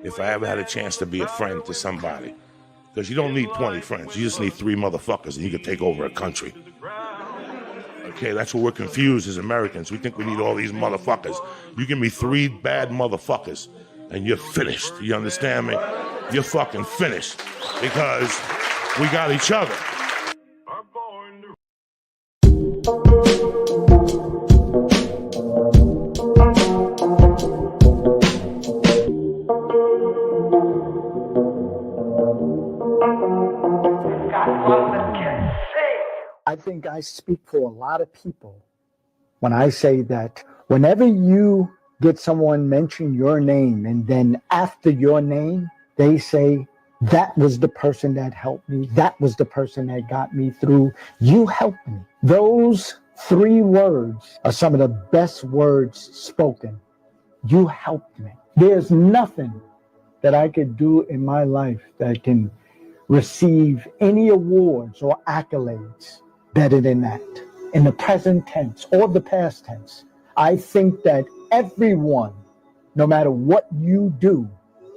if I ever had a chance to be a friend to somebody. Because you don't need 20 friends. You just need 3 motherfuckers and you can take over a country. Okay, that's what we're confused as Americans. We think we need all these motherfuckers. You give me 3 bad motherfuckers and you're finished. You understand me? You're fucking finished because we got each other. I think I speak for a lot of people when I say that whenever you get someone mention your name and then after your name, they say, that was the person that helped me. That was the person that got me through. You helped me. Those 3 words are some of the best words spoken. You helped me. There's nothing that I could do in my life that can receive any awards or accolades better than that. In the present tense or the past tense, I think that everyone, no matter what you do,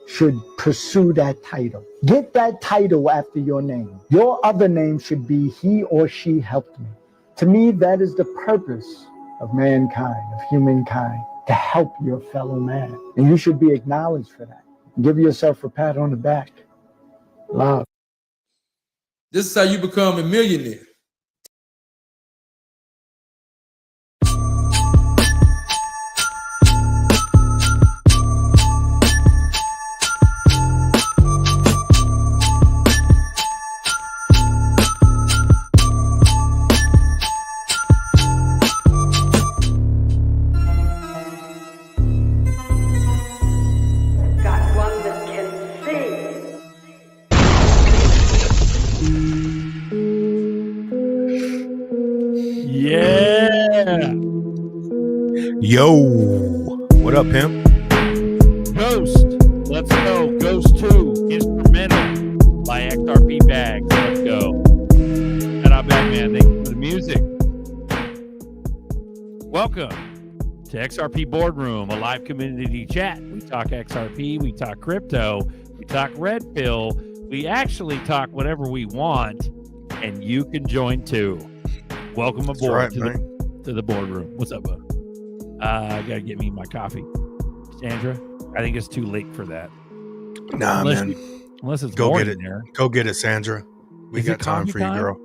should pursue that title. Get that title after your name. Your other name should be he or she helped me. To me, that is the purpose of mankind, of humankind, to help your fellow man. And you should be acknowledged for that. Give yourself a pat on the back. Love. This is how you become a millionaire. Yo, what up, pimp? Ghost, let's go. Ghost 2, Instrumental by XRP Bags. Let's go. Shout out Bagman, thank you for the music. Welcome to XRP Boardroom, a live community chat. We talk XRP, we talk crypto, we talk red pill. We actually talk whatever we want, and you can join too. Welcome aboard to the boardroom. What's up, bud? I gotta get me my coffee. Sandra, I think it's too late for that. Nah, man. Unless it's go get it. There. Go get it, Sandra. We got time for you, girl.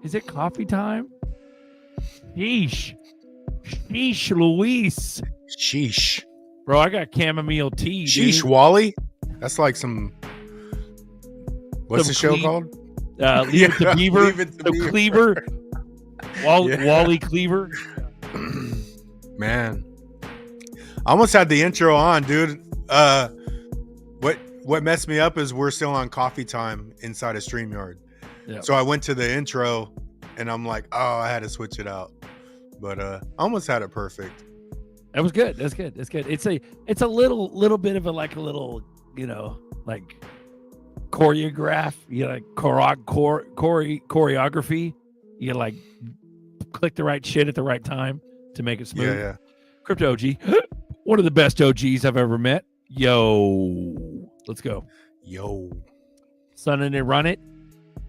Is it coffee time? Sheesh. Sheesh, Luis. Sheesh. Bro, I got chamomile tea. Sheesh, dude. Wally. That's like some. What's the show called? Leave It to Beaver. Leave It to Beaver. Cleaver. Wally Cleaver. Man, I almost had the intro on, dude. What messed me up is we're still on coffee time inside of StreamYard. Yep. So I went to the intro and I'm like, oh, I had to switch it out. But I almost had it perfect. That was good. That's good. That's good. It's a little bit of a little, like choreograph, like choreography. You like click the right shit at the right time to make it smooth. Yeah. Crypto OG, one of the best OGs I've ever met. Yo, let's go. Yo, sun it and run it,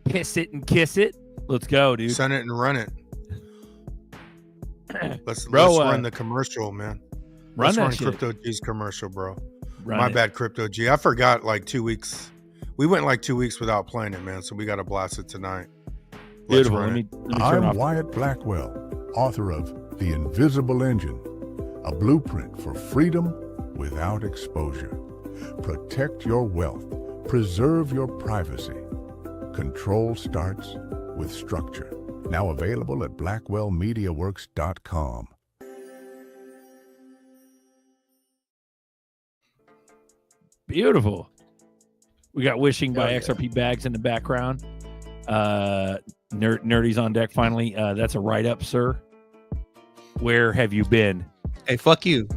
piss it and kiss it. Let's go, dude. Sun it and run it. Let's run the commercial, man. Let's run Crypto G's commercial, bro. My bad, Crypto G. I forgot 2 weeks. We went 2 weeks without playing it, man. So we got to blast it tonight. Beautiful. Let me I'm Wyatt Blackwell, author of The Invisible Engine, a blueprint for freedom without exposure. Protect your wealth. Preserve your privacy. Control starts with structure. Now available at blackwellmediaworks.com. Beautiful. We got Wishing by XRP Bags in the background. Nerdy's on deck finally. That's a write-up, sir. Where have you been? Hey, fuck you.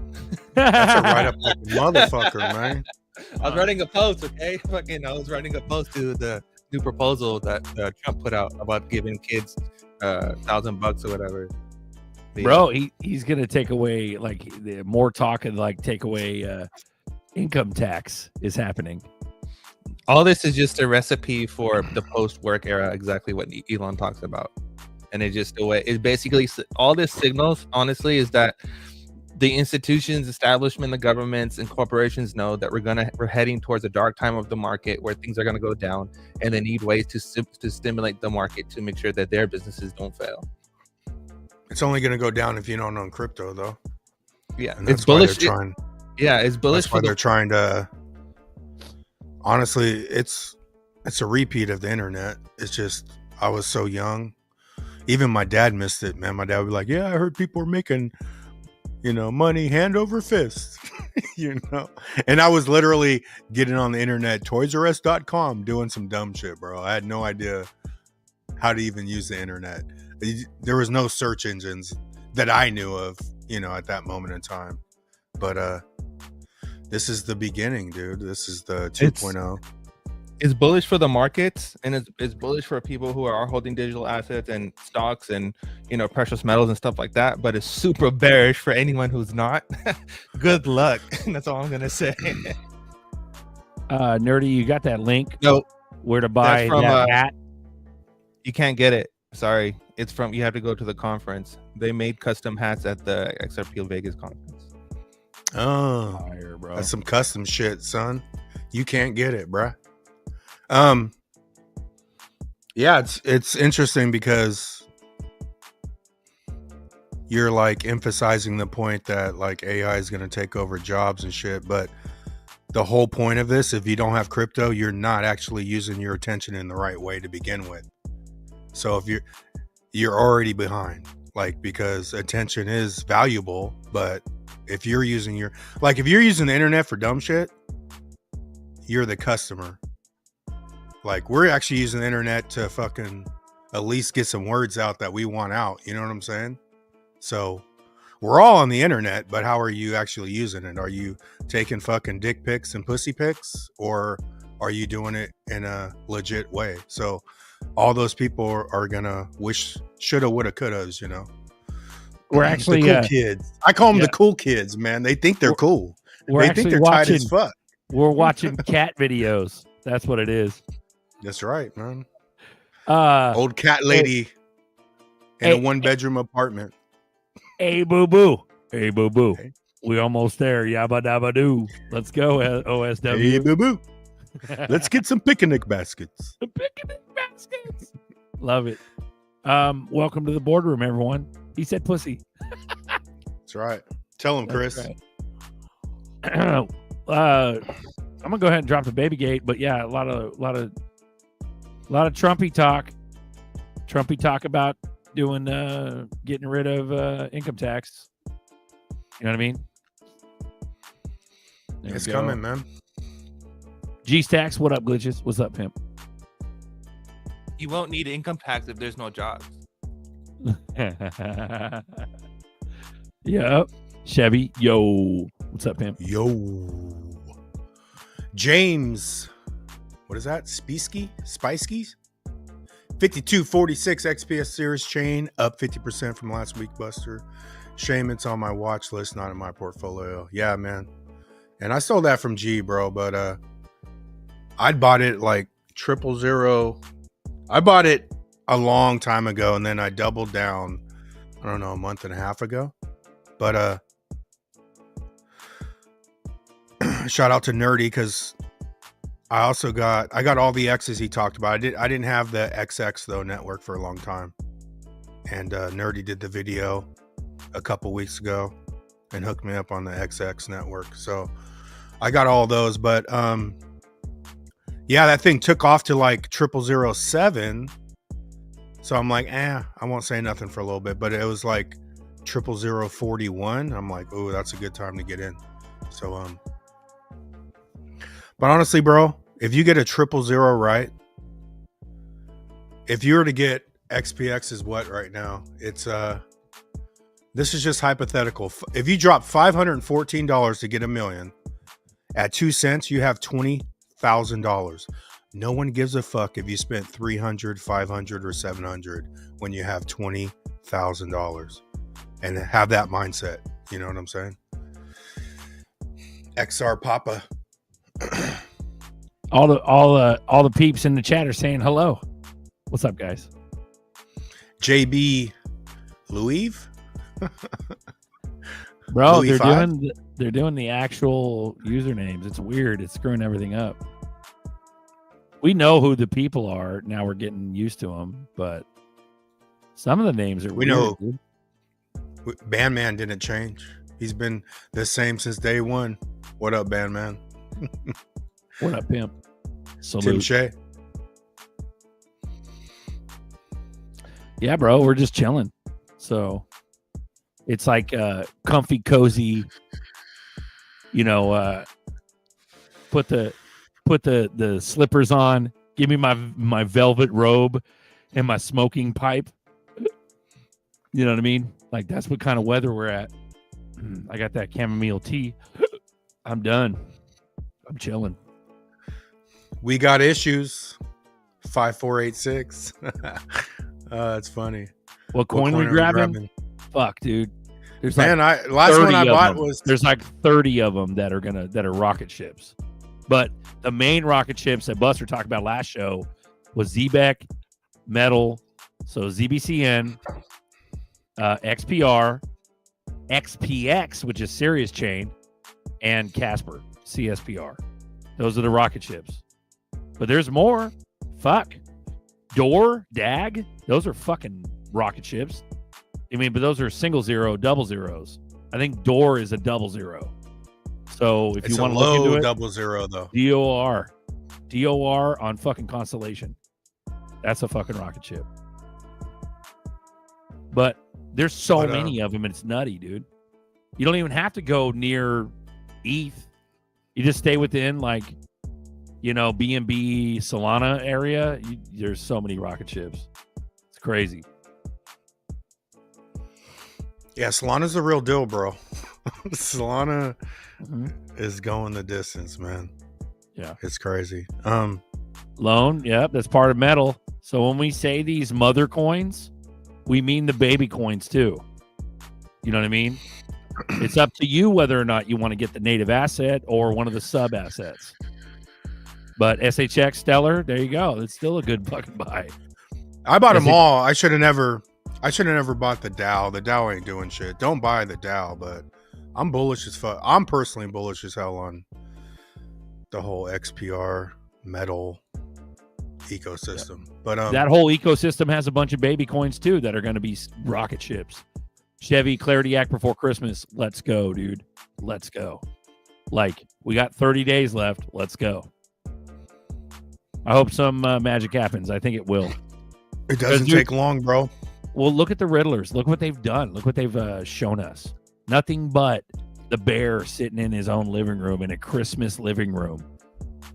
That's a write-up like a motherfucker, man. I was writing a post, okay? I was writing a post to the new proposal that Trump put out about giving kids $1,000 or whatever. Bro, he's gonna take away more talk and take away income tax is happening. All this is just a recipe for the post-work era, exactly what Elon talks about. And it's just the way it basically, all this signals, honestly, is that the institutions, establishment, the governments, and corporations know that we're heading towards a dark time of the market where things are going to go down, and they need ways to stimulate the market to make sure that their businesses don't fail. It's only going to go down if you don't own crypto, though. Yeah, and it's bullish. It's bullish. That's why they're trying to. Honestly, it's a repeat of the internet. It's just I was so young. Even my dad missed it, man. My dad would be like, "Yeah, I heard people were making, money hand over fist," And I was literally getting on the internet, ToysRUs.com, doing some dumb shit, bro. I had no idea how to even use the internet. There was no search engines that I knew of, at that moment in time. But this is the beginning, dude. This is the 2.0. It's bullish for the markets, and it's bullish for people who are holding digital assets and stocks and precious metals and stuff like that. But it's super bearish for anyone who's not. Good luck. That's all I'm gonna say. Nerdy, you got that link? No. Where to buy that hat? You can't get it. Sorry, it's from. You have to go to the conference. They made custom hats at the XRP Vegas conference. Oh, fire, bro. That's some custom shit, son. You can't get it, bruh. Yeah, it's interesting because you're like emphasizing the point that like AI is going to take over jobs and shit, but the whole point of this, if you don't have crypto, you're not actually using your attention in the right way to begin with. So if you're already behind, like, because attention is valuable, but if you're using if you're using the internet for dumb shit, you're the customer. Like, we're actually using the internet to fucking at least get some words out that we want out. You know what I'm saying? So we're all on the internet, but how are you actually using it? Are you taking fucking dick pics and pussy pics, or are you doing it in a legit way? So all those people are gonna wish shoulda, woulda, couldas, We're actually the cool kids. I call them the cool kids, man. They think they're cool. They think they're tight as fuck. We're watching cat videos. That's what it is. That's right, man. Old cat lady in a one-bedroom apartment. Hey, boo boo. Hey, boo boo. Hey. We almost there. Yabba dabba doo. Let's go, OSW. Hey, boo boo. Let's get some picnic baskets. Picnic baskets. Love it. Welcome to the boardroom, everyone. He said pussy. That's right. Tell him, Chris. Right. I'm gonna go ahead and drop the baby gate, but yeah, a lot of Trumpy talk. Trumpy talk about doing getting rid of income tax. You know what I mean? There it's coming, man. G-Stacks, what up, glitches? What's up, pimp? You won't need income tax if there's no jobs. Yep. Chevy, yo. What's up, pimp? Yo. James. What is that? Spiesky? 5246 XPS series chain, up 50% from last week, Buster. Shame it's on my watch list, not in my portfolio. Yeah, man. And I sold that from G, bro, but I'd bought it like 000. I bought it a long time ago, and then I doubled down, I don't know, a month and a half ago. But shout out to Nerdy, because I got all the X's he talked about. I didn't have the XX though network for a long time, and Nerdy did the video a couple weeks ago and hooked me up on the XX network. So I got all those, but yeah, that thing took off to like 0007. So I'm like, I won't say nothing for a little bit, but it was like 00041. I'm like, oh, that's a good time to get in. So but honestly, bro, if you get a 000 right, if you were to get XPX is what right now, it's this is just hypothetical. If you drop $514 to get $1 million at 2 cents, you have $20,000. No one gives a fuck if you spent $300, $500, or $700 when you have $20,000, and have that mindset. You know what I'm saying? XR Papa. All the peeps in the chat are saying hello. What's up, guys? JB Louis? Bro, Louis they're doing the actual usernames. It's weird. It's screwing everything up. We know who the people are. Now we're getting used to them, but some of the names are We weird, know. dude. Bandman didn't change. He's been the same since day one. What up, Bandman? What up, pimp? Tim Salute. Shea. Yeah, bro, we're just chilling. So it's like comfy, cozy, you know, put the slippers on, give me my velvet robe and my smoking pipe. You know what I mean? Like, that's what kind of weather we're at. I got that chamomile tea. I'm done. I'm chilling. We got issues. 5486. It's funny. What coin we grabbing? Fuck, dude. There's Man, like last one I bought them. was There's like 30 of them that are rocket ships. But the main rocket ships that Buster talked about last show was ZBEC, Metal, so ZBCN, XPR, XPX, which is Sirius Chain, and Casper, CSPR. Those are the rocket ships. But there's more. Fuck. Door, DAG, those are fucking rocket ships. I mean, but those are single zero, double zeros. I think Door is a double zero. So if it's you want a to look into low it, 00 though. DOR on fucking Constellation. That's a fucking rocket ship. But there's so many of them, and it's nutty, dude. You don't even have to go near ETH. You just stay within, like, you know, BNB Solana area. There's so many rocket ships. It's crazy. Yeah, Solana's the real deal, bro. Solana is going the distance, man. Yeah. It's crazy. Loan, yep, that's part of Metal. So when we say these mother coins, we mean the baby coins too. You know what I mean? It's up to you whether or not you want to get the native asset or one of the sub assets. But SHX Stellar, there you go. It's still a good fucking buy. I bought them all. I should have never bought the DAO. The DAO ain't doing shit. Don't buy the DAO, but I'm bullish as fuck. I'm personally bullish as hell on the whole XPR Metal ecosystem. Yeah. But that whole ecosystem has a bunch of baby coins too that are going to be rocket ships. Chevy Clarity Act before Christmas. Let's go, dude. Let's go. Like, we got 30 days left. Let's go. I hope some magic happens. I think it will. It doesn't take long, bro. Well, look at the Riddlers. Look what they've done. Look what they've shown us. Nothing but the bear sitting in his own living room in a Christmas living room.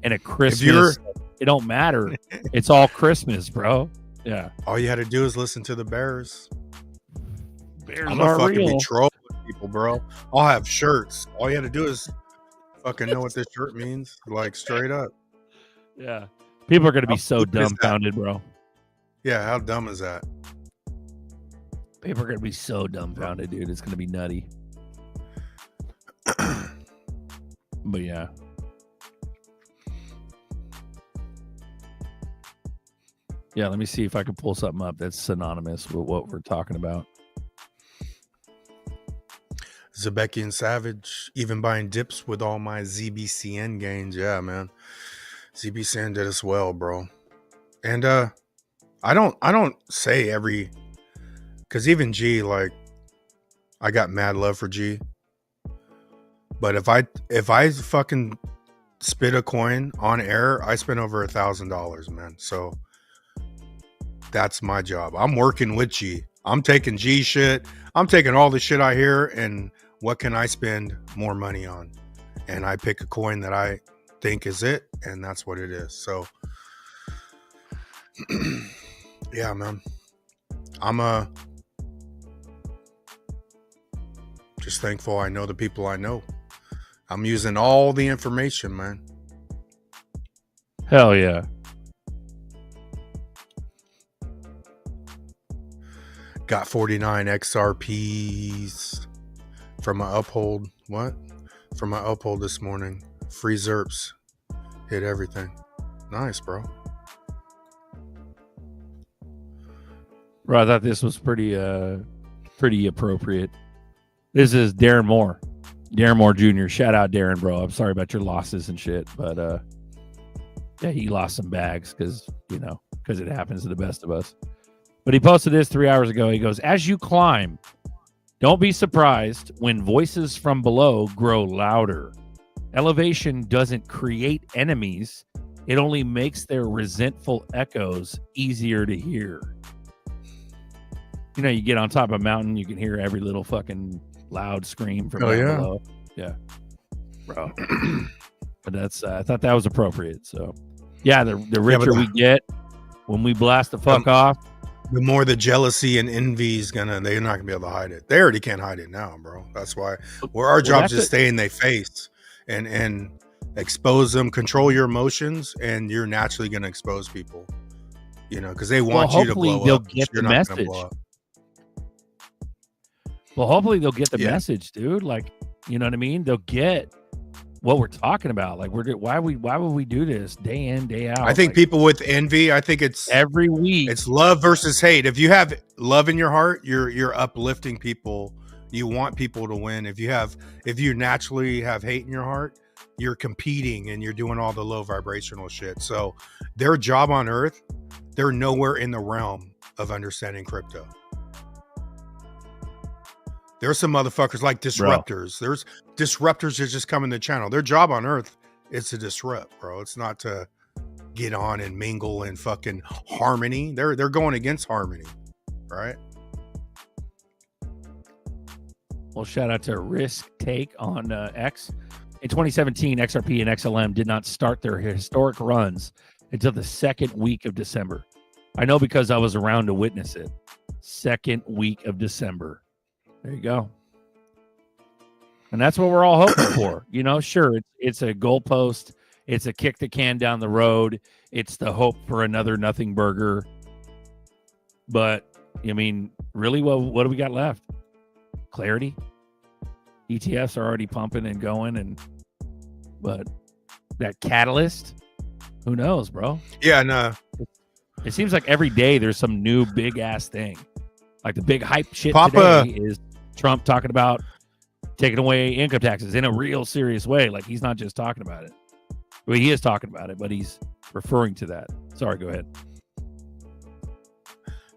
And a Christmas. It don't matter. It's all Christmas, bro. Yeah. All you had to do is listen to the Bears. Bears I'm are gonna fucking real. be trolling people, bro. I'll have shirts. All you had to do is fucking know what this shirt means. Like, straight up. Yeah. People are going to be so dumbfounded, bro. Yeah, how dumb is that? People are going to be so dumbfounded, dude. It's going to be nutty. But yeah. Yeah, let me see if I can pull something up that's synonymous with what we're talking about. Zebekian Savage, even buying dips with all my ZBCN gains. Yeah, man. ZBCN did us well, bro. And I don't say every, because even G, like, I got mad love for G. But if I fucking spit a coin on air, I spend over $1,000, man. So that's my job. I'm working with G. I'm taking G shit. I'm taking all the shit I hear and what can I spend more money on? And I pick a coin that I think is it, and that's what it is. So yeah, man. I'm just thankful I know the people I know. I'm using all the information, man. Hell yeah. Got 49 XRPs from an uphold. What? for my uphold this morning. Free ZERPs. Hit everything. Nice, bro. Bro, I thought this was pretty appropriate. This is Darren Moore. Darren Moore Jr. Shout out Darren, bro. I'm sorry about your losses and shit, but yeah, he lost some bags because it happens to the best of us. But he posted this 3 hours ago. He goes, as you climb, don't be surprised when voices from below grow louder. Elevation doesn't create enemies. It only makes their resentful echoes easier to hear. You get on top of a mountain, you can hear every little fucking loud scream from below. Yeah. Bro. But that's I thought that was appropriate. So yeah, the richer we get when we blast the fuck off, the more the jealousy and envy is they're not gonna be able to hide it. They already can't hide it now, bro. That's why our job is to stay in their face and expose them, control your emotions, and you're naturally gonna expose people. Because they want you to blow they'll up. Get you're the not message. gonna blow up. Well, hopefully they'll get the message, dude. Like, you know what I mean? They'll get what we're talking about. Like, why would we do this day in, day out? I think people with envy, I think it's every week. It's love versus hate. If you have love in your heart, you're uplifting people. You want people to win. If you naturally have hate in your heart, you're competing and you're doing all the low vibrational shit. So their job on Earth, they're nowhere in the realm of understanding crypto. There's some motherfuckers like disruptors. There's disruptors that just come in the channel. Their job on Earth is to disrupt, bro. It's not to get on and mingle and fucking harmony. They're going against harmony, right? Well, shout out to Risk Take on X. In 2017, XRP and XLM did not start their historic runs until the second week of December. I know because I was around to witness it. Second week of December. There you go. And that's what we're all hoping for. Sure, it's a goalpost. It's a kick the can down the road. It's the hope for another nothing burger. But, really, what do we got left? Clarity? ETFs are already pumping and going, but that catalyst, who knows, bro? Yeah, no. It seems like every day there's some new big ass thing. Like the big hype shit today is Trump talking about taking away income taxes in a real serious way. Like he's not just talking about it. Well, he is talking about it, but he's referring to that. Sorry, go ahead.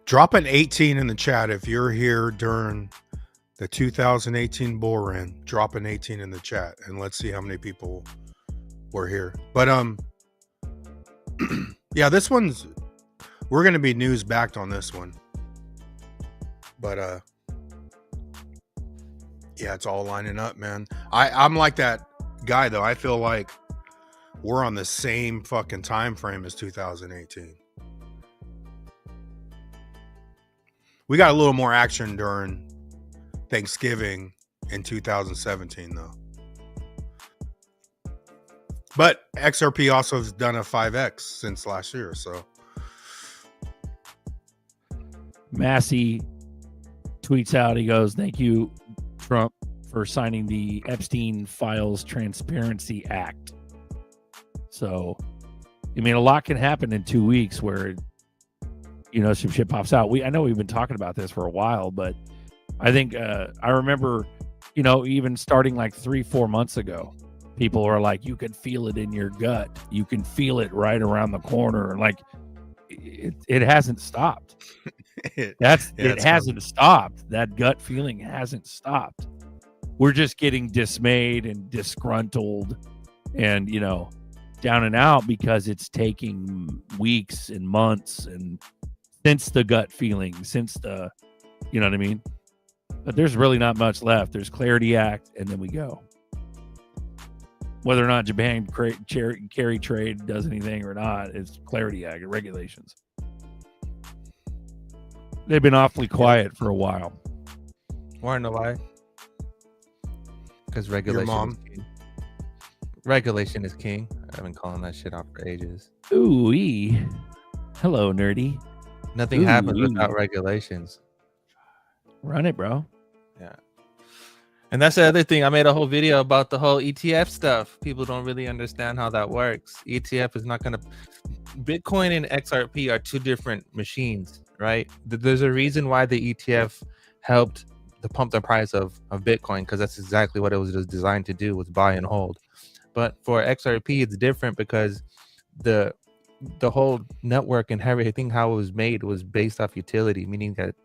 Drop an 18 in the chat if you're here during the 2018 bull run. Drop an 18 in the chat and let's see how many people were here. But yeah, we're gonna be news backed on this one. But yeah, it's all lining up, man. I'm like that guy though. I feel like we're on the same fucking time frame as 2018. We got a little more action during Thanksgiving in 2017 though. But XRP also has done a 5x since last year, so. Massey tweets out, he goes, thank you, Trump, for signing the Epstein Files Transparency Act. So, a lot can happen in 2 weeks where, some shit pops out. I know we've been talking about this for a while, but I think, I remember, even starting like 3-4 months ago, people are like, you can feel it in your gut. You can feel it right around the corner. Like, it hasn't stopped. It hasn't stopped. That gut feeling hasn't stopped. We're just getting dismayed and disgruntled and, down and out because it's taking weeks and months and since the gut feeling, since the, you know what I mean? But there's really not much left. There's Clarity Act and then we go. Whether or not Japan carry trade does anything or not, it's Clarity Act regulations. They've been awfully quiet for a while. Wanna know why? Because regulation. Your mom. Is king. Regulation is king. I've been calling that shit out for ages. Ooh-wee. Hello, nerdy. Nothing happens without regulations. Run it, bro. Yeah. And that's the other thing. I made a whole video about the whole ETF stuff. People don't really understand how that works. ETF is not going to. Bitcoin and XRP are two different machines, right? There's a reason why the ETF helped to pump the price of Bitcoin, because that's exactly what it was designed to do, was buy and hold. But for XRP, it's different because the whole network and everything, how it was made, was based off utility, meaning that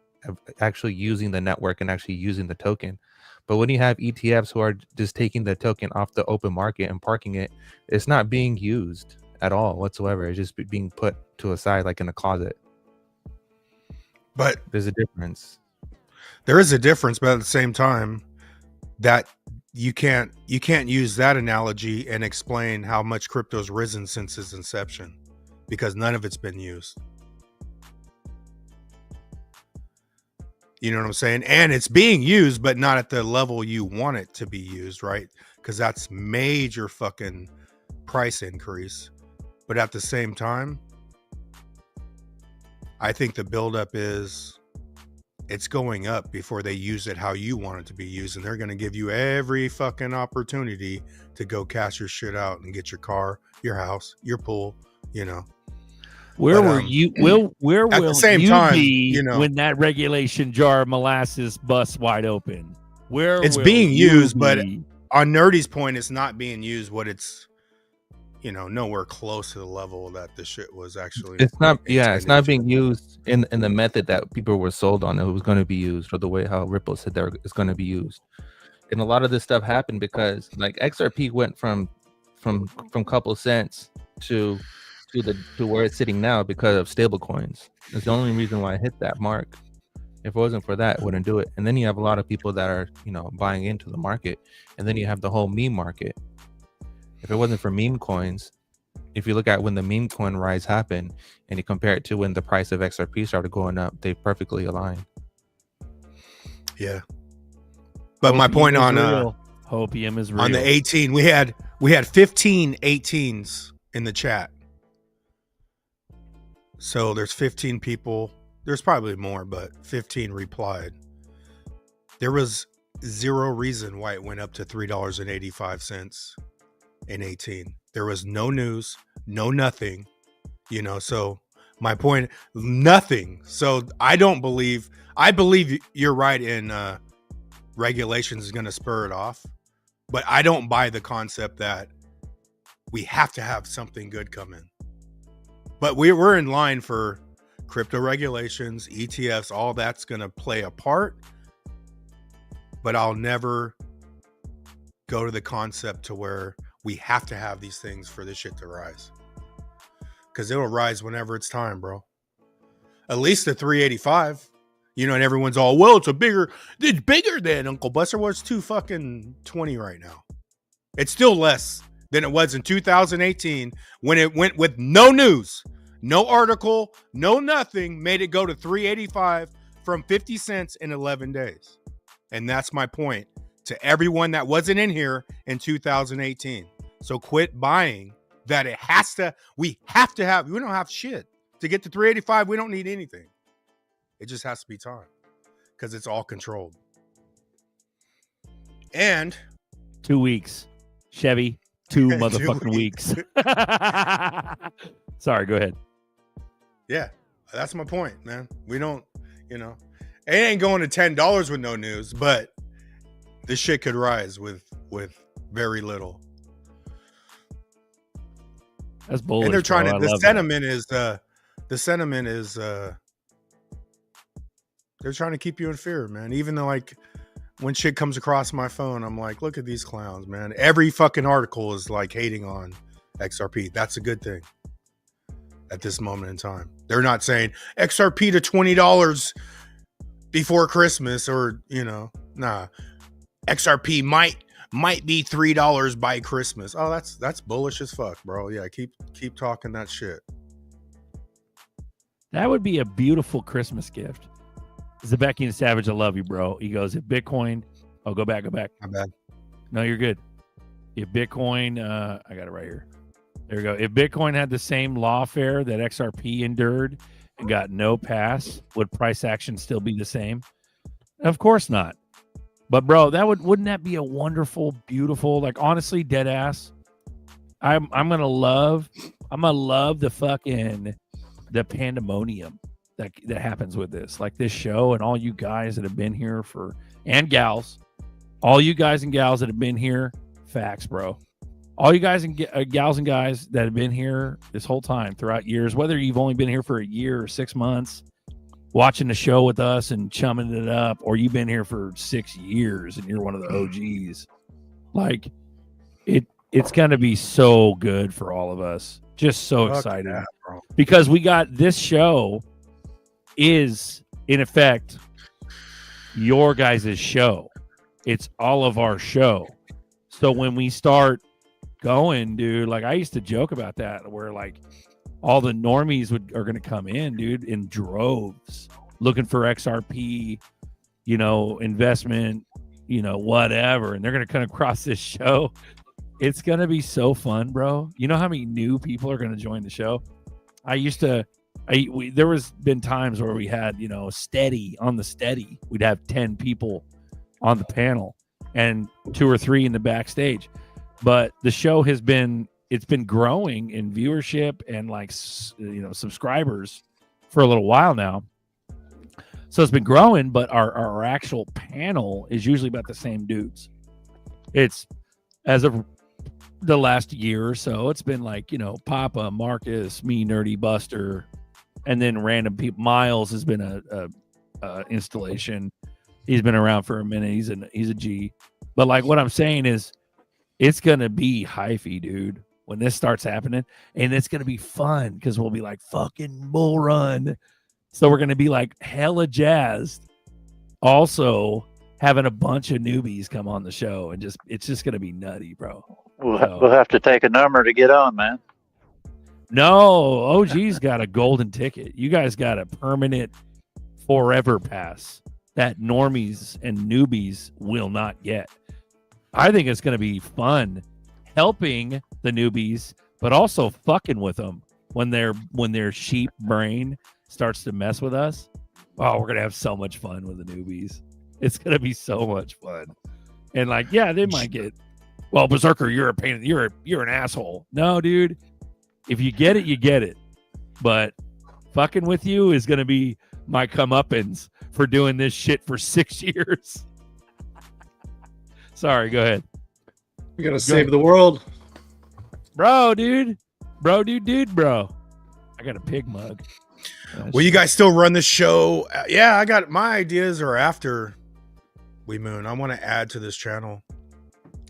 actually using the network and actually using the token. But when you have ETFs who are just taking the token off the open market and parking it, it's not being used at all whatsoever. It's just being put to a side, like in a closet. But there's a difference. There is a difference, but at the same time, that you can't use that analogy and explain how much crypto's risen since its inception, because none of it's been used. You know what I'm saying? And it's being used, but not at the level you want it to be used, right? Because that's major fucking price increase. But at the same time, I think the buildup is it's going up before they use it how you want it to be used. And they're going to give you every fucking opportunity to go cash your shit out and get your car, your house, your pool, you know. Where were you? Where at will the same you time, be you know, when that regulation jar of molasses busts wide open? Where it's will being you used, but be? on Nerdy's point, it's not being used. What it's, you know, nowhere close to the level that the shit was actually. It's not. Yeah, it's not to. being used in the method that people were sold on it was going to be used, or the way how Ripple said that it's going to be used. And a lot of this stuff happened because like XRP went from couple cents to where it's sitting now because of stable coins. It's the only reason why I hit that mark. If it wasn't for that, it wouldn't do it. And then you have a lot of people that are, you know, buying into the market, and then you have the whole meme market. If it wasn't for meme coins, if you look at when the meme coin rise happened and you compare it to when the price of XRP started going up, they perfectly align. Yeah. But my point on Hopium is real. On the 18, we had 15 18s in the chat. So there's 15 people. There's probably more, but 15 replied. There was zero reason why it went up to $3.85 in 18. There was no news, no nothing, you know. So my point, nothing. So I believe you're right in regulations is going to spur it off, but I don't buy the concept that we have to have something good come in. But we're in line for crypto regulations, ETFs, all that's going to play a part. But I'll never go to the concept to where we have to have these things for this shit to rise. Because it'll rise whenever it's time, bro. At least the 385. You know, and everyone's all, well, it's bigger than Uncle Buster. Well, it's $2.20 right now. It's still less than it was in 2018 when it went with no news, no article, no nothing, made it go to 385 from 50 cents in 11 days. And that's my point to everyone that wasn't in here in 2018. So quit buying that we don't have shit. To get to 385, we don't need anything. It just has to be time because it's all controlled. And 2 weeks, Chevy, 2 motherfucking weeks. Sorry, go ahead. Yeah, that's my point, man. We don't, you know, it ain't going to $10 with no news, but this shit could rise with very little. That's bullish. And they're trying bro. to. The sentiment is they're trying to keep you in fear, man. Even though, like, when shit comes across my phone, I'm like, look at these clowns, man. Every fucking article is like hating on XRP. That's a good thing at this moment in time. They're not saying XRP to $20 before Christmas, or, you know, nah. XRP might be $3 by Christmas. Oh, that's bullish as fuck, bro. Yeah, keep talking that shit. That would be a beautiful Christmas gift. Zebecky and Savage, I love you, bro. He goes, if Bitcoin, go back. My bad. No, you're good. If Bitcoin, I got it right here. There we go. If Bitcoin had the same lawfare that XRP endured and got no pass, would price action still be the same? Of course not. But bro, wouldn't that be a wonderful, beautiful, like honestly, dead ass. I'm gonna love the pandemonium that happens with this, like this show, and all you guys that have been here and gals, all you guys and gals that have been here, facts, bro. All you guys and gals and guys that have been here this whole time throughout years, whether you've only been here for a year or 6 months, watching the show with us and chumming it up, or you've been here for 6 years and you're one of the OGs, like it's gonna be so good for all of us. Just so excited, bro. Because we got this show is in effect your guys' show. It's all of our show. So when we start going, dude, like I used to joke about that, where like all the normies are going to come in, dude, in droves, looking for XRP, investment, whatever, and they're going to come across this show. It's going to be so fun, bro. You know how many new people are going to join the show? There was been times where we had, steady, we'd have 10 people on the panel and 2 or 3 in the backstage. But the show it's been growing in viewership and like, subscribers for a little while now. So it's been growing, but our actual panel is usually about the same dudes. It's as of the last year or so, it's been like, Papa, Marcus, me, Nerdy, Buster, and then random people. Miles has been a installation. He's been around for a minute. He's a G. But like what I'm saying is, it's gonna be hyphy, dude, when this starts happening, and it's gonna be fun because we'll be like fucking Bull Run. So we're gonna be like hella jazzed. Also, having a bunch of newbies come on the show, and it's just gonna be nutty, bro. We'll have to take a number to get on, man. No, OG's got a golden ticket. You guys got a permanent forever pass that normies and newbies will not get. I think it's going to be fun helping the newbies, but also fucking with them when their sheep brain starts to mess with us. Oh, we're going to have so much fun with the newbies. It's going to be so much fun. And like, yeah, they might get, well, Berserker, you're a pain. You're an asshole. No, dude. If you get it, you get it. But fucking with you is going to be my comeuppance for doing this shit for 6 years. Sorry, go ahead. We got to save the world. Bro, dude. Bro. I got a pig mug. Will you guys still run the show? Yeah, I got my ideas are after We Moon. I want to add to this channel.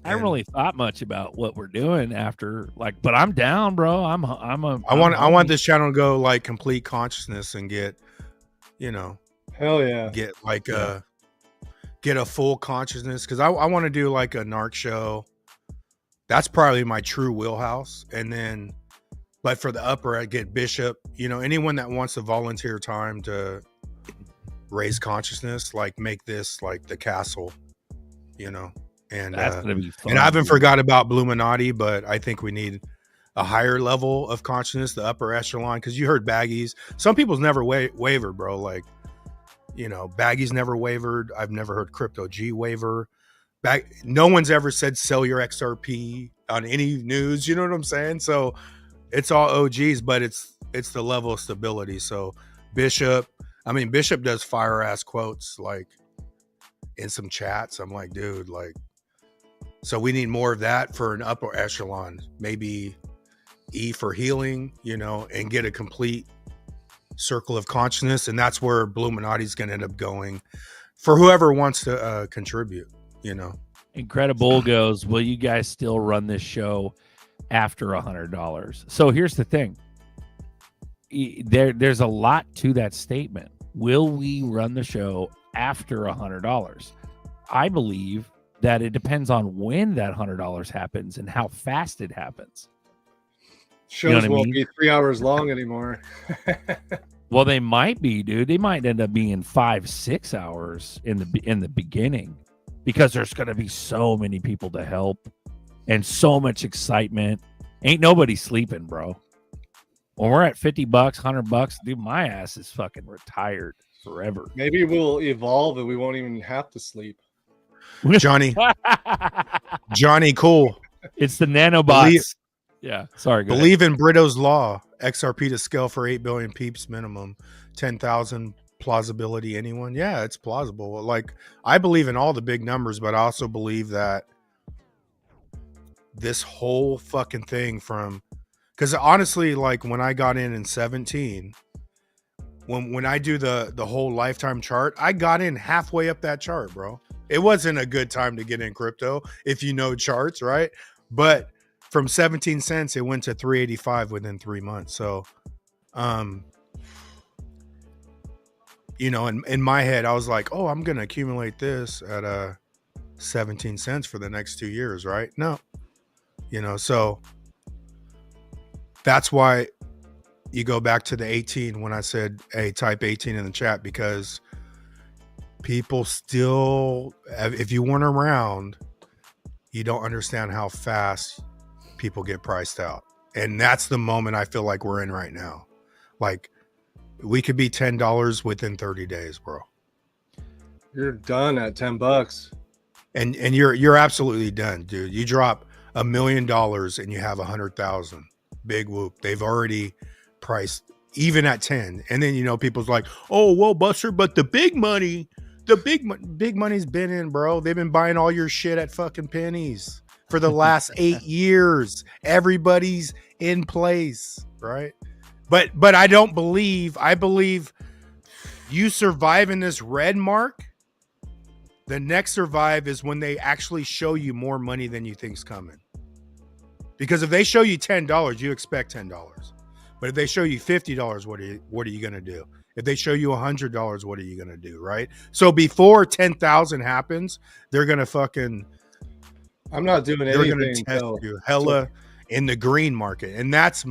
I haven't really thought much about what we're doing after, like, but I'm down, bro. I want this channel to go like complete consciousness and get, hell yeah, get like get a full consciousness, because I want to do like a narc show. That's probably my true wheelhouse. And then, but for the upper, I get Bishop. Anyone that wants to volunteer time to raise consciousness, like make this like the castle, And that's gonna be fun. And I haven't forgot about Bluminati, but I think we need a higher level of consciousness, the upper echelon, because you heard Baggies. Some people's never wavered, bro. Like, Baggies never wavered. I've never heard Crypto G waver. No one's ever said sell your XRP on any news. You know what I'm saying? So it's all OGs, but it's the level of stability. So Bishop does fire ass quotes like in some chats. I'm like, dude, like. So we need more of that for an upper echelon, maybe E for healing, and get a complete circle of consciousness. And that's where Bluminati's going to end up going for whoever wants to contribute, Incredible goes, will you guys still run this show after $100? So here's the thing. There's a lot to that statement. Will we run the show after $100? I believe that it depends on when that $100 happens and how fast it happens. Shows won't be 3 hours long anymore. Well, they might be, dude. They might end up being 5-6 hours in the beginning, because there's going to be so many people to help and so much excitement. Ain't nobody sleeping, bro. When we're at $50, $100, dude, my ass is fucking retired forever. Maybe we'll evolve and we won't even have to sleep. Johnny Cool. It's the nanobots. Yeah. Sorry. Go Believe in Brito's law. XRP to scale for 8 billion peeps minimum. 10,000 plausibility. Anyone? Yeah, it's plausible. Like, I believe in all the big numbers, but I also believe that this whole fucking thing because honestly, like when I got in 17, when I do the whole lifetime chart, I got in halfway up that chart, bro. It wasn't a good time to get in crypto if you know charts, right? But from 17 cents, it went to 385 within 3 months. So, you know, in my head, I was like, oh, I'm going to accumulate this at 17 cents for the next 2 years, right? No, you know, so that's why you go back to the 18 when I said, hey, type 18 in the chat, because people still, if you weren't around, you don't understand how fast people get priced out. And that's the moment I feel like we're in right now. Like, we could be $10 within 30 days, bro. You're done at $10. And you're absolutely done, dude. You drop $1 million and you have 100,000. Big whoop. They've already priced even at 10. And then, you know, people's like, oh, well, Buster, but the big money's been in, bro. They've been buying all your shit at fucking pennies for the last 8 years. Everybody's in place, right? But I don't believe, I believe you survive in this red mark. The next survive is when they actually show you more money than you think's coming. Because if they show you $10, you expect $10. But if they show you $50, what are you going to do? If they show you $100, what are you going to do, right? So before 10,000 happens, they're going to fucking... I'm not doing anything. They're going to test you hella in the green market. And that's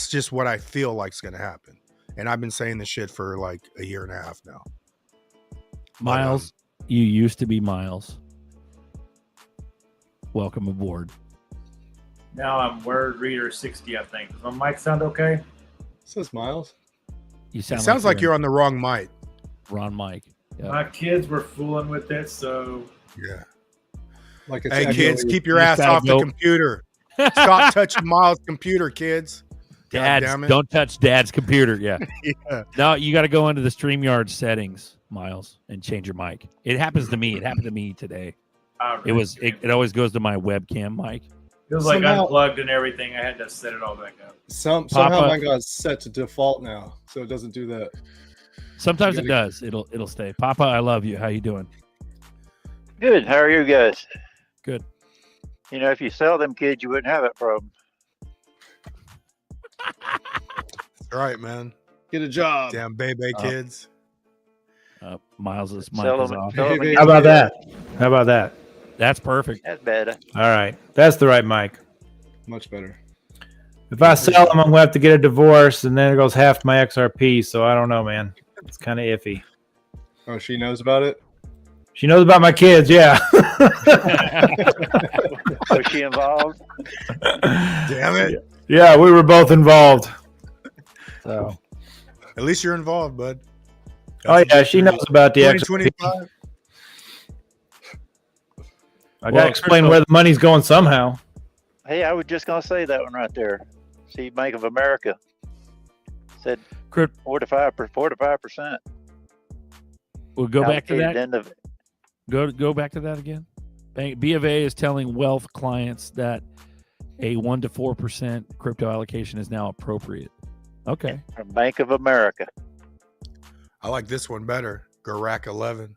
just what I feel like is going to happen. And I've been saying this shit for like a year and a half now. Miles, you used to be Miles. Welcome aboard. Now I'm word reader 60, I think. Does my mic sound okay? Says Miles. You sound sounds like you're on the wrong mic. Wrong mic. Yep. My kids were fooling with it, so yeah. Like it's hey kids, keep your ass off the computer. Stop touching Miles' computer, kids. Don't touch Dad's computer. Yeah. Yeah. No, you got to go into the StreamYard settings, Miles, and change your mic. It happens to me. It happened to me today. It always goes to my webcam mic. It was like unplugged and everything. I had to set it all back up. Somehow mine got set to default now, so it doesn't do that. Sometimes it does. It'll stay. Papa, I love you. How you doing? Good. How are you guys? Good. You know, if you sell them kids, you wouldn't have that problem. That's right, man. Get a job. Damn baby kids. Miles's mic is off. How about that? How about that? That's perfect. That's better. All right. That's the right mic. Much better. If I sell them, I'm going to have to get a divorce, and then it goes half my XRP, so I don't know, man. It's kind of iffy. Oh, she knows about it? She knows about my kids, yeah. Was she involved? Damn it. Yeah, we were both involved. So, at least you're involved, bud. Oh, yeah, she knows about the XRP. 2025. I got to explain where the money's going somehow. Hey, I was just going to say that one right there. See, Bank of America said 4 to 5%. We'll go back to that. Go back to that again. B of A is telling wealth clients that a 1 to 4% crypto allocation is now appropriate. Okay. From Bank of America. I like this one better. Garak 11.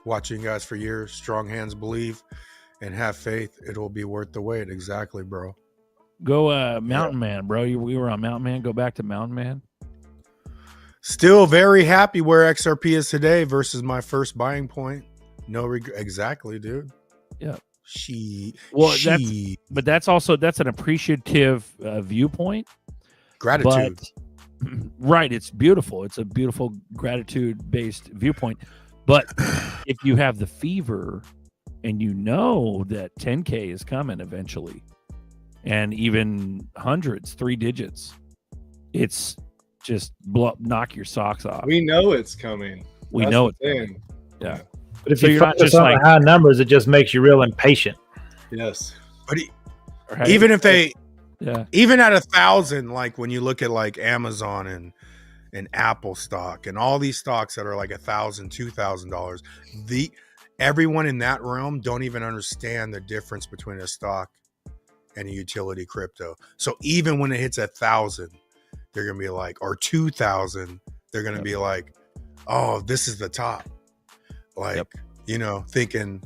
Watching you guys for years. Strong hands believe and have faith. It will be worth the wait. Exactly, bro. Go Mountain Man, bro. We were on Mountain Man. Go back to Mountain Man. Still very happy where XRP is today versus my first buying point. No regret. Exactly, dude. Yeah. That's an appreciative viewpoint. Gratitude. But, right. It's beautiful. It's a beautiful gratitude-based viewpoint. But if you have the fever and you know that 10K is coming eventually, and even hundreds, 3 digits, it's just knock your socks off. We know it's coming. We know it's coming. Yeah. But if So you you're not focus just on like- the high numbers, it just makes you real impatient. Yes. But Right? even if they, Yeah. even at 1,000, like when you look at like Amazon and Apple stock and all these stocks that are like $1,000, $2,000, everyone in that realm don't even understand the difference between a stock and a utility crypto. So even when it hits 1,000, they're gonna be like, or 2,000, they're gonna be like, oh, this is the top. Like, you know, thinking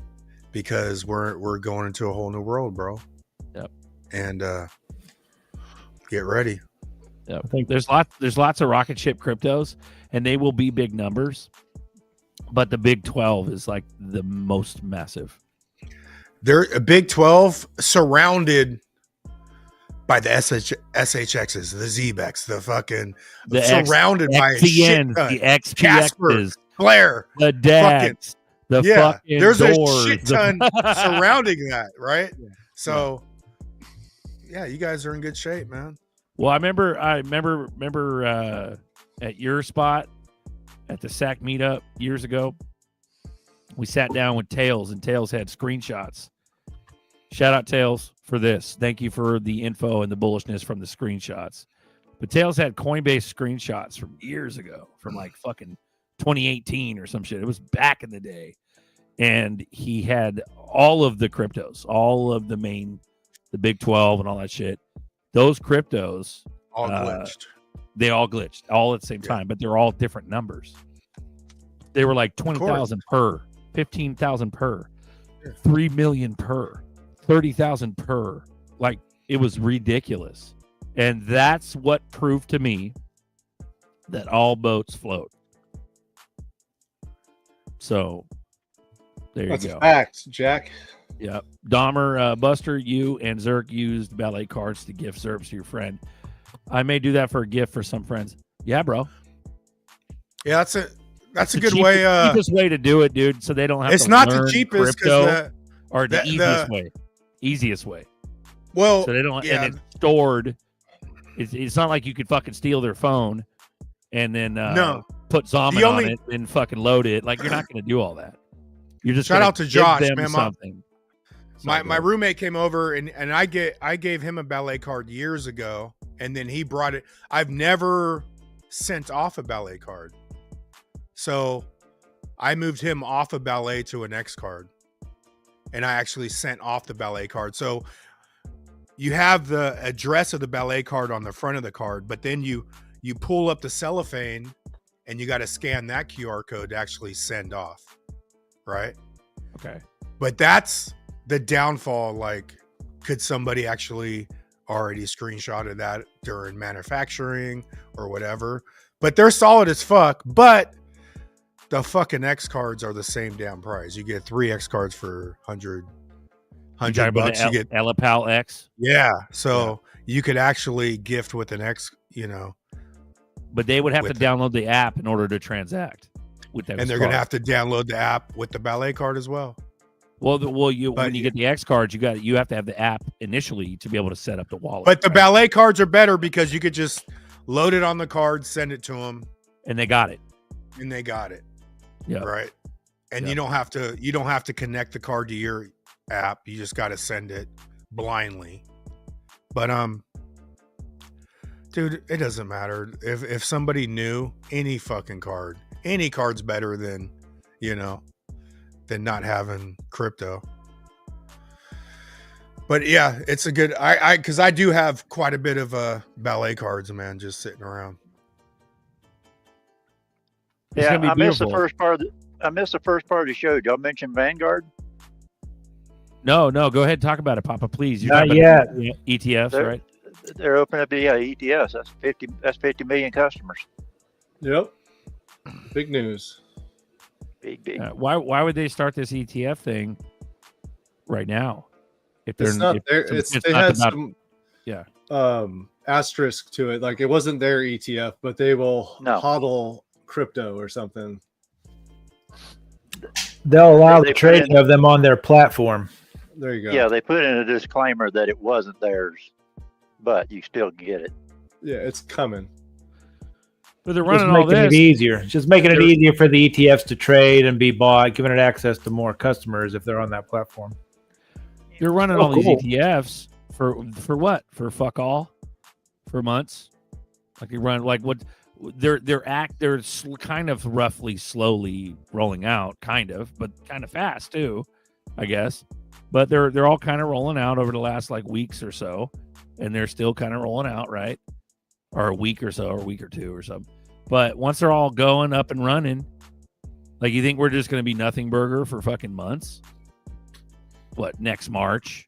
because we're going into a whole new world, bro. Yep. And get ready. Yeah, there's lots of rocket ship cryptos, and they will be big numbers, but the Big 12 is like the most massive. They're a Big 12 surrounded by the SHXs, the ZBEX, the fucking surrounded by a shit ton. The XPXs, Casper, Blair, the DAX, the fucking there's doors, a shit ton surrounding that, right? So, yeah, you guys are in good shape, man. Well, I remember at your spot at the SAC meetup years ago, we sat down with Tails, and Tails had screenshots. Shout out Tails for this. Thank you for the info and the bullishness from the screenshots. But Tails had Coinbase screenshots from years ago, from like fucking 2018 or some shit. It was back in the day. And he had all of the cryptos, all of the Big 12 and all that shit. Those cryptos all glitched. They all glitched all at the same time, but they're all different numbers. They were like 20,000 per, 15,000 per, 3 million per, 30,000 per. Like, it was ridiculous. And that's what proved to me that all boats float. So there That's you go. a fact, Jack. Yeah. Dahmer, Buster, you and Zerk used ballet cards to gift Zerps to your friend. I may do that for a gift for some friends. Yeah, bro. Yeah, that's a good cheapest, way. Cheapest way to do it, dude. So they don't have. It's to not learn the cheapest, crypto, or the easiest way. Easiest way. Well, so they don't. And it's stored. It's not like you could fucking steal their phone and then put Zombie on it and fucking load it. Like, you're not going to do all that. You're just shout out to Josh, man. Something. My roommate came over and I gave him a ballet card years ago, and then he brought it. I've never sent off a ballet card, so I moved him off a ballet to an X card, and I actually sent off the ballet card. So you have the address of the ballet card on the front of the card, but then you pull up the cellophane and you got to scan that QR code to actually send off, right? Okay. But that's the downfall. Like, could somebody actually already screenshotted that during manufacturing or whatever? But they're solid as fuck. But the fucking X cards are the same damn price. You get 3 X cards for $100 bucks. You get Elapal X. Yeah. So you could actually gift with an X, you know. But they would have to download the app in order to transact with that. And they're going to have to download the app with the ballet card as well. Well, when you get the X cards, you have to have the app initially to be able to set up the wallet. But the ballet cards are better because you could just load it on the card, send it to them, and they got it. Yeah. Right. And you don't have to connect the card to your app. You just got to send it blindly. But dude, it doesn't matter if somebody knew any fucking card. Any card's better than, than not having crypto. But yeah, it's a good. Because I do have quite a bit of ballet cards, man, just sitting around. Yeah, I missed the first part. I missed the first part of the show. Did y'all mention Vanguard? No. Go ahead and talk about it, Papa, please. Not yet. ETFs, right? They're opening up the ETFs. That's 50 million customers. Yep. Big news. Big. Why would they start this ETF thing right now? If they're it's not there, they had some asterisk to it. Like, it wasn't their ETF, but they will hodl crypto or something. They'll allow the trading of them on their platform. There you go. Yeah, they put in a disclaimer that it wasn't theirs, but you still get it. Yeah, it's coming. But they're running just all making this. it easier. Just making it easier for the ETFs to trade and be bought, giving it access to more customers if they're on that platform. They're running all these ETFs for what? For fuck all? For months? Like they run like what? They're kind of roughly slowly rolling out, kind of, but kind of fast too, I guess. But they're all kind of rolling out over the last like weeks or so, and they're still kind of rolling out, right? Or a week or so, or a week or two or something. But once they're all going up and running, like you think we're just going to be nothing burger for fucking months? What, next March?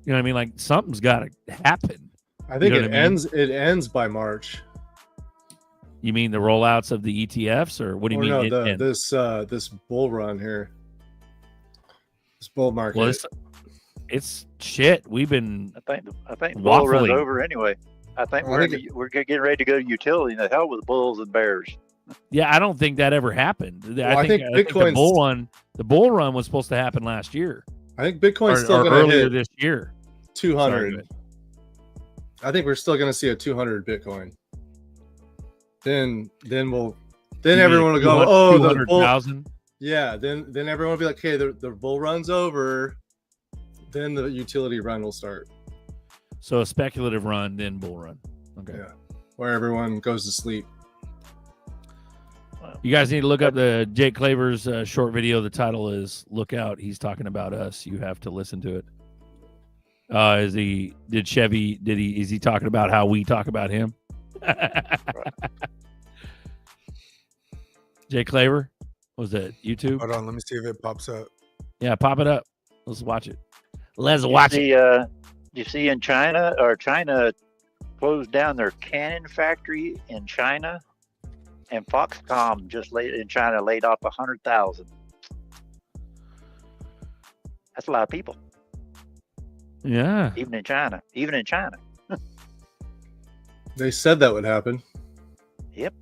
You know what I mean? Like something's got to happen. I think it ends. It ends by March. You mean the rollouts of the ETFs, or what do you mean? No, this bull run here, this bull market. Well, it's shit. We've been. I think the bull run's over anyway. I think we're getting ready to go to utility. The hell with bulls and bears. Yeah, I don't think that ever happened. Well, I think Bitcoin's the bull run was supposed to happen last year. I think Bitcoin's still going to earlier hit this year. 200. I think we're still going to see a 200 Bitcoin. Then everyone will go, oh, the bull. 200,000. Yeah, then everyone will be like, okay, the bull run's over. Then the utility run will start. So a speculative run, then bull run. Okay. Yeah, where everyone goes to sleep. You guys need to look up the Jake Claver's short video. The title is "Look Out." He's talking about us. You have to listen to it. Is he talking about how we talk about him? Jake Claver, what was that YouTube? Hold on, let me see if it pops up. Yeah, pop it up. Let's watch it. Let's watch it. You see in China closed down their cannon factory in China, and Foxconn in China laid off 100,000. That's a lot of people. Yeah. Even in China. They said that would happen. Yep.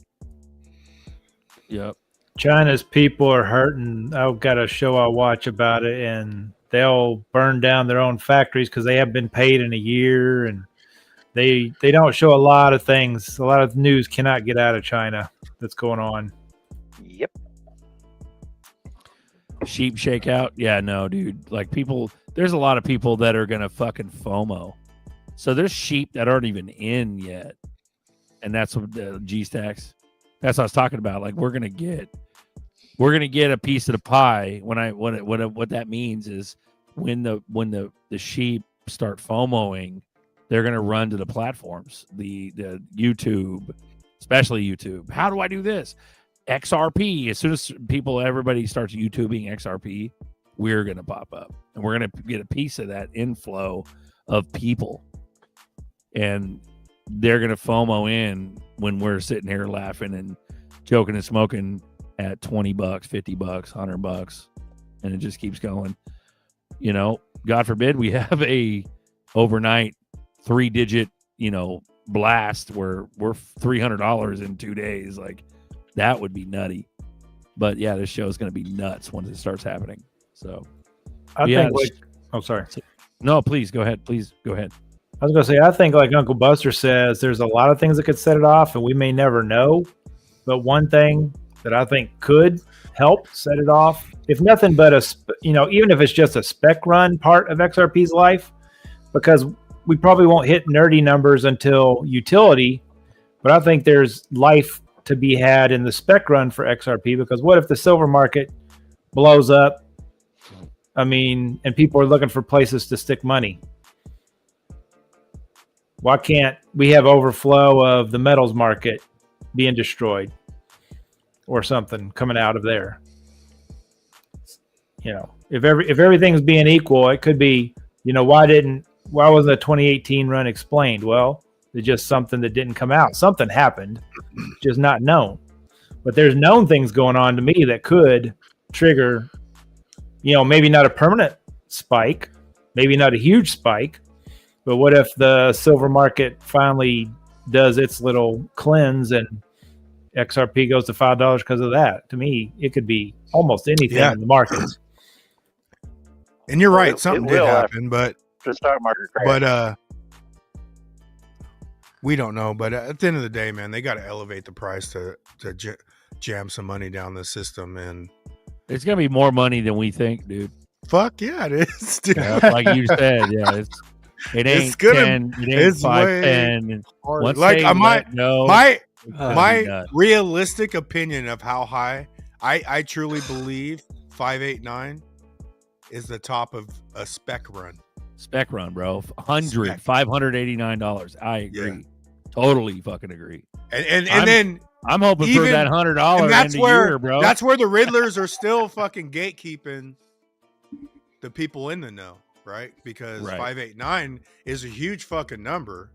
China's people are hurting. I've got a show I watch about it, and they'll burn down their own factories because they haven't been paid in a year, and they don't show a lot of things. A lot of news cannot get out of China that's going on. Yep. Sheep shakeout. Yeah, no, dude. Like people, there's a lot of people that are gonna fucking FOMO. So there's sheep that aren't even in yet, and that's what the G stacks. That's what I was talking about. Like we're gonna get a piece of the pie. What that means is when the sheep start FOMOing, they're gonna run to the platforms, the YouTube, especially YouTube. How do I do this? XRP. As soon as everybody starts YouTubing XRP, we're gonna pop up, and we're gonna get a piece of that inflow of people, and they're gonna FOMO in when we're sitting here laughing and joking and smoking at $20, $50, $100, and it just keeps going. You know, God forbid we have a overnight 3-digit, blast where we're $300 in 2 days. Like that would be nutty. But yeah, this show is going to be nuts once it starts happening. So sorry. No, please go ahead. Please go ahead. I was going to say, I think like Uncle Buster says, there's a lot of things that could set it off, and we may never know. But one thing that I think could help set it off, if nothing but even if it's just a spec run part of XRP's life, because we probably won't hit nerdy numbers until utility. But I think there's life to be had in the spec run for XRP, because what if the silver market blows up? I mean, and people are looking for places to stick money. Why can't we have overflow of the metals market being destroyed or something coming out of there? If everything's being equal, it could be, why wasn't the 2018 run explained? Well, it's just something that didn't come out. Something happened, just not known. But there's known things going on to me that could trigger, maybe not a permanent spike, maybe not a huge spike, but what if the silver market finally does its little cleanse and XRP goes to $5 because of that? To me, it could be almost anything in the markets. And you're right, something did happen, but the stock market crash. But We don't know, but at the end of the day, man, they got to elevate the price to jam some money down the system, and It's gonna be more money than we think, dude. fuck yeah, it is, dude. Like you said, yeah, it ain't gonna, 10, it ain't it's 5, way 10. harder. Once Like they my let go, my realistic opinion of how high I truly believe 589 is the top of a spec run. Spec run, bro. $589. I agree. Yeah. Totally fucking agree. And then I'm hoping for that $100 and that's end where, of year, bro. That's where the Riddlers are still fucking gatekeeping the people in the know, right? Because 589 is a huge fucking number,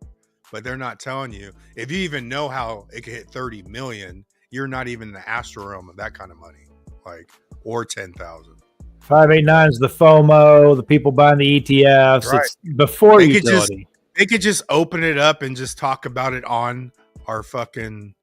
but they're not telling you. If you even know how it could hit 30 million, you're not even in the astro realm of that kind of money, like, or 10,000. 589 is the FOMO, the people buying the ETFs. Right. It's before they utility. They could just open it up and just talk about it on our fucking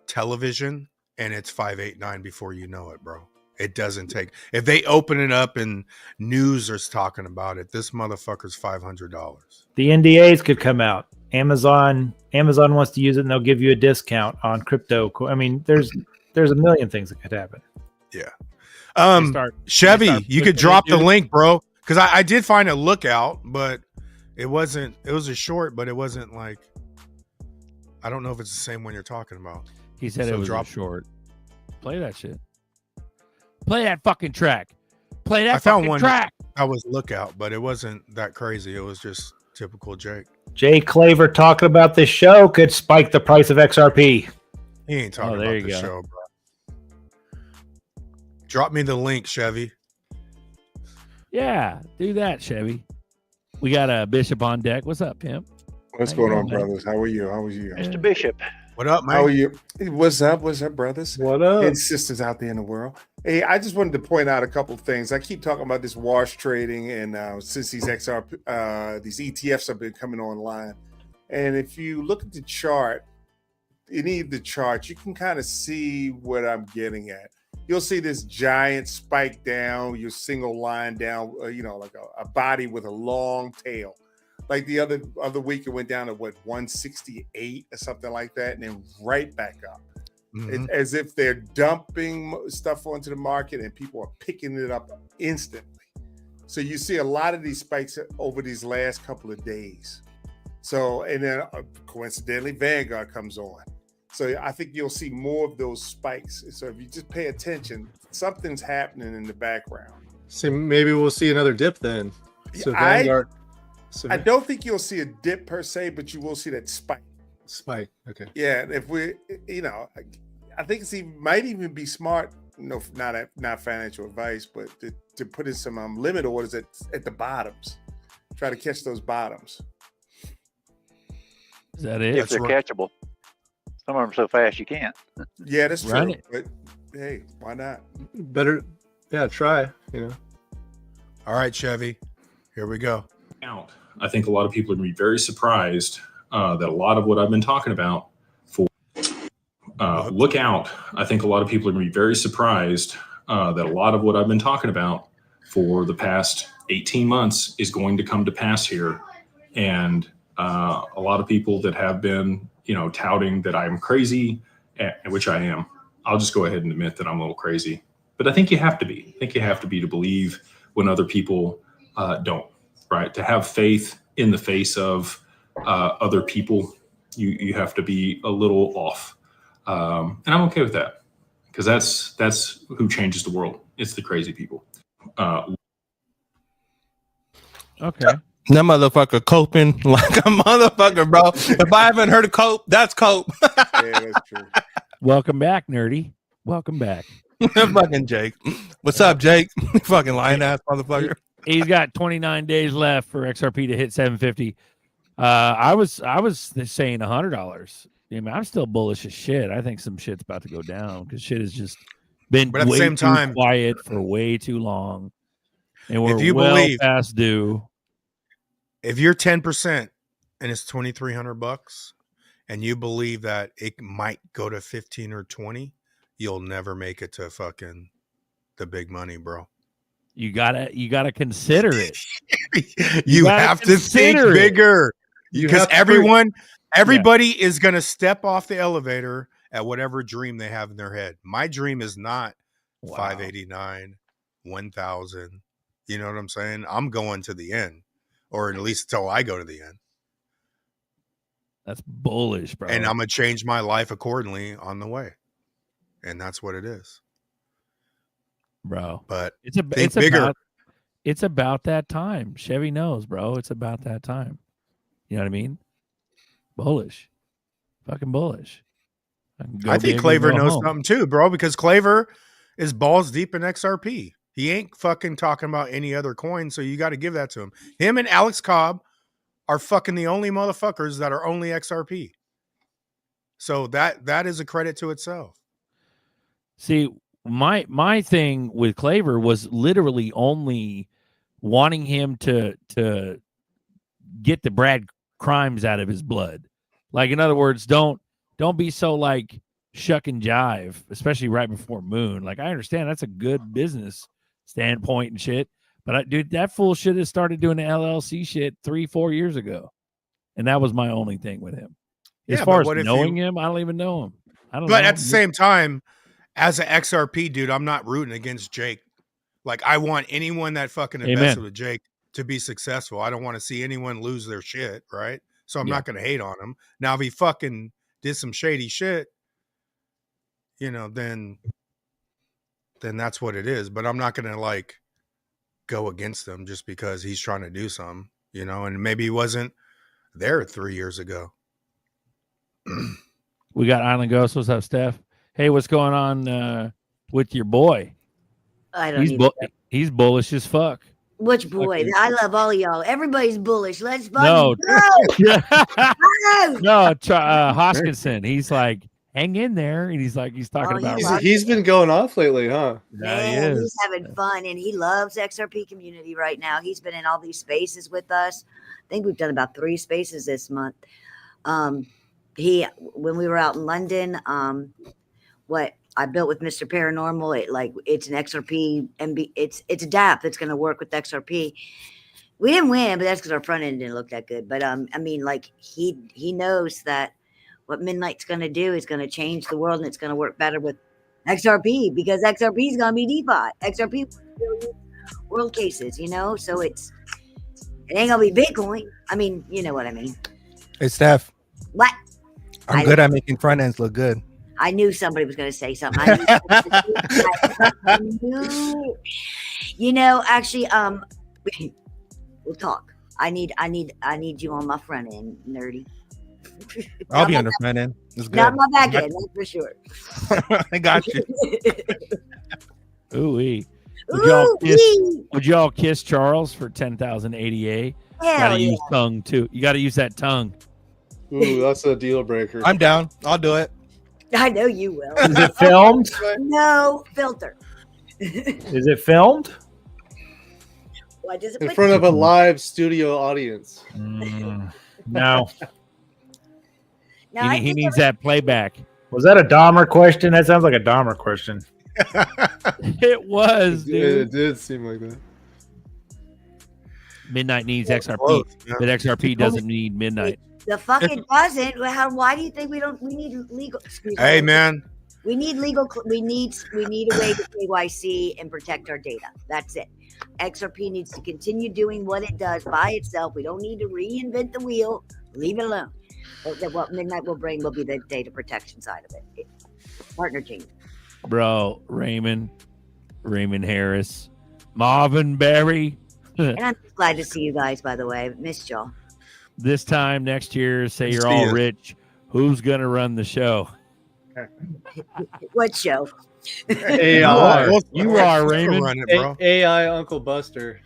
television, and it's 589 before you know it, bro. It doesn't take. If they open it up and news is talking about it, this motherfucker's $500. The NDAs could come out. Amazon wants to use it, and they'll give you a discount on crypto. I mean, there's a million things that could happen. Yeah. Chevy, you could drop the link, bro, because I did find a lookout, but it was a short, but it wasn't like, I don't know if it's the same one you're talking about. He said it was a short. Play that shit. Play that fucking track. Play that fucking track. I was lookout, but it wasn't that crazy. It was just typical Jake. Jay Claver talking about this show could spike the price of XRP. He ain't talking about the show, bro. Drop me the link, Chevy. Yeah, do that, Chevy. We got a Bishop on deck. What's up, pimp? What's going on, brothers? How are you? How are you? Mr. Bishop. What up, man? How are you? What's up? What's up, brothers? What up? And sisters out there in the world. Hey, I just wanted to point out a couple of things. I keep talking about this wash trading, and since these XRP, these ETFs have been coming online, and if you look at the chart, any of the charts, you can kind of see what I'm getting at. You'll see this giant spike down, your single line down, like a body with a long tail. Like the other week, it went down to 168 or something like that, and then right back up. Mm-hmm. It's as if they're dumping stuff onto the market and people are picking it up instantly. So you see a lot of these spikes over these last couple of days. So, and then coincidentally, Vanguard comes on. So I think you'll see more of those spikes. So if you just pay attention, something's happening in the background. So maybe we'll see another dip then. So Vanguard. I don't think you'll see a dip per se, but you will see that spike. Spike. Okay. Yeah. If we, I think might even be smart. Not financial advice, but to put in some limit orders at the bottoms. Try to catch those bottoms. Is that it? If they're catchable. Some of them so fast you can't. Yeah, that's true. But hey, why not? Better, try. All right, Chevy, here we go. I think a lot of people are going to be very surprised that a lot of what I've been talking about look out. I think a lot of people are going to be very surprised that a lot of what I've been talking about for the past 18 months is going to come to pass here. And a lot of people that have been touting that I'm crazy, which I am. I'll just go ahead and admit that I'm a little crazy. But I think you have to be. I think you have to be to believe when other people don't, right? To have faith in the face of other people, you have to be a little off. And I'm okay with that because that's who changes the world. It's the crazy people. Okay. That motherfucker coping like a motherfucker, bro. If I haven't heard of cope, that's cope. Yeah, that's true. Welcome back, nerdy. Welcome back. Fucking Jake. What's up, Jake? Fucking lying ass motherfucker. He's got 29 days left for XRP to hit 750. I was saying $100. I'm still bullish as shit. I think some shit's about to go down because shit has just been but at the same time quiet for way too long, and we're past due. If you're 10% and it's $2,300 and you believe that it might go to 15 or 20, you'll never make it to fucking the big money, bro. You gotta consider it. You have to think bigger because everyone Everybody is going to step off the elevator at whatever dream they have in their head. My dream is not 589, 1000. You know what I'm saying? I'm going to the end, or at least till I go to the end. That's bullish, bro. And I'm going to change my life accordingly on the way. And that's what it is. Bro. But it's about that time. Chevy knows, bro. It's about that time. You know what I mean? Bullish. Fucking bullish. I think Claver knows something too, bro, because Claver is balls deep in XRP. He ain't fucking talking about any other coin, so you got to give that to him. Him and Alex Cobb are fucking the only motherfuckers that are only XRP. So that is a credit to itself. See, my thing with Claver was literally only wanting him to get the Brad crimes out of his blood. Like, in other words, don't be so like shuck and jive, especially right before Moon. Like, I understand that's a good business standpoint and shit, but dude, that fool should have started doing the LLC shit 3-4 years ago, and that was my only thing with him. As far as knowing him, I don't even know him. I don't know. But at the same time, as an XRP dude, I'm not rooting against Jake. Like, I want anyone that fucking invested with Jake to be successful. I don't want to see anyone lose their shit, right? So I'm not going to hate on him. Now, if he fucking did some shady shit, you know, then that's what it is. But I'm not going to like go against him just because he's trying to do something, you know, and maybe he wasn't there 3 years ago. We got Island Ghost. What's up, Steph? Hey, what's going on with your boy? I don't even know. He's bullish as fuck. Which boy? Okay. I love all of y'all. Everybody's bullish. Let's fucking No. go. No, Hoskinson. He's like, hang in there. And he's talking about. He's been going off lately, huh? Man, he's having fun, and he loves XRP community right now. He's been in all these spaces with us. I think we've done about 3 spaces this month. When we were out in London, what I built with Mr. Paranormal, it's an XRP MB. It's a DApp that's going to work with XRP. We didn't win, but that's because our front end didn't look that good. But I mean, like he knows that what Midnight's going to do is going to change the world, and it's going to work better with XRP because XRP is going to be DeFi. XRP world cases, you know. So it ain't going to be Bitcoin. I mean, you know what I mean. Hey, Steph. What? I'm good at making front ends look good. I knew somebody was going to say something. I knew, you know, actually, we'll talk. I need you on my front end, nerdy. I'll be on the front end. It's good. Not my back end, that's for sure. I got you. Ooh-wee. Would y'all kiss Charles for 10,000 ADA? Gotta use tongue too. You got to use that tongue. Ooh, that's a deal breaker. I'm down. I'll do it. I know you will. Is it filmed? No filter. Is it filmed? Why does it in front of a live studio audience? No. No, He needs that playback. Was that a Dahmer question? That sounds like a Dahmer question. It was, dude. It did seem like that. Midnight needs XRP, but XRP doesn't need Midnight. The fuck it doesn't. Why do you think we need legal? Hey, man. We need legal. We need a way to KYC and protect our data. That's it. XRP needs to continue doing what it does by itself. We don't need to reinvent the wheel. Leave it alone. What Midnight will bring will be the data protection side of it. Partner team. Bro, Raymond Harris, Marvin Berry. And I'm glad to see you guys, by the way. I missed y'all. This time next year, say you're all rich. Who's going to run the show? What show? AI. You are, Raymond. AI Uncle Buster.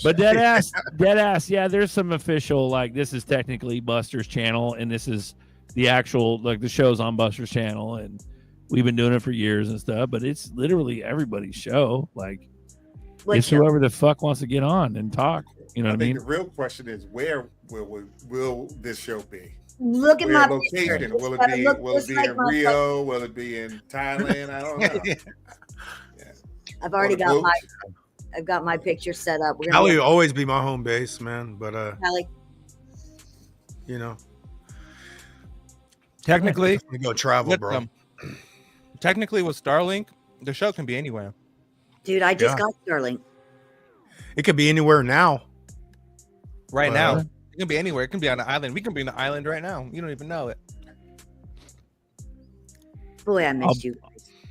But dead ass. Yeah, there's some official, like, this is technically Buster's channel, and this is the actual, like, the show's on Buster's channel, and we've been doing it for years and stuff, but it's literally everybody's show. Like, it's whoever the fuck wants to get on and talk. You know what I mean? The real question is, where will this show be? Look at my location. picture. Will it be in Rio? Will it be in Thailand? I don't know. I've already got my picture set up. Cali will always be my home base, man. But Cali. you know, Technically, We go travel, with, bro. technically with Starlink, the show can be anywhere. Dude, I just Yeah. got Sterling. It could be anywhere now. Right Well, now, it can be anywhere. It can be on an island. We can be on an island right now. You don't even know it. Boy, I missed you.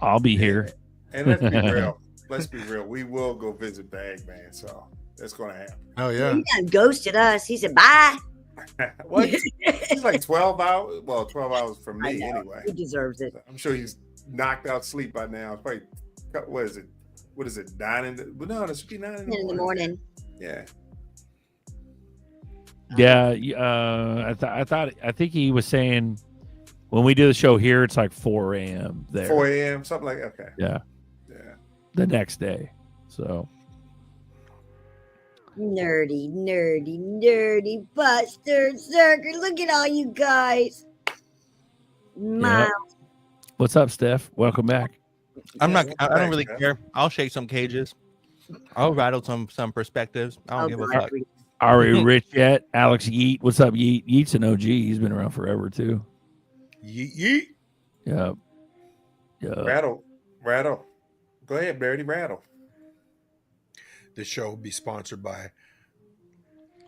I'll be here. And let's be real. Let's be real. We will go visit Bagman, so that's going to happen. Oh He yeah. done ghosted us. He said bye. What? It's like 12 hours. Well, 12 hours from I me know. anyway. He deserves it. I'm sure he's knocked out sleep by now. It's probably, what is it? 9 in the, well, no, it should be 9 in the morning. Yeah. Yeah, I think he was saying when we do the show here, it's like 4 a.m. there. 4 a.m. something like okay. Yeah, Yeah. the next day. So Nerdy, nerdy, nerdy, Buster, Zerker. Look at all you guys. Miles. what's up, Steph? Welcome back. I'm not. I don't Thanks, really man. care. I'll shake some cages. I'll rattle some perspectives. I don't Oh, give a God. fuck. Are we rich yet? Alex Yeet. What's up, Yeet? Yeet's an OG. He's been around forever too. Yeet, yeet. Yeah. Rattle. Go ahead, Barry, rattle. This show will be sponsored by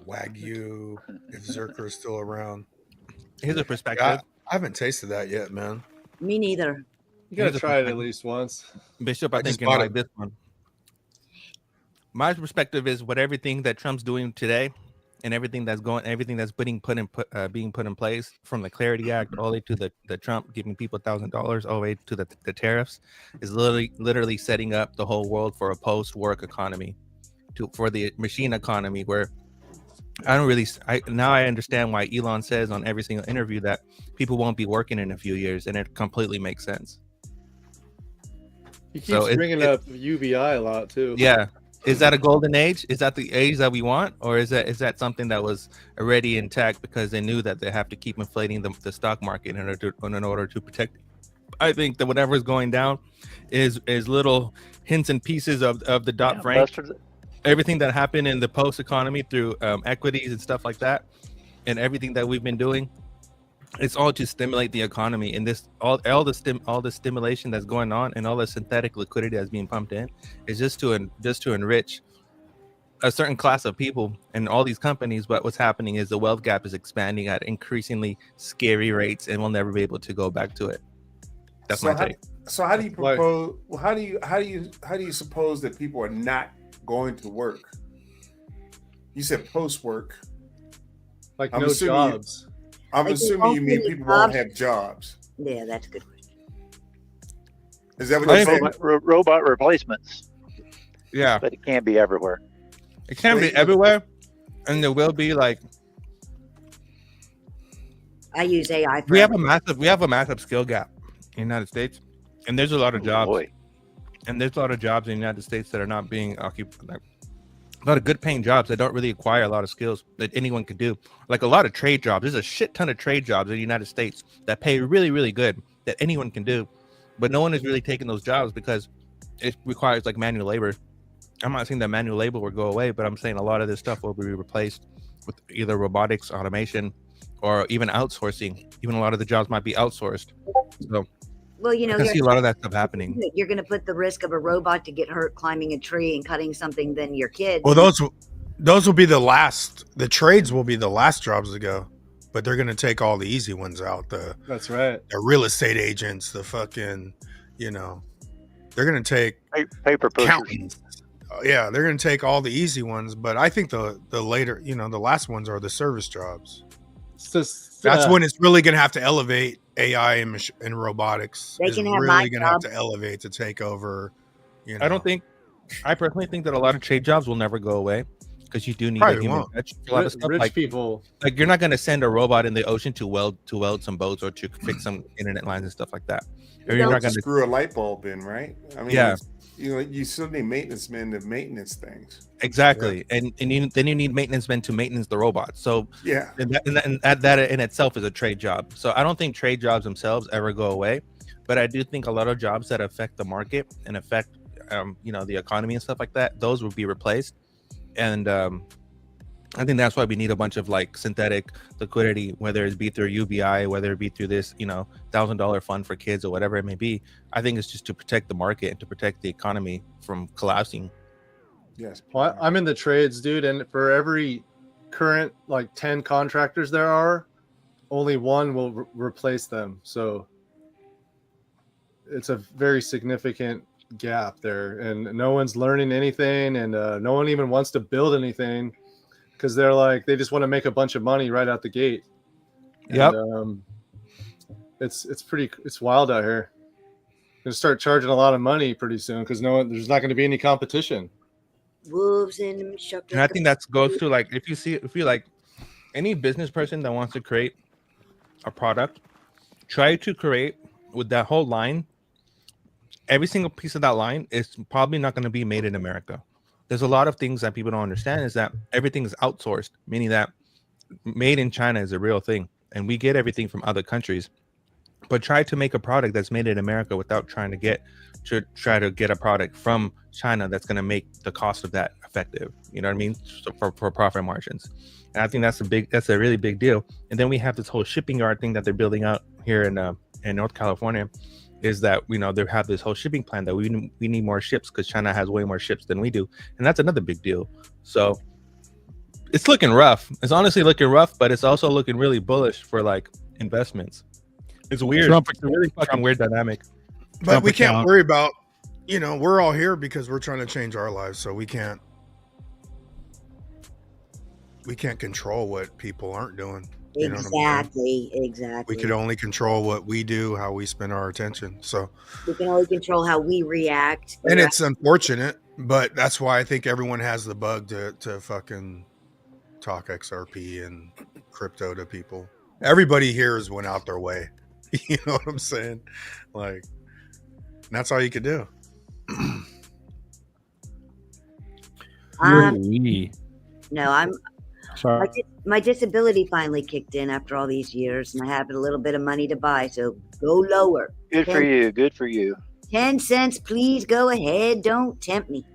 Wagyu. If Zerker is still around. Here's a perspective. I haven't tasted that yet, man. Me neither. You gotta try it at least once. Bishop, I I just think you bought like it. this one. My perspective is what everything that Trump's doing today, and everything that's being put in place, from the Clarity Act all the way to the Trump giving people $1,000 all the way to the tariffs, is literally setting up the whole world for a post-work economy, for the machine economy, where now I understand why Elon says on every single interview that people won't be working in a few years, and it completely makes sense. He keeps bringing up UBI a lot too. Yeah. Is that a golden age? Is that the age that we want? Or is that something that was already intact because they knew that they have to keep inflating the stock market in order to protect? I think that whatever is going down is little hints and pieces of the Dodd-Frank. Everything that happened in the post economy through equities and stuff like that, and everything that we've been doing, it's all to stimulate the economy. And this all the stimulation that's going on and all the synthetic liquidity that's being pumped in is just to enrich a certain class of people and all these companies. But what's happening is the wealth gap is expanding at increasingly scary rates, and we'll never be able to go back to it. That's my take. So how do you propose? Well, how do you suppose that people are not going to work? You said post work, like no jobs. I'm assuming you mean people won't have jobs. Yeah, that's a good question. Is that what you're saying? Robot replacements. Yeah, but it can't be everywhere. It can't be everywhere, and there will be like. I use AI. We have a massive skill gap in the United States, and there's a lot of jobs. And there's a lot of jobs in the United States that are not being occupied. Like, a lot of good paying jobs that don't really acquire a lot of skills that anyone could do. Like a lot of trade jobs. There's a shit ton of trade jobs in the United States that pay really, really good that anyone can do. But no one is really taking those jobs because it requires like manual labor. I'm not saying that manual labor will go away, but I'm saying a lot of this stuff will be replaced with either robotics, automation, or even outsourcing. Even a lot of the jobs might be outsourced. So well, you know, I can see a lot of that stuff happening. You're going to put the risk of a robot to get hurt climbing a tree and cutting something than your kid. Well, those will be the last. The trades will be the last jobs to go, but they're going to take all the easy ones out. That's right. The real estate agents, the fucking, they're going to take paper pushers. Accountants. Yeah, they're going to take all the easy ones, but I think the later, the last ones are the service jobs. That's when it's really going to have to elevate. AI and robotics they is can have really going to have to elevate to take over. I personally think that a lot of trade jobs will never go away because you do need a human touch for a lot of stuff. Rich people, like you're not going to send a robot in the ocean to weld some boats or to fix some internet lines and stuff like that. Or you're not going to screw a light bulb in, right? I mean, yeah. You still need maintenance men to maintenance things. Exactly, yeah. and then you need maintenance men to maintenance the robots. So yeah, and that in itself is a trade job. So I don't think trade jobs themselves ever go away, but I do think a lot of jobs that affect the market and affect the economy and stuff like that, those will be replaced. And I think that's why we need a bunch of like synthetic liquidity, whether it be through UBI, whether it be through this, $1,000 fund for kids or whatever it may be. I think it's just to protect the market and to protect the economy from collapsing. Yes. Well, I'm in the trades, dude, and for every current like 10 contractors there are, only one will replace them. So it's a very significant gap there, and no one's learning anything, and no one even wants to build anything because they just want to make a bunch of money right out the gate. Yep. And, it's wild out here. Gonna start charging a lot of money pretty soon because there's not going to be any competition. Wolves in the And I think that goes to like if you like any business person that wants to create a product, try to create with that whole line. Every single piece of that line is probably not going to be made in America. There's a lot of things that people don't understand is that everything is outsourced, meaning that made in China is a real thing, and we get everything from other countries. But try to make a product that's made in America without trying to get a product from China that's going to make the cost of that effective. You know what I mean? So for profit margins. And I think that's a really big deal. And then we have this whole shipping yard thing that they're building out here in North California. Is that they have this whole shipping plan that we need more ships because China has way more ships than we do, and that's another big deal. So it's looking rough. It's honestly looking rough, but it's also looking really bullish for like investments. It's weird. It's a really fucking weird dynamic. But we can't worry about, we're all here because we're trying to change our lives, so we can't control what people aren't doing. You know what I'm saying? Exactly. We could only control what we do, how we spend our attention. So we can only control how we react. And it's unfortunate, but that's why I think everyone has the bug to fucking talk XRP and crypto to people. Everybody here has went out their way. You know what I'm saying? Like, and that's all you could do. No, I'm sorry. My disability finally kicked in after all these years, and I have a little bit of money to buy. So go lower. Good for you. Good for you. 10 cents, please. Go ahead. Don't tempt me.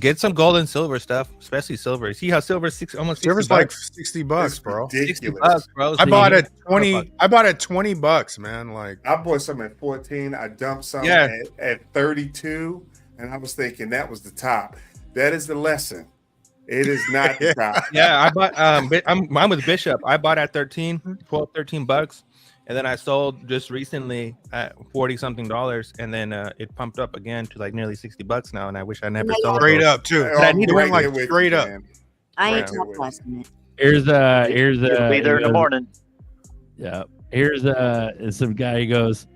Get some gold and silver stuff, especially silver. See how silver's almost silver's $60. like $60, bro. $60, bro. I bought it $20, man. Like I bought some at 14. I dumped some at 32, and I was thinking that was the top. That is the lesson. It is not the top. Yeah, I bought mine with Bishop. I bought at 13 bucks, and then I sold just recently at $40 something, and then it pumped up again to like nearly $60 now, and I wish I never sold straight up too. But I need to went like straight up. I ain't top lasting it. Here's It'll be there in the morning. Yeah. Here's some guy who goes,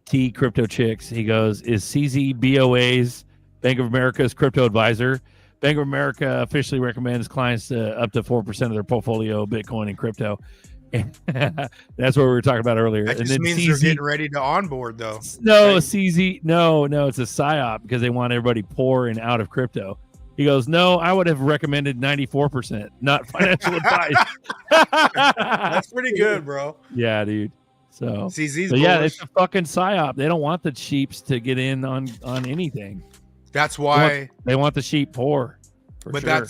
T Crypto Chicks. He goes, is CZ BOA's Bank of America's crypto advisor? Bank of America officially recommends clients to up to 4% of their portfolio Bitcoin and crypto. That's what we were talking about earlier. That and just then means they're getting ready to onboard, though. No, CZ, no, it's a psyop because they want everybody poor and out of crypto. He goes, no, I would have recommended 94%, not financial advice. That's pretty good, bro. Yeah, dude. So CZ's yeah, it's a fucking psyop. They don't want the sheeps to get in on anything. That's why they want the sheep poor. But sure.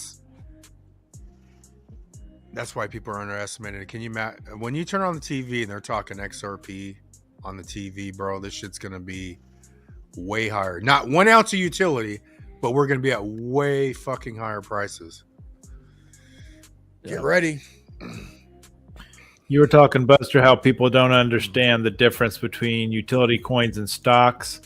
That's why people are underestimated. Can you when you turn on the TV and they're talking XRP on the TV, bro, this shit's gonna be way higher. Not 1 ounce of utility, but we're gonna be at way fucking higher prices. Get ready. You were talking, Buster, how people don't understand the difference between utility coins and stocks.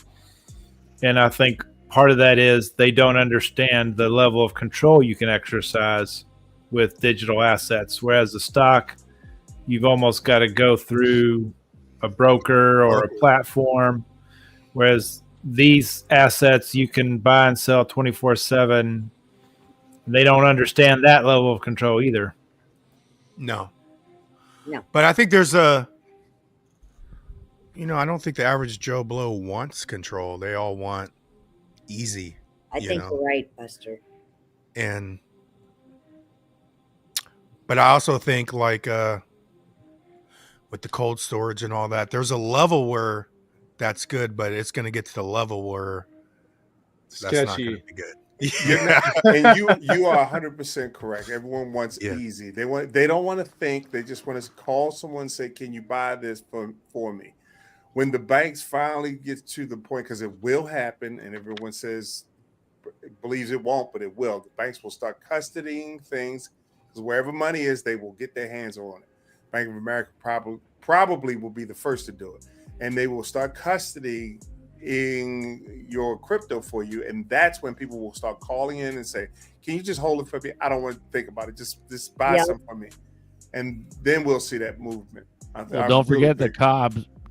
And I think part of that is they don't understand the level of control you can exercise with digital assets. Whereas the stock, you've almost got to go through a broker or a platform. Whereas these assets you can buy and sell 24/7. They don't understand that level of control either. No. But I think there's I don't think the average Joe Blow wants control. They all want easy. I think you're right, Buster. But I also think like with the cold storage and all that, there's a level where that's good, but it's going to get to the level where that's not going to be good. And you are 100% correct. Everyone wants easy. They don't want to think. They just want to call someone and say, "Can you buy this for me?" When the banks finally get to the point, because it will happen, and everyone believes it won't, but it will. The banks will start custodying things, because wherever money is, they will get their hands on it. Bank of America probably will be the first to do it, and they will start custodying your crypto for you, and that's when people will start calling in and say, "Can you just hold it for me? I don't want to think about it. Just buy some for me," and then we'll see that movement. Well, don't forget that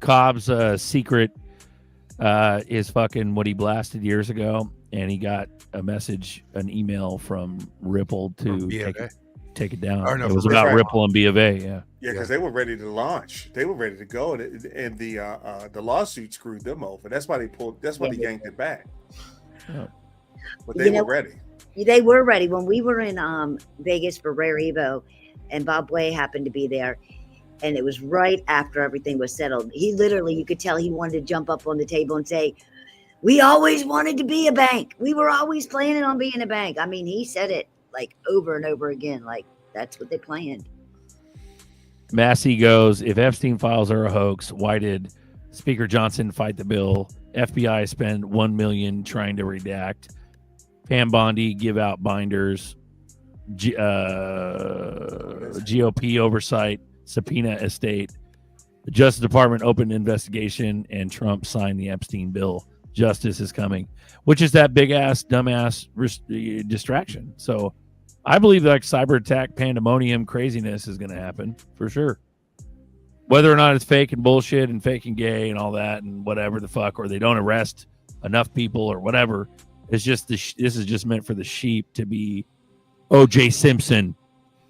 Cobb's secret is fucking what he blasted years ago, and he got a message, an email from Ripple to take it down. Or no, It was from about Ripple. Ripple and B of A. Yeah, because they were ready to launch. They were ready to go, and the lawsuit screwed them over. That's why they pulled. That's why they yanked it back. But they were ready. They were ready when we were in Vegas for Rare Evo, and Bob Way happened to be there, and it was right after everything was settled. He literally, you could tell he wanted to jump up on the table and say, "We always wanted to be a bank. We were always planning on being a bank." I mean, he said it like over and over again, like that's what they planned. Massey goes, if Epstein files are a hoax, why did Speaker Johnson fight the bill? FBI spend $1 million trying to redact. Pam Bondi give out binders. GOP oversight, subpoena estate. The Justice Department opened an investigation, and Trump signed the Epstein bill. Justice is coming, which is that big ass, dumbass distraction. So I believe like cyber attack, pandemonium, craziness is going to happen for sure. Whether or not it's fake and bullshit and fake and gay and all that and whatever the fuck, or they don't arrest enough people or whatever. It's just this is just meant for the sheep to be O.J. Simpson.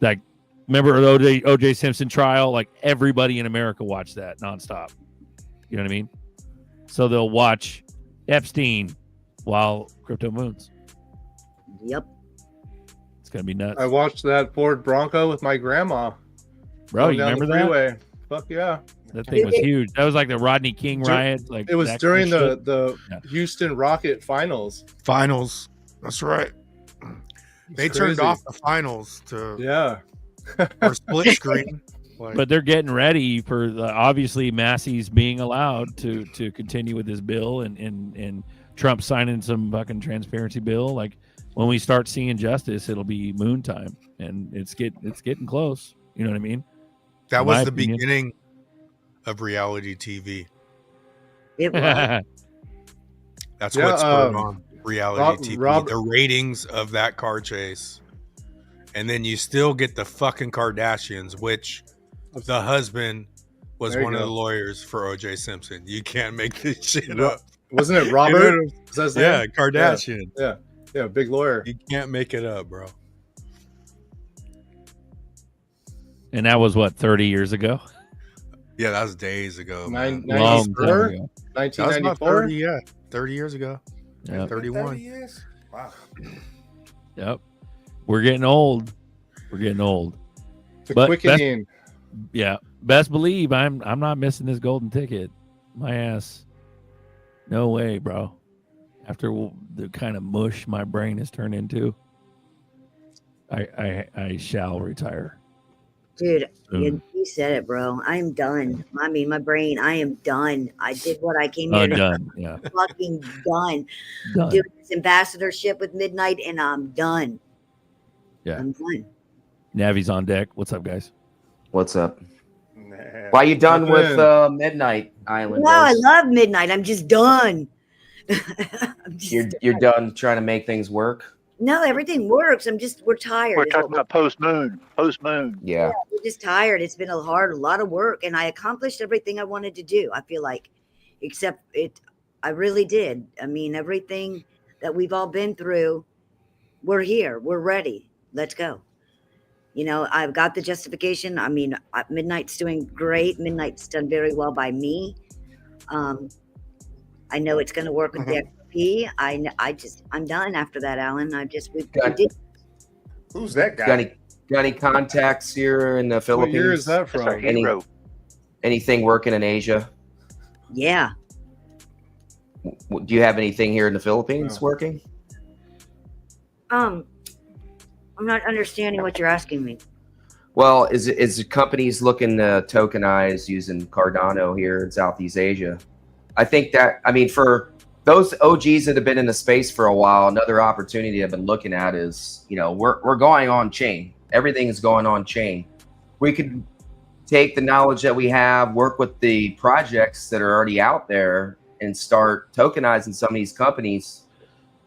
Like, remember the O.J. Simpson trial? Like everybody in America watched that nonstop. You know what I mean? So they'll watch Epstein while crypto moons. Yep. It's gonna be nuts. I watched that Ford Bronco with my grandma. Bro, you down remember the that? freeway. Fuck yeah. That thing was huge. That was like the Rodney King riot. Like it was that during kind of the Houston Rocket finals. Finals. That's right. They turned crazy. off the finals to or split screen. Like, But they're getting ready for obviously Massey's being allowed to continue with this bill and Trump signing some fucking transparency bill. Like when we start seeing justice, it'll be moon time, and it's getting close. You know what I mean? that In was my the opinion. beginning of reality TV. It was. That's Yeah, what spurred on reality TV. Rob- The ratings of that car chase. And then you still get the fucking Kardashians, which the husband was There you one of go. the lawyers for O.J. Simpson. You can't make this shit Ro- up. Wasn't it Robert? Is that his Yeah, name? Kardashian. Yeah, big lawyer. You can't make it up, bro. And that was what 30 years ago. Yeah, that was days ago. Nine- Man. Long time 94? ago. That was about 1994. 30, yeah, 30 years ago. Yep. 31. 30 years? Wow. Yep. We're getting old. We're getting old. The But quickening. Best believe I'm not missing this golden ticket. My ass. No way, bro. After the kind of mush my brain has turned into, I shall retire. Dude, Soon. you said it, bro. I am done. I mean, my brain, I am done. I did what I came here to Done. Yeah. fucking done. Done. Doing this ambassadorship with Midnight, and I'm done. Yeah. I'm done. Navi's on deck. What's up, guys? What's up? Why you done with Midnight Island? No, I love Midnight. I'm just done. You're done trying to make things work. No, everything works. we're tired. We're is talking what about post moon. Post moon. Yeah. we're just tired. It's been a lot of work, and I accomplished everything I wanted to do. I feel like, except I really did. I mean, everything that we've all been through, we're here. We're ready. Let's go. You know, I've got the justification. I mean, Midnight's doing great. Midnight's done very well by me. I know it's going to work with the XP. I'm done after that, Alan. we did. Who's that guy? Got any contacts here in the Philippines? What year is that from? That's our hero. Anything working in Asia? Yeah. Do you have anything here in the Philippines working? I'm not understanding what you're asking me. Well, is companies looking to tokenize using Cardano here in Southeast Asia? I think that, I mean, for those OGs that have been in the space for a while, another opportunity I've been looking at is, you know, we're going on chain. Everything is going on chain. We could take the knowledge that we have, work with the projects that are already out there, and start tokenizing some of these companies.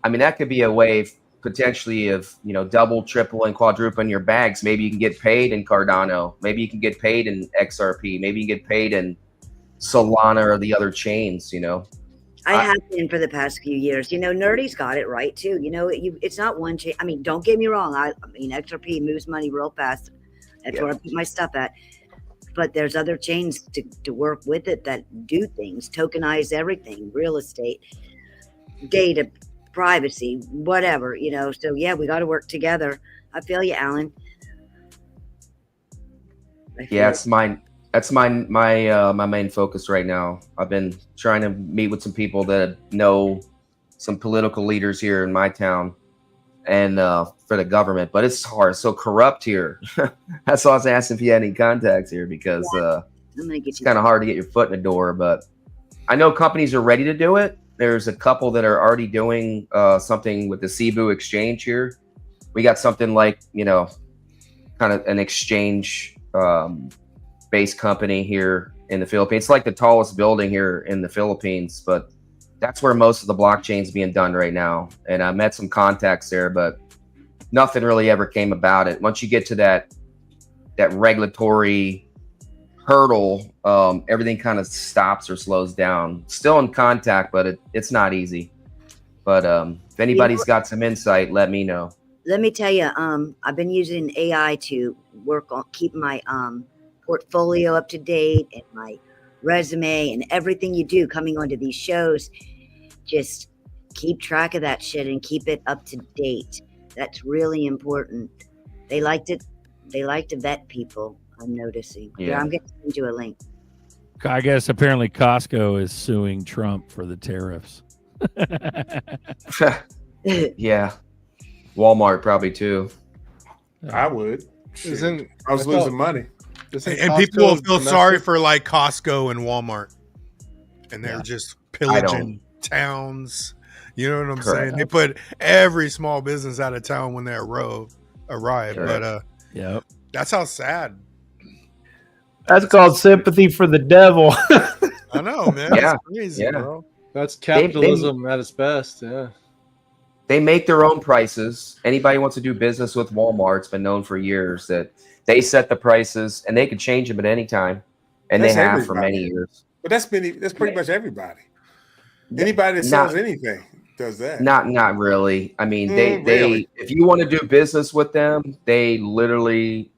I mean, that could be a way potentially of, you know, double, triple, and quadrupling your bags. Maybe you can get paid in Cardano. Maybe you can get paid in XRP. Maybe you can get paid in Solana or the other chains, you know. I have been for the past few years. You know, Nerdy's got it right too. You know, it's not one chain. I mean, don't get me wrong. I mean, XRP moves money real fast. That's where I put my stuff at. But there's other chains to work with it that do things, tokenize everything, real estate, data, privacy, whatever, you know. So yeah, we got to work together. I feel you, Alan. Yeah, that's my main focus right now. I've been trying to meet with some people that know some political leaders here in my town, and for the government, but it's hard. It's so corrupt here. That's why I was asking if you had any contacts here, because it's kind of hard to get your foot in the door. But I know companies are ready to do it. There's a couple that are already doing something with the Cebu exchange here. We got something like, you know, kind of an exchange based company here in the Philippines. It's like the tallest building here in the Philippines, but that's where most of the blockchain's being done right now. And I met some contacts there, but nothing really ever came about it. Once you get to that regulatory hurdle, everything kind of stops or slows down. Still in contact, but it's not easy. But if anybody's got some insight, let me know. Let me tell you, I've been using AI to work on keep my portfolio up to date and my resume and everything you do coming onto these shows. Just keep track of that shit and keep it up to date. That's really important. They like to vet people, I'm noticing. Yeah, I'm going to send you a link. I guess apparently Costco is suing Trump for the tariffs. Yeah. Walmart probably too. I would. I was losing money. And people will feel sorry for like Costco and Walmart, and they're just pillaging towns. You know what I'm saying? They put every small business out of town when they arrive. But that's how sad. That's called sympathy for the devil. I know, man. Yeah. It's crazy, bro. That's capitalism at its best. Yeah. They make their own prices. Anybody wants to do business with Walmart, it's been known for years that they set the prices and they can change them at any time. And they have for many years. But that's pretty much everybody. Anybody that sells anything does that. Not really. I mean, they if you want to do business with them, they literally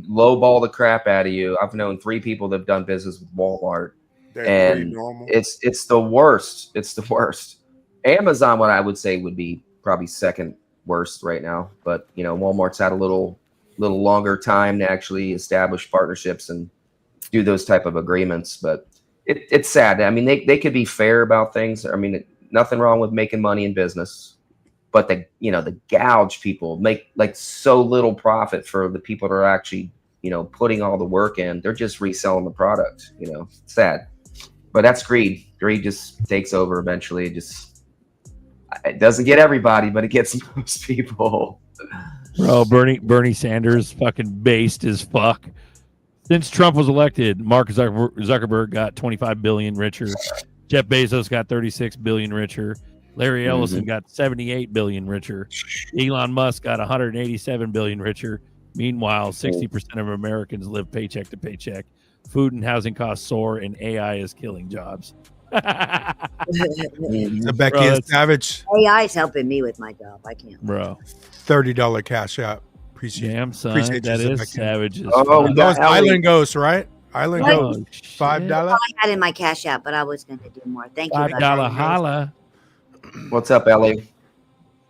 lowball the crap out of you. I've known 3 people that have done business with Walmart. And it's the worst. It's the worst. Amazon, what I would say, would be probably second worst right now. But you know, Walmart's had a little longer time to actually establish partnerships and do those type of agreements. But it's sad. I mean, they could be fair about things. I mean, nothing wrong with making money in business, but the gouge people, make like so little profit for the people that are actually, you know, putting all the work in. They're just reselling the product. You know, sad. But that's greed. Greed just takes over eventually. It doesn't get everybody, but it gets most people. Bro, Bernie Sanders fucking based as fuck. Since Trump was elected, Mark Zuckerberg got 25 billion richer. Jeff Bezos got 36 billion richer. Larry Ellison got 78 billion richer. Elon Musk got 187 billion richer. Meanwhile, 60% of Americans live paycheck to paycheck. Food and housing costs soar, and AI is killing jobs. Becky is savage. AI is helping me with my job. I can't. Bro. $30 cash out. Appreciate Damn, son. Appreciate that you, is Becky. savage. Oh, that was Island Ghost, right? Island Oh, Ghost. $5. I had in my cash app, but I was going to do more. Thank you. $5 holla. What's up, Ellie?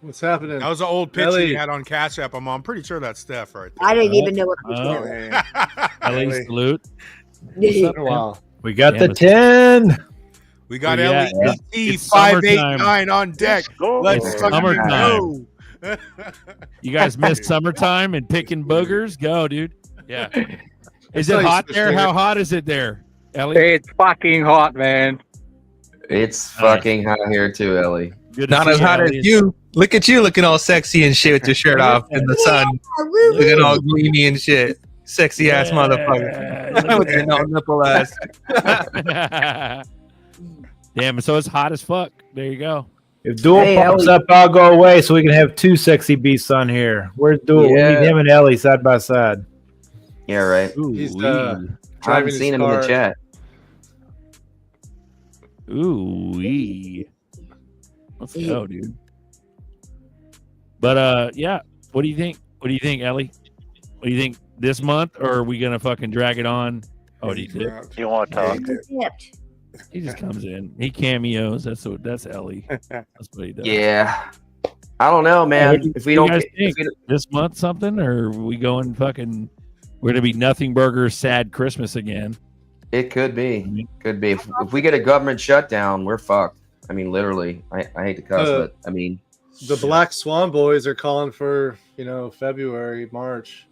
What's happening? That was an old picture Ellie. he had on Cash App. I'm pretty sure that's Steph right there. I didn't even know what I was Oh, doing. Ellie, salute. Wow. We got Damn the it. 10. We got Yeah, LEC it's summertime. 589 on deck. Let's fucking Summertime. go. You guys missed summertime and picking boogers? Go, dude. Yeah. Is it hot there? How hot is it there, Ellie? It's fucking hot, man. It's fucking hot here too, Ellie. Good Not as hot as you. Look at you looking all sexy and shit with your shirt off in the sun. Looking all gleamy and shit. Sexy ass motherfucker. With your no nipple ass. Damn, so it's hot as fuck. There you go. If Duel pops up, I'll go away so we can have two sexy beasts on here. Where's Duel? Yeah. We need him and Ellie side by side. Yeah, right. He's I haven't seen him in the chat. Ooh, let's go, dude. But yeah, what do you think? What do you think, Ellie? What do you think this month, or are we gonna fucking drag it on? Oh, do you want to talk? He just comes in. He cameos. That's Ellie. That's what he does. Yeah. I don't know, man. If we don't guys think this month something, or are we going fucking? We're gonna be nothing burger, sad Christmas again. It could be. Could be. If we get a government shutdown, we're fucked. I mean, literally. I hate to cuss, but I mean, the Black Swan boys are calling for February, March.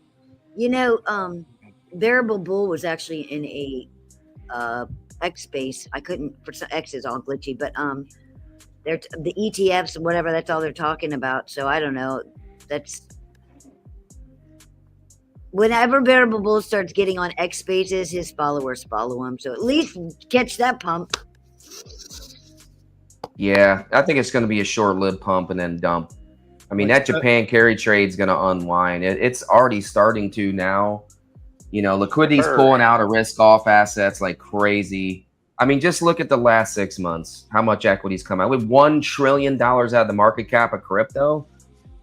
Variable Bull was actually in a X space. I couldn't, for some X is all glitchy, but they're the ETFs and whatever. That's all they're talking about. So I don't know. That's whenever Variable Bull starts getting on X spaces, his followers follow him. So at least catch that pump. yeah, I think it's going to be a short-lived pump and then dump. I mean, that Japan carry trade's going to unwind. It's already starting to now. Liquidity's pulling out of risk-off assets like crazy. I mean, just look at the last 6 months, how much equity's come out. With $1 trillion out of the market cap of crypto.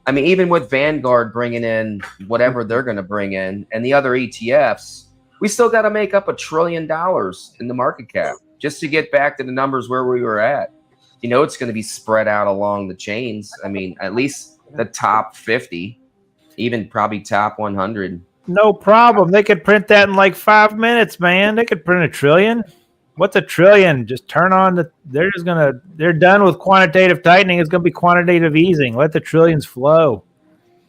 I mean, even with Vanguard bringing in whatever they're going to bring in and the other ETFs, we still got to make up $1 trillion in the market cap just to get back to the numbers where we were at. It's going to be spread out along the chains. I mean, at least the top 50, even probably top 100. No problem. They could print that in like 5 minutes, man. They could print $1 trillion. What's $1 trillion? Just turn on they're done with quantitative tightening. It's going to be quantitative easing. Let the trillions flow.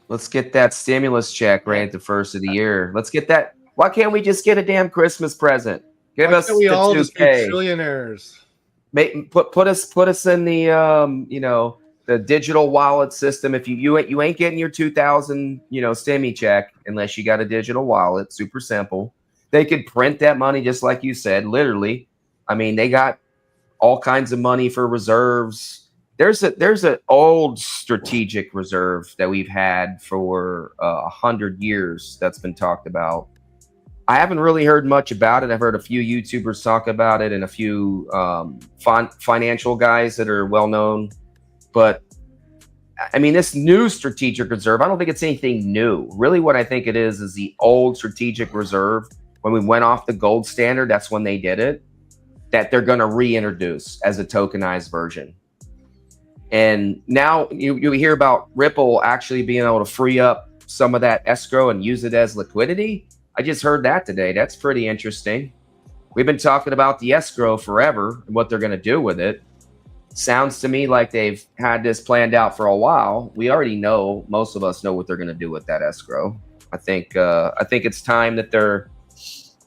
Let's get that stimulus check right at the first of the year. Let's get that. Why can't we just get a damn Christmas present? Give us we the all just be 2K. trillionaires. Put us in the the digital wallet system. If you ain't getting your 2,000 stimmy check unless you got a digital wallet. Super simple. They could print that money just like you said, literally. I mean, they got all kinds of money for reserves. There's an old strategic reserve that we've had for 100 years that's been talked about. I haven't really heard much about it. I've heard a few YouTubers talk about it and a few financial guys that are well known. But I mean, this new strategic reserve, I don't think it's anything new. Really, what I think it is the old strategic reserve. When we went off the gold standard, that's when they did it. That they're going to reintroduce as a tokenized version. And now you hear about Ripple actually being able to free up some of that escrow and use it as liquidity. I just heard that today. That's pretty interesting. We've been talking about the escrow forever and what they're going to do with it. Sounds to me like they've had this planned out for a while. We already know, most of us know what they're going to do with that escrow. I think it's time that they're,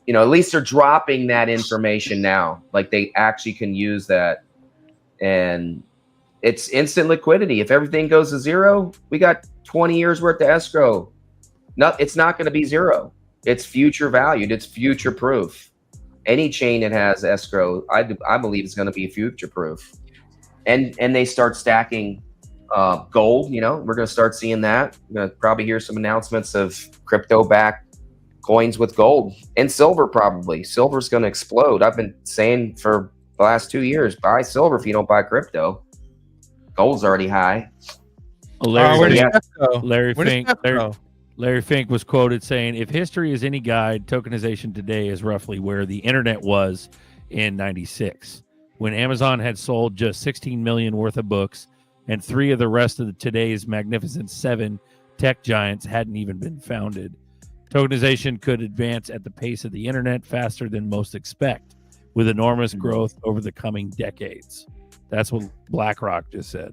at least they're dropping that information now. Like they actually can use that, and it's instant liquidity. If everything goes to zero, we got 20 years worth of escrow. No, it's not going to be zero. It's future valued. It's future proof. Any chain that has escrow, I believe is going to be future proof. And they start stacking gold. We're going to start seeing that. We're going to probably hear some announcements of crypto-backed coins with gold and silver. Probably silver's going to explode. I've been saying for the last 2 years, buy silver if you don't buy crypto. Gold's already high. Larry Fink was quoted saying, if history is any guide, tokenization today is roughly where the internet was in 96, when Amazon had sold just 16 million worth of books and 3 of the rest of today's magnificent 7 tech giants hadn't even been founded. Tokenization could advance at the pace of the internet faster than most expect, with enormous growth over the coming decades. That's what BlackRock just said.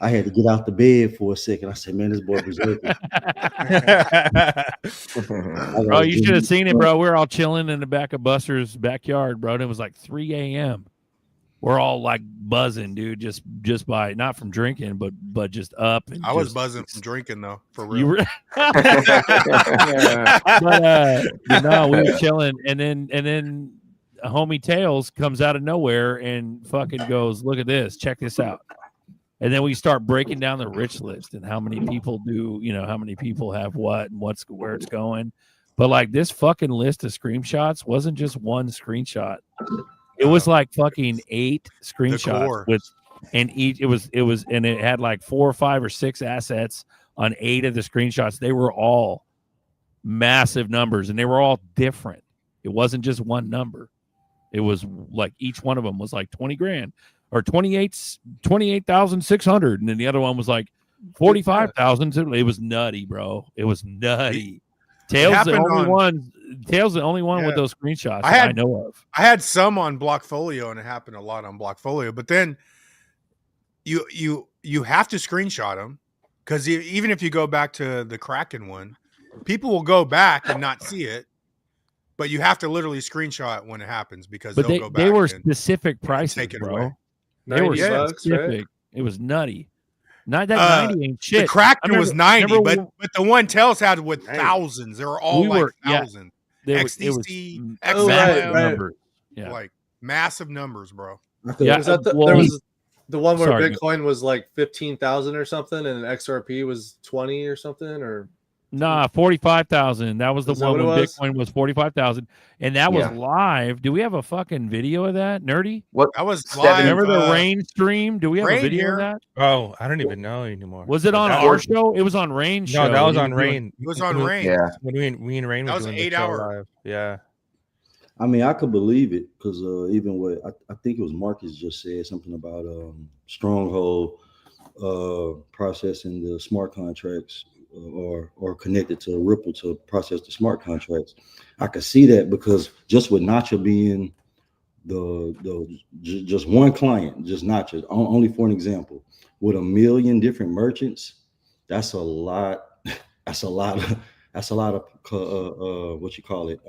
I had to get out the bed for a second. I said, man, this boy berserker. Bro, you should have seen it, bro. We're all chilling in the back of Buster's backyard, bro. And it was like 3 a.m. We're all like buzzing, dude, just by not from drinking, but just up. And I was just, buzzing from drinking though, for real. You were, but no, we were chilling, and then homie Tails comes out of nowhere and fucking goes, "Look at this, check this out." And then we start breaking down the rich list and how many people do, how many people have what and where it's going. But like this fucking list of screenshots wasn't just one screenshot. It was like fucking 8 screenshots with, and each it was, and it had like 4 or 5 or 6 assets on 8 of the screenshots. They were all massive numbers and they were all different. It wasn't just one number. It was like each one of them was like 20 grand or 28,600. And then the other one was like 45,000. It was nutty, bro. It was nutty. Tails the only one. Tails the only one with those screenshots I know of. I had some on Blockfolio, and it happened a lot on Blockfolio. But then you have to screenshot them because even if you go back to the Kraken one, people will go back and not see it. But you have to literally screenshot when it happens because they'll go back. They were specific prices, take it bro. away. They were $90, specific. right? It was nutty. Not that 90 ain't shit. The Kraken was 90, but the one Tails had with thousands. They were all thousands. XDC, XM numbers. Yeah. Like massive numbers, bro. Yeah, was that there was the one where sorry. Bitcoin was like 15,000 or something, and XRP was 20 or something, or 45,000. That was the Is that one what when it was? Bitcoin was 45,000, and that was Yeah. live. Do we have a fucking video of that, Nerdy? What? That was Remember live. the rain stream? Do we have a Rain video here. of that? Oh, I don't even know anymore. Was it on That our was- show? It was on Rain show. No, that was He on doing- Rain. It was on When- Rain. Yeah. When we and Rain That was was doing an the show 8-hour. live. Yeah. I mean, I could believe it because even what I think it was Marcus just said something about Stronghold processing the smart contracts or connected to Ripple to process the smart contracts. I could see that because just with Nacha being just one client, just Nacha, only for an example, with 1 million different merchants, that's a lot. That's a lot of what you call it,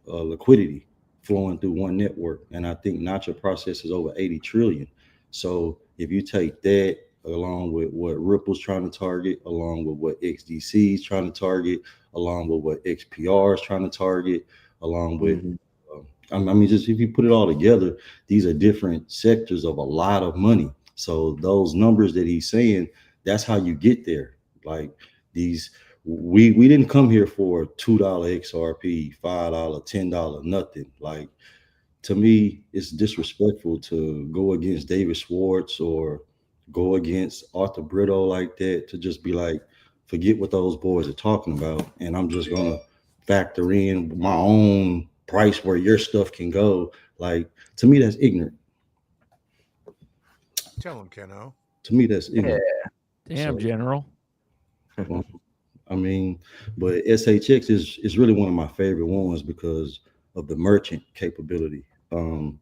liquidity flowing through one network. And I think Nacha processes over 80 trillion. So if you take that along with what Ripple's trying to target, along with what XDC is trying to target, along with what XPR is trying to target, along with, I mean, just if you put it all together, these are different sectors of a lot of money. So those numbers that he's saying, that's how you get there. Like these, we didn't come here for $2 XRP, $5, $10, nothing. Like, to me, it's disrespectful to go against David Schwartz or go against Arthur Brito like that, to just be like, forget what those boys are talking about, and I'm just gonna factor in my own price where your stuff can go. Like, to me, that's ignorant. Tell him, Keno. To me, that's ignorant. Damn, General. I mean, but SHX is really one of my favorite ones because of the merchant capability. A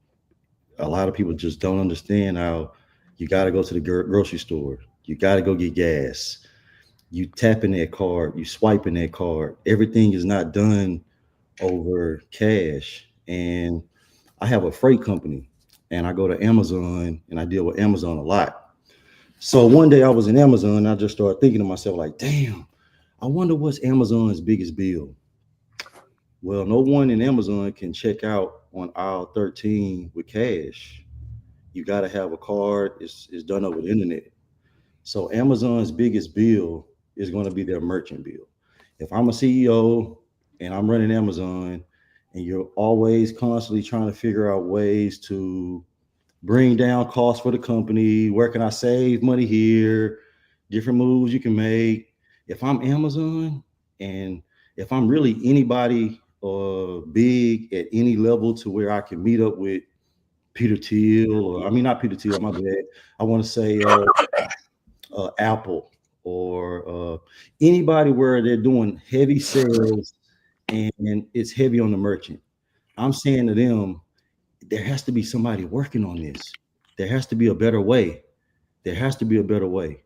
lot of people just don't understand how you got to go to the grocery store. You got to go get gas. You tapping that card, you swiping that card. Everything is not done over cash. And I have a freight company and I go to Amazon and I deal with Amazon a lot. So one day I was in Amazon and I just started thinking to myself, like, damn, I wonder what's Amazon's biggest bill. Well, no one in Amazon can check out on aisle 13 with cash. You got to have a card. It's done over the internet. So Amazon's biggest bill is going to be their merchant bill. If I'm a CEO and I'm running Amazon and you're always constantly trying to figure out ways to bring down costs for the company, where can I save money here, different moves you can make. If I'm Amazon and if I'm really anybody big at any level to where I can meet up with Peter Thiel, or I mean, not Peter Thiel, my bad. I want to say Apple or anybody where they're doing heavy sales and it's heavy on the merchant. I'm saying to them, there has to be somebody working on this. There has to be a better way. There has to be a better way.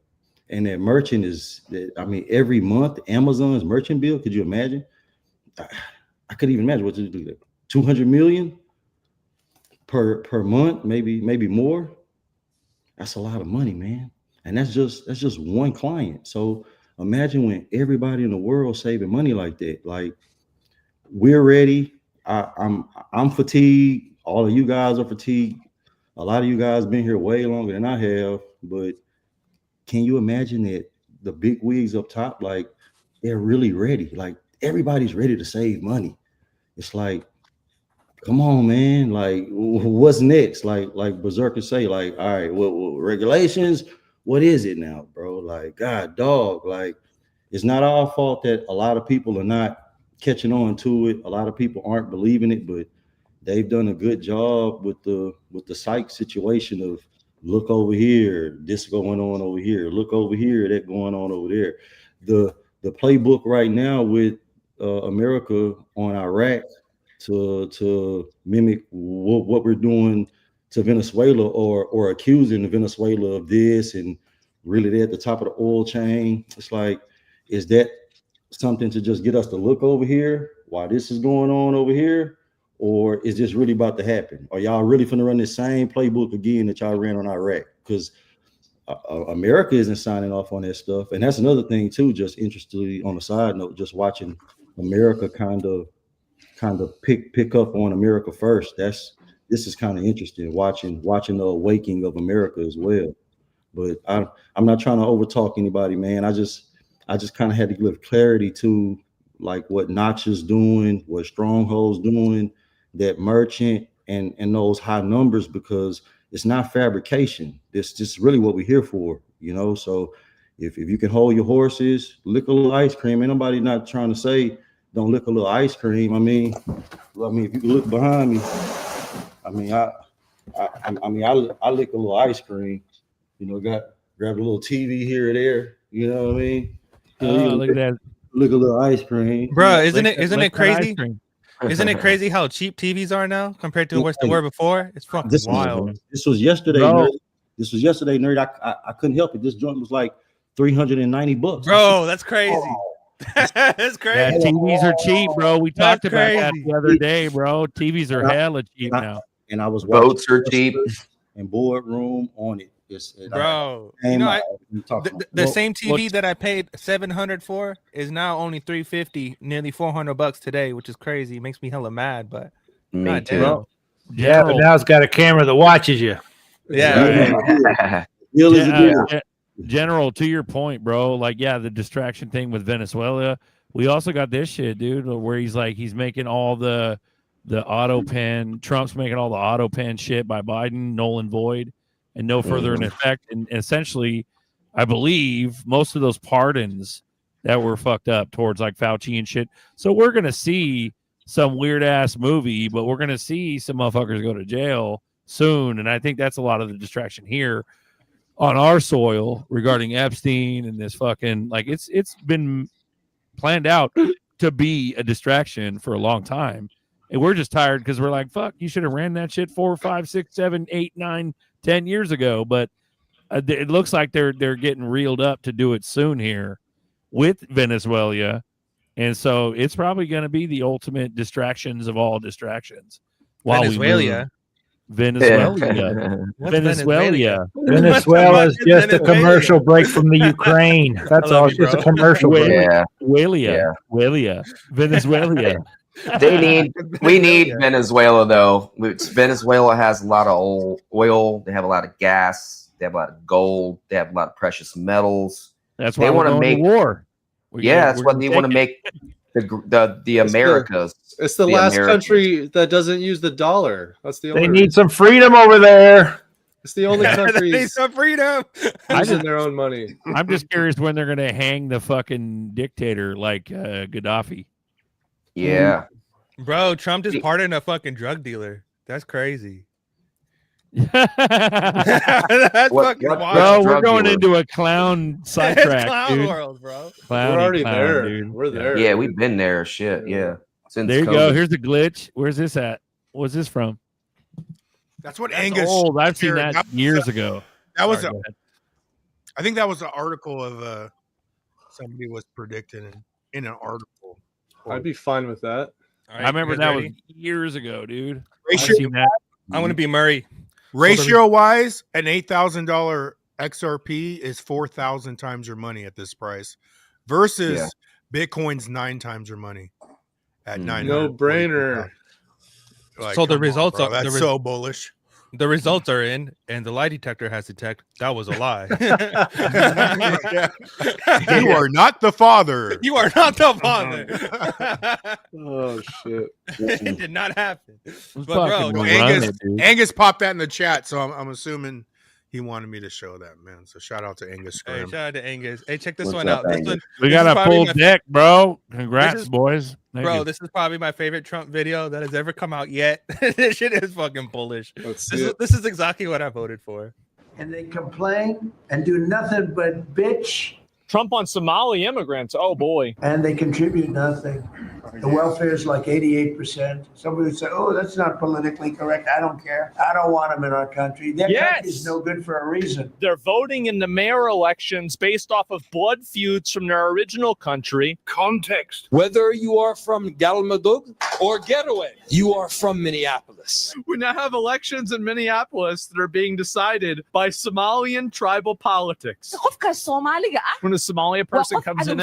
And that merchant is, I mean, every month, Amazon's merchant bill, could you imagine? I couldn't even imagine what to do that. 200 million per month, maybe more. That's a lot of money, man. And that's just one client. So imagine when everybody in the world saving money like that. Like, we're ready. I'm fatigued. All of you guys are fatigued. A lot of you guys been here way longer than I have. But can you imagine that the big wigs up top, like, they're really ready? Like, everybody's ready to save money. It's like, come on, man. Like, what's next? Like Berserker say, like, all right, what regulations? What is it now, bro? Like, God, dog. Like, it's not our fault that a lot of people are not catching on to it. A lot of people aren't believing it, but they've done a good job with the psych situation of, look over here, this going on over here. Look over here, that going on over there. The playbook right now with America on Iraq to mimic what we're doing to Venezuela, or accusing Venezuela of this, and really they're at the top of the oil chain. It's like, is that something to just get us to look over here while this is going on over here? Or is this really about to happen? Are y'all really finna run the same playbook again that y'all ran on Iraq? Because America isn't signing off on that stuff. And that's another thing too, just interestingly on a side note, just watching America kind of pick up on America first. This is kind of interesting, watching the awakening of America as well. But I'm not trying to overtalk anybody, man. I just kind of had to give clarity to, like, what Notch is doing, what Stronghold's doing, that merchant, and those high numbers, because it's not fabrication. It's just really what we're here for, you know. So if you can hold your horses, lick a little ice cream. Ain't nobody not trying to say don't lick a little ice cream. I mean, if you can look behind me, I lick a little ice cream. You know, grab a little TV here or there. You know what I mean? Look at that. Look a little ice cream, bro. Isn't it crazy? cream. Isn't it crazy how cheap TVs are now compared to what they were before? It's fucking wild. This was yesterday, nerd. This was yesterday, nerd. I couldn't help it. This joint was like $390. Bro, that's crazy. That's crazy. Yeah, TVs are cheap, bro. We talked about that the other day, bro. TVs are hella cheap now. And I was Boats are cheap. And Boardroom on it. Bro, the same TV that I paid $700 for is now only $350, nearly $400 today, which is crazy. It makes me hella mad, but me too. Yeah, but now it's got a camera that watches you. Yeah. General, to your point, bro. Like, yeah, the distraction thing with Venezuela. We also got this shit, dude, where he's making all the auto pen. Trump's making all the auto pen shit by Biden, null and void, and no further in effect. And essentially, I believe most of those pardons that were fucked up towards like Fauci and shit. So we're gonna see some weird ass movie, but we're gonna see some motherfuckers go to jail soon. And I think that's a lot of the distraction here on our soil regarding Epstein and this fucking, like, it's been planned out to be a distraction for a long time. And we're just tired because we're like, fuck, you should have ran that shit 4, 5, 6, 7, 8, 9, 10 years ago. But it looks like they're getting reeled up to do it soon here with Venezuela. And so it's probably going to be the ultimate distractions of all distractions. Venezuela. Venezuela. Venezuela is just a commercial break from the Ukraine. That's all. It's just a commercial break. Venezuela. We need Venezuela though. Venezuela has a lot of oil. They have a lot of gas. They have a lot of gold. They have a lot of precious metals. That's why they want to make war. That's what they want to make the Americas. It's the last country that doesn't use the dollar. That's the only. They need some freedom over there. It's the only country. They need some freedom. Using their own money. I'm just curious when they're going to hang the fucking dictator like Gaddafi. Yeah, bro. Trump just pardoned a fucking drug dealer. That's crazy. That's fucking wild. Bro, we're going into a clown sidetrack, clown dude. world, bro. We're already there. Dude. We're there. Yeah, we've been there. Shit, yeah. Since there you COVID. go. Here's the glitch. Where's this at? What's this from? That's what That's Angus. old. I've seen that years ago. That was I think that was an article of somebody was predicting in an article. I'd be fine with that. I remember that was years ago, dude. Ratio- I've seen that. I want to be Murray. Ratio wise, an $8,000 XRP is 4,000 times your money at this price, versus Bitcoin's 9 times your money at 9. No brainer. So the results are that's so bullish. The results are in, and the lie detector has detected that was a lie. You are not the father. You are not the father. Oh shit! It did not happen. But Well, bro, Angus popped that in the chat, so I'm assuming he wanted me to show that, man. So shout out to Angus. hey, Scram. shout out to Angus. Hey, check this What's one up, out. Angus? We this got is a probably full my- deck, bro. This Congrats, is- boys. Thank Bro, you. this is probably my favorite Trump video that has ever come out yet. This shit is fucking bullish. This is exactly what I voted for. And they complain and do nothing but bitch. Trump on Somali immigrants. Oh boy. And they contribute nothing. The welfare is like 88%. Somebody would say, oh, that's not politically correct. I don't care. I don't want them in our country. Their country is no good for a reason. They're voting in the mayor elections based off of blood feuds from their original country. Context. Whether you are from Galmudug or Getaway, you are from Minneapolis. We now have elections in Minneapolis that are being decided by Somalian tribal politics. When a Somalia person comes in,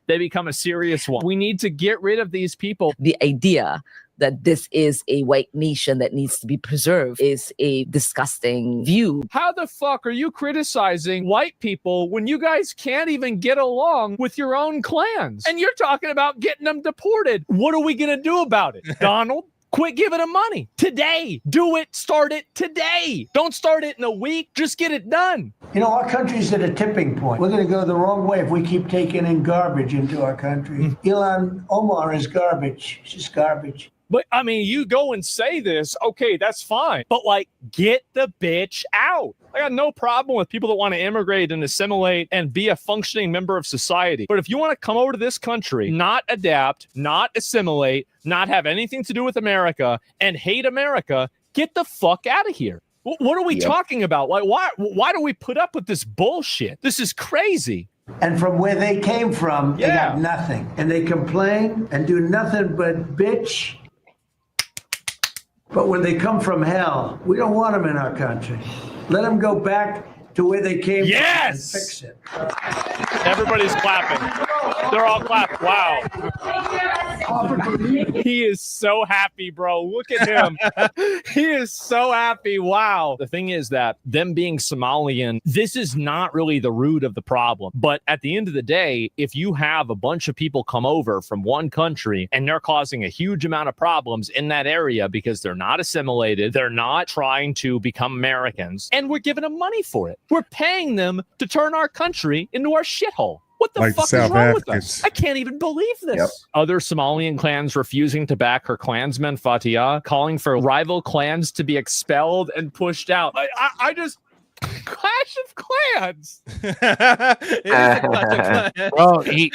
they become a serious one. We need to get rid of these people. The idea that this is a white nation that needs to be preserved is a disgusting view. How the fuck are you criticizing white people when you guys can't even get along with your own clans? And you're talking about getting them deported. What are we going to do about it, Donald? Quit giving them money today. Do it. Start it today. Don't start it in a week. Just get it done. You know, our country's at a tipping point. We're going to go the wrong way if we keep taking in garbage into our country. Ilhan Omar is garbage. She's garbage. But I mean, you go and say this, okay, that's fine. But like, get the bitch out. I got no problem with people that want to immigrate and assimilate and be a functioning member of society. But if you want to come over to this country, not adapt, not assimilate, not have anything to do with America, and hate America, get the fuck out of here. What are we talking about? Like, why do we put up with this bullshit? This is crazy. And from where they came from, they got nothing. And they complain and do nothing but bitch. But when they come from hell, we don't want them in our country. Let them go back to where they came from and fix it. Everybody's clapping. They're all clapping. Wow. He is so happy, bro. Look at him. He is so happy. Wow. The thing is that them being Somalian, this is not really the root of the problem. But at the end of the day, if you have a bunch of people come over from one country and they're causing a huge amount of problems in that area because they're not assimilated, they're not trying to become Americans, and we're giving them money for it. We're paying them to turn our country into our shithole. What the fuck is wrong with us? I can't even believe this. Other Somalian clans refusing to back her clansman Fatia, calling for rival clans to be expelled and pushed out. I just Clash of Clans. Bro, he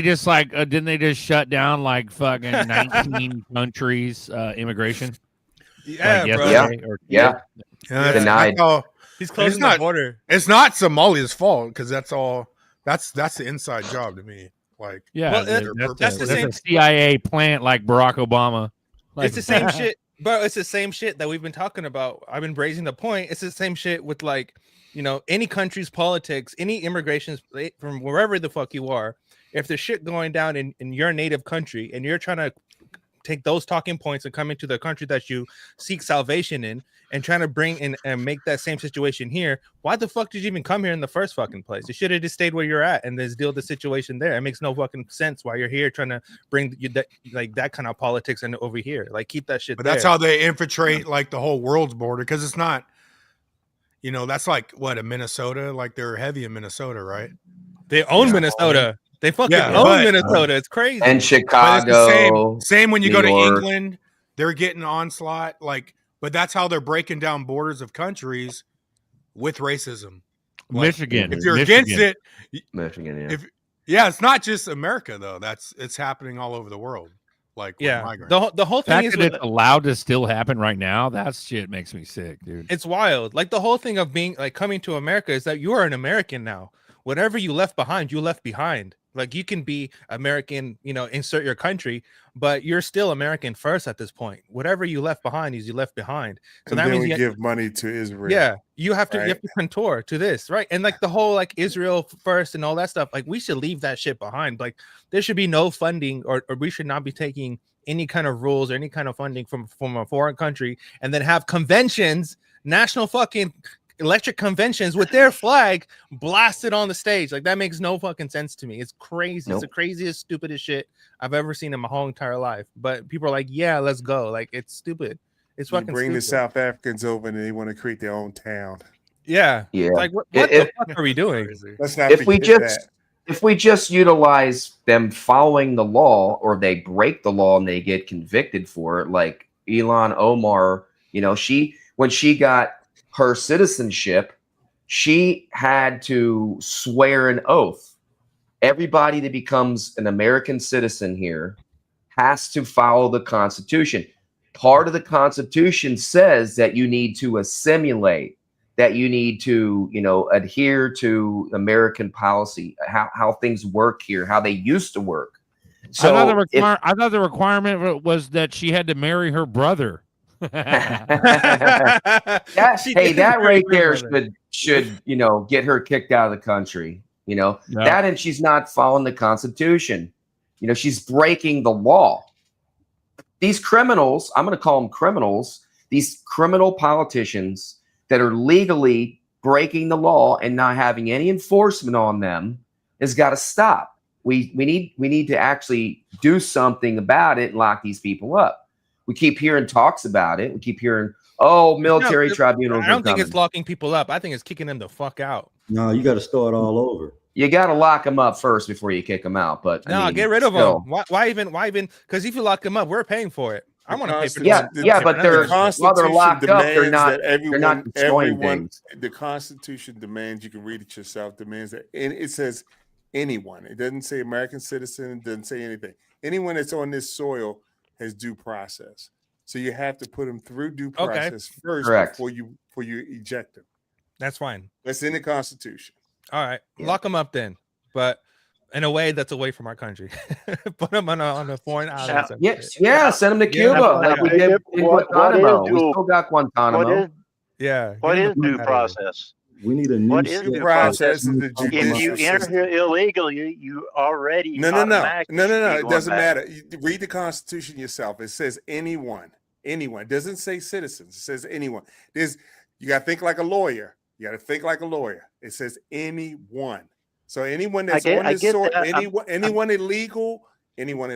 just like didn't they just shut down like fucking 19 countries immigration? Yeah, Like bro. yesterday or- Denied. He's closing it's not, the border. It's not Somalia's fault because that's all. That's the inside job to me. Like, Yeah, Well, that's the a same- CIA plant like Barack Obama. Like, It's the same shit, bro. It's the same shit that we've been talking about. I've been raising the point. It's the same shit with like, any country's politics, any immigrations from wherever the fuck you are. If there's shit going down in your native country and you're trying to take those talking points and come into the country that you seek salvation in and trying to bring in and make that same situation here, why the fuck did you even come here in the first fucking place? You should have just stayed where you're at and just deal with the situation there. It makes no fucking sense why you're here trying to bring that kind of politics in over here. Like, keep that shit but there. that's how they infiltrate like the whole world's border because it's not. That's like what a Minnesota. Like they're heavy in Minnesota, right? They own Minnesota. They fucking own Minnesota. It's crazy. And But it's Chicago. the same when you New go to York. England, they're getting onslaught. But that's how they're breaking down borders of countries with racism. Like, Michigan. If you're against it, Michigan, yeah. it's not just America though. It's happening all over the world. like Yeah, migrants. the whole The fact thing is that it's allowed to still happen right now, that shit makes me sick, dude. it's wild. Like the whole thing of being like coming to America is that you are an American now. Whatever you left behind, you left behind. Like you can be American, you know, insert your country, but you're still American first at this point. Whatever you left behind is you left behind. So And that then means we you give money to Israel. yeah, you have to right? contour to this, right? And like the whole like Israel first and all that stuff, like we should leave that shit behind. Like there should be no funding, or we should not be taking any kind of rules or any kind of funding from a foreign country, and then have conventions, national fucking electric conventions with their flag blasted on the stage. Like that makes no fucking sense to me. It's crazy. It's the craziest, stupidest shit I've ever seen in my whole entire life. But people are like, yeah, let's go. Like it's stupid. It's You fucking bring the stupid. South Africans over and they want to create their own town. Yeah. Yeah. Like what the fuck are we doing? Let's not If we forget just that. if we just utilize them following the law, or they break the law and they get convicted for it, like Elon Omar, you know, when she got her citizenship, she had to swear an oath. Everybody that becomes an American citizen here has to follow the Constitution. Part of the Constitution says that you need to assimilate, that you need to, you know, adhere to American policy, how things work here, how they used to work. So I thought the requirement was that she had to marry her brother. that right there should you know, get her kicked out of the country. You know, that, and she's not following the Constitution. You know, she's breaking the law. These criminals, I'm going to call them criminals, these criminal politicians that are legally breaking the law and not having any enforcement on them, has got to stop. We need to actually do something about it and lock these people up. We keep hearing talks about it. We keep hearing, oh, military tribunals. I don't think it's locking people up. I think it's kicking them the fuck out. No, you got to start all over. You got to lock them up first before you kick them out. But No, I mean, get rid of still. them. Why even? Because if you lock them up, we're paying for it. I want to pay for but they're while they're locked up, they're not. They're not destroying everyone, things. the Constitution demands, you can read it yourself, demands that, and it says anyone. It doesn't say American citizen. It doesn't say anything. Anyone that's on this soil has due process. So you have to put them through due process first before you eject them. That's fine. That's in the Constitution. All right, lock them up then, but in a way that's away from our country. Put them on a foreign island. Send them to Cuba. Like we did in Guantanamo. We still got Guantanamo. What is due process? We need a new What is due process? If you enter here illegal, you already No. It doesn't matter. You read the Constitution yourself. It says anyone. It doesn't say citizens. It says anyone. You got to think like a lawyer. It says anyone. So anyone that's on this soil, anyone illegal, anyone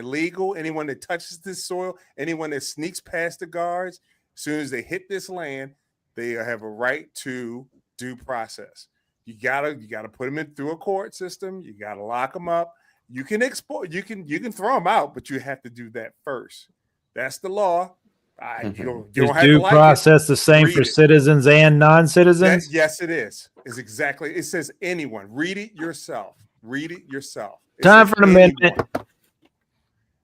that touches this soil, anyone that sneaks past the guards, as soon as they hit this land, they have a right to due process. You gotta put them in through a court system. You gotta lock them up. You can export. You can throw them out, but you have to do that first. That's the law. You don't Is have due to like process the same Read for it. citizens and non-citizens? Yes, it is. It's exactly. It says anyone. Read it yourself. It Time says for an amendment.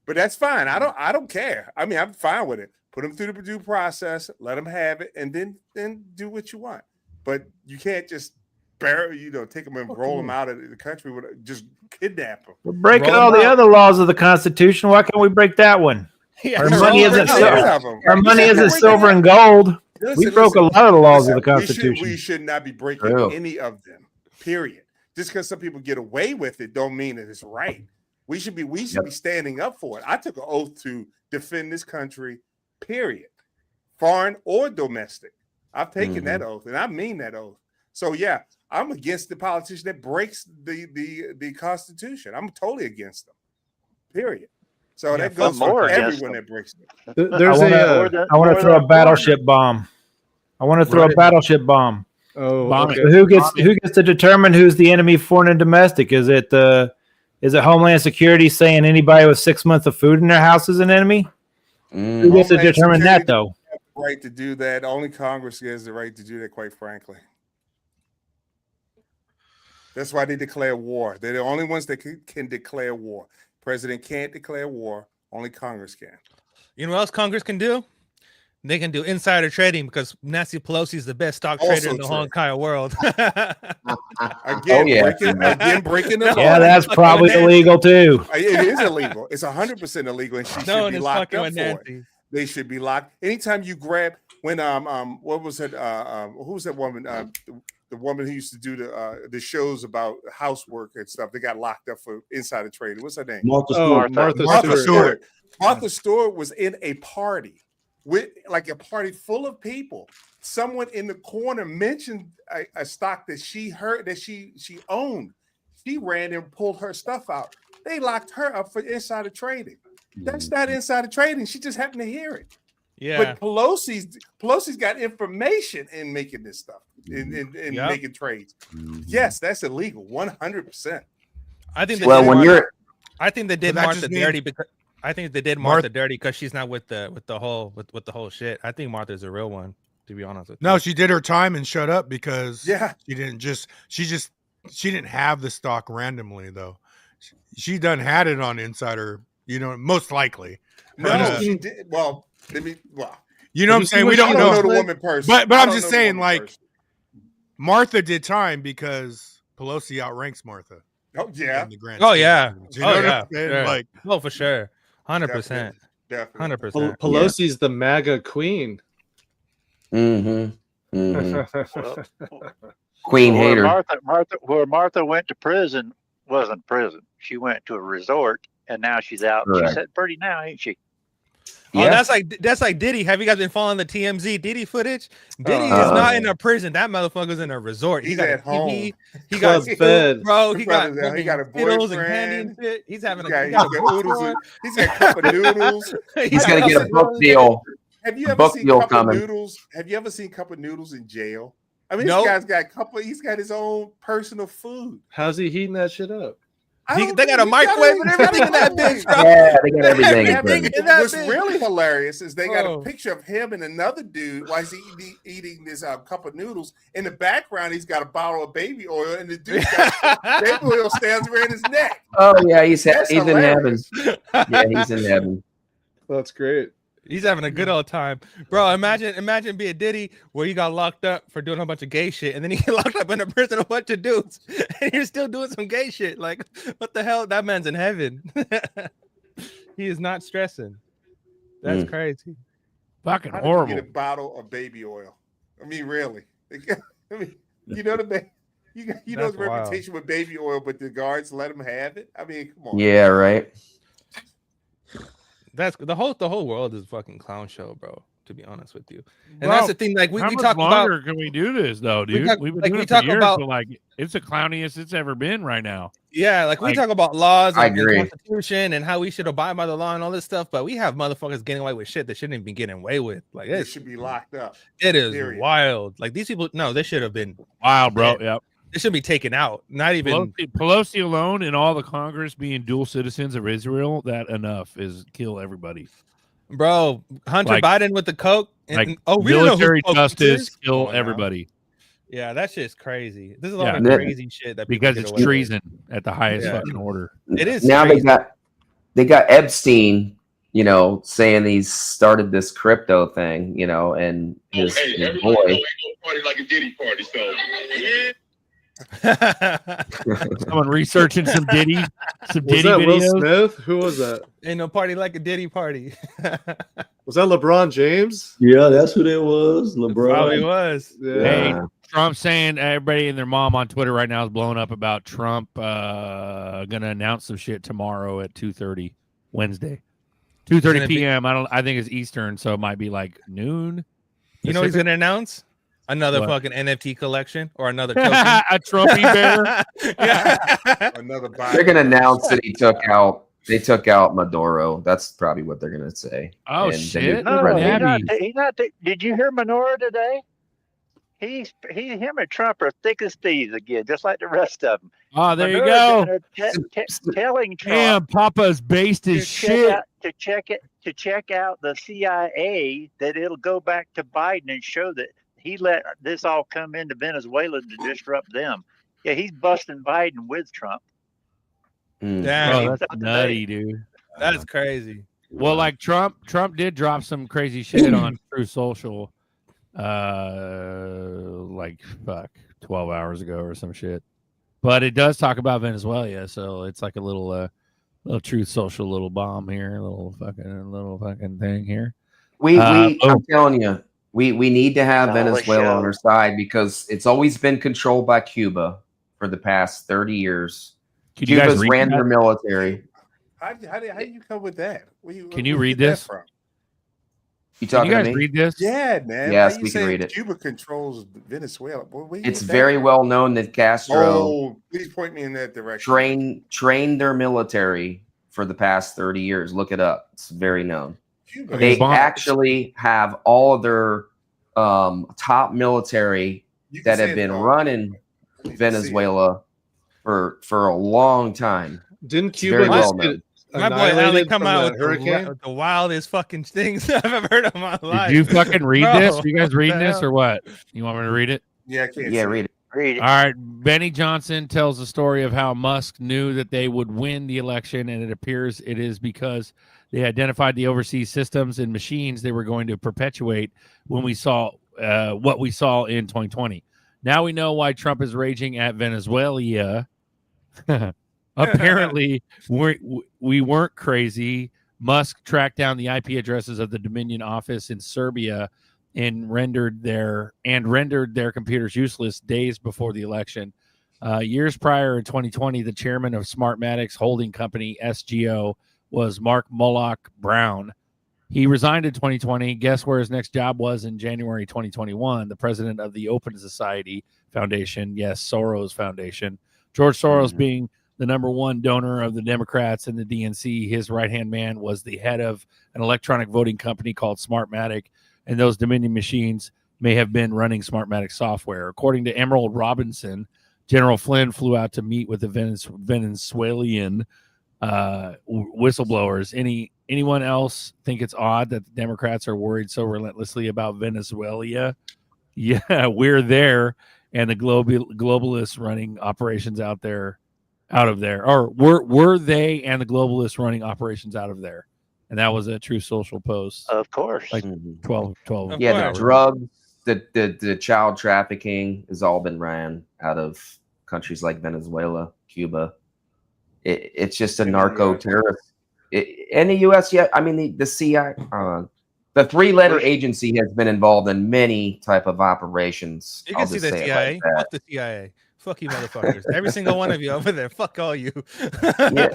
But that's fine. I don't care. I mean, I'm fine with it. Put them through the due process. Let them have it, and then do what you want. But you can't just take them and roll them out of the country with just kidnap them. We're breaking all the other laws of the Constitution. Why can't we break that one? Our money isn't silver and gold. We broke a lot of the laws of the Constitution. We should not be breaking any of them. Period. Just because some people get away with it, don't mean that it's right. We should be standing up for it. I took an oath to defend this country. Period. Foreign or domestic. I've taken that oath, and I mean that oath. So yeah, I'm against the politician that breaks the Constitution. I'm totally against them. Period. So that goes for everyone that breaks it. I want to throw a battleship bomb. Oh, So okay. who gets to determine who's the enemy, foreign and domestic? Is it Homeland Security saying anybody with 6 months of food in their house is an enemy? Who gets to determine that though? Have the right to do that. Only Congress has the right to do that, quite frankly. That's why they declare war. They're the only ones that can declare war. President can't declare war. Only Congress can. You know what else Congress can do? They can do insider trading because Nancy Pelosi is the best stock trader Also in the whole entire world. Again, breaking the law. Yeah, that's probably illegal too. It is illegal. It's 100% illegal, and she No should one be is locked fucking up with for it. Nancy. They should be locked. Anytime you grab when what was it? Who was that woman? The woman who used to do the shows about housework and stuff. They got locked up for insider trading. What's her name? Martha Stewart. Martha Stewart. Martha Stewart was in a party with like a party full of people. Someone in the corner mentioned a stock that she heard that she owned. She ran and pulled her stuff out. They locked her up for insider trading. That's not insider trading. She just happened to hear it. Yeah. But Pelosi's got information in making this stuff, in making trades. Yes, that's illegal, 100%. I think. I think they did But that Martha just dirty means- because I think they did Martha dirty because she's not with the whole shit. I think Martha's a real one, to be honest with you. No, she did her time and shut up because she didn't have the stock randomly though. She done had it on Insider, most likely. No, she did. Well, you know what I'm saying? We don't know the woman person. But I I'm don't just know the saying, woman like, person. Martha did time because Pelosi outranks Martha. Oh yeah. in the grand Oh scheme yeah. of things. You know what I'm saying? Sure. Like, no, for sure. 100%. Definitely. 100%. Pelosi's the MAGA queen. Queen hater. Where Martha went to prison wasn't prison. She went to a resort, and now she's out. Correct. She's set pretty now, ain't she? Oh, that's like Diddy. Have you guys been following the TMZ Diddy footage? Diddy is not in a prison. That motherfucker's in a resort. He's got at a home. TV. He Club got fed. bro. He His got brother's out. He got a Skittles and candy and boyfriend. shit. He's having He's a got noodles. He's got a cup of noodles. He's gonna get a book deal. Have you A ever book seen deal Cup of coming. Noodles? Have you ever seen Cup of Noodles in jail? I mean, Nope. this guy's got a couple. He's got his own personal food. How's he heating that shit up? They got a microwave and everything in that bitch, bro. Yeah, they got everything in Everything prison. in that What's bitch. really hilarious is they got Oh. a picture of him and another dude while he's eating this cup of noodles. In the background, he's got a bottle of baby oil, and the dude got baby oil stands around his neck. Oh yeah, he's in heaven. hilarious. Yeah, he's in heaven. That's great. He's having a good old time, bro. Imagine being Diddy where you got locked up for doing a bunch of gay shit, and then you get locked up in a prison with a bunch of dudes, and you're still doing some gay shit. Like, what the hell? That man's in heaven. He is not stressing. That's crazy. Fucking How did you horrible. get a bottle of baby oil? I mean, really? I mean, you know you know That's the wild. reputation with baby oil, but the guards let him have it. I mean, come on. Yeah, right. That's the whole world is a fucking clown show, bro. To be honest with you, and Bro, that's the thing. Like we how much talk longer about. can we do this though, We dude? talk- We've been like, doing we it for talk years, about- but like it's the clowniest it's ever been right now. Yeah, like we Like- talk about laws I and the agree. Constitution and how we should abide by the law and all this stuff, but we have motherfuckers getting away with shit they shouldn't even be getting away with. Like They it should be locked up. is period. wild. Like these people, no, they should have been Wild, bro. dead. Yep. They should be taken out. Not even. Pelosi alone and all the Congress being dual citizens of Israel, that enough is kill everybody. Bro, Hunter Like- Biden with the coke. Like we don't know who military Coke justice, is? kill Come on now. everybody. Yeah, that shit's crazy. This is a Yeah. lot of crazy shit that people Because get it's away with. treason at the highest Yeah. fucking order. It is Now crazy. they got Epstein, saying he's started this crypto thing, and his boy. Party like a Diddy party, so Someone researching some Diddy, some Was Diddy that Will videos. Smith? Who was that? Ain't no party like a Diddy party. Was that LeBron James? Yeah, that's who that was. LeBron. Probably was. Hey, Trump saying everybody and their mom on Twitter right now is blowing up about Trump gonna announce some shit tomorrow at 2:30 Wednesday, 2:30 p.m. I think it's Eastern, so it might be like noon. You know what he's Pacific. gonna announce? Another What? fucking NFT collection or another token. A Trumpy bear. Yeah. Another They're gonna announce that they took out Maduro. That's probably what they're gonna say. Oh, And the shit. new No, president- he's not. Did you hear Menorah today? Him and Trump are thick as thieves again, just like the rest of them. Oh, there you Menorah's go. down there telling Trump Damn, Papa's based his shit. to check out the CIA, that it'll go back to Biden and show that he let this all come into Venezuela to disrupt them. Yeah, he's busting Biden with Trump. Mm. Damn, Bro, that's nutty, dude. That's crazy. Well, like Trump did drop some crazy shit on True Social, like 12 hours ago or some shit. But it does talk about Venezuela, so it's like a little Truth Social little bomb here, a little fucking thing here. I'm telling you, we need to have Venezuela on our side because it's always been controlled by Cuba for the past 30 years. Cuba's ran their military. How do you come with that? Can you read this? From? You talking guys to me? read this? Yeah, man. Yes, How you we can read it. Cuba controls Venezuela. It's very well known that Castro please point me in that direction. trained their military for the past 30 years. Look it up. It's very known. Cuba. They actually have all of their top military that have been running Venezuela for a long time. Didn't It's Cuba very well just known. get My boy Ali annihilated come from out the with hurricane? the wildest fucking things I've ever heard of in my life. Did you fucking read Bro, this? You guys what the reading this hell? or what? You want me to read it? Yeah, I can't. Yeah, read it. Read it. All right. Benny Johnson tells the story of how Musk knew that they would win the election, and it appears it is because they identified the overseas systems and machines they were going to perpetuate when we saw what we saw in 2020. Now we know why Trump is raging at Venezuela. Apparently, we weren't crazy. Musk tracked down the IP addresses of the Dominion office in Serbia and rendered their computers useless days before the election. Years prior, in 2020, the chairman of Smartmatic's holding company SGO was Mark Moloch Brown. He resigned in 2020. Guess where his next job was in January 2021? The president of the Open Society Foundation. Yes, Soros Foundation. George Soros being the number one donor of the Democrats and the DNC. His right-hand man was the head of an electronic voting company called Smartmatic, and those Dominion machines may have been running Smartmatic software. According to Emerald Robinson, General Flynn flew out to meet with the Venezuelan whistleblowers. Anyone else think it's odd that the Democrats are worried so relentlessly about Venezuela? Yeah, we're there, and the globalists running operations out of there, or were they and the globalists running operations out of there? And that was a True Social post. Of course. Like 12 Yeah, the drugs, the child trafficking has all been ran out of countries like Venezuela, Cuba. It's just a narco terrorist. In the U.S., yeah, I mean the CIA, the three-letter agency has been involved in many type of operations. You can see the CIA. Fuck the CIA. Fuck you, motherfuckers. Every single one of you over there. Fuck all you. Yeah.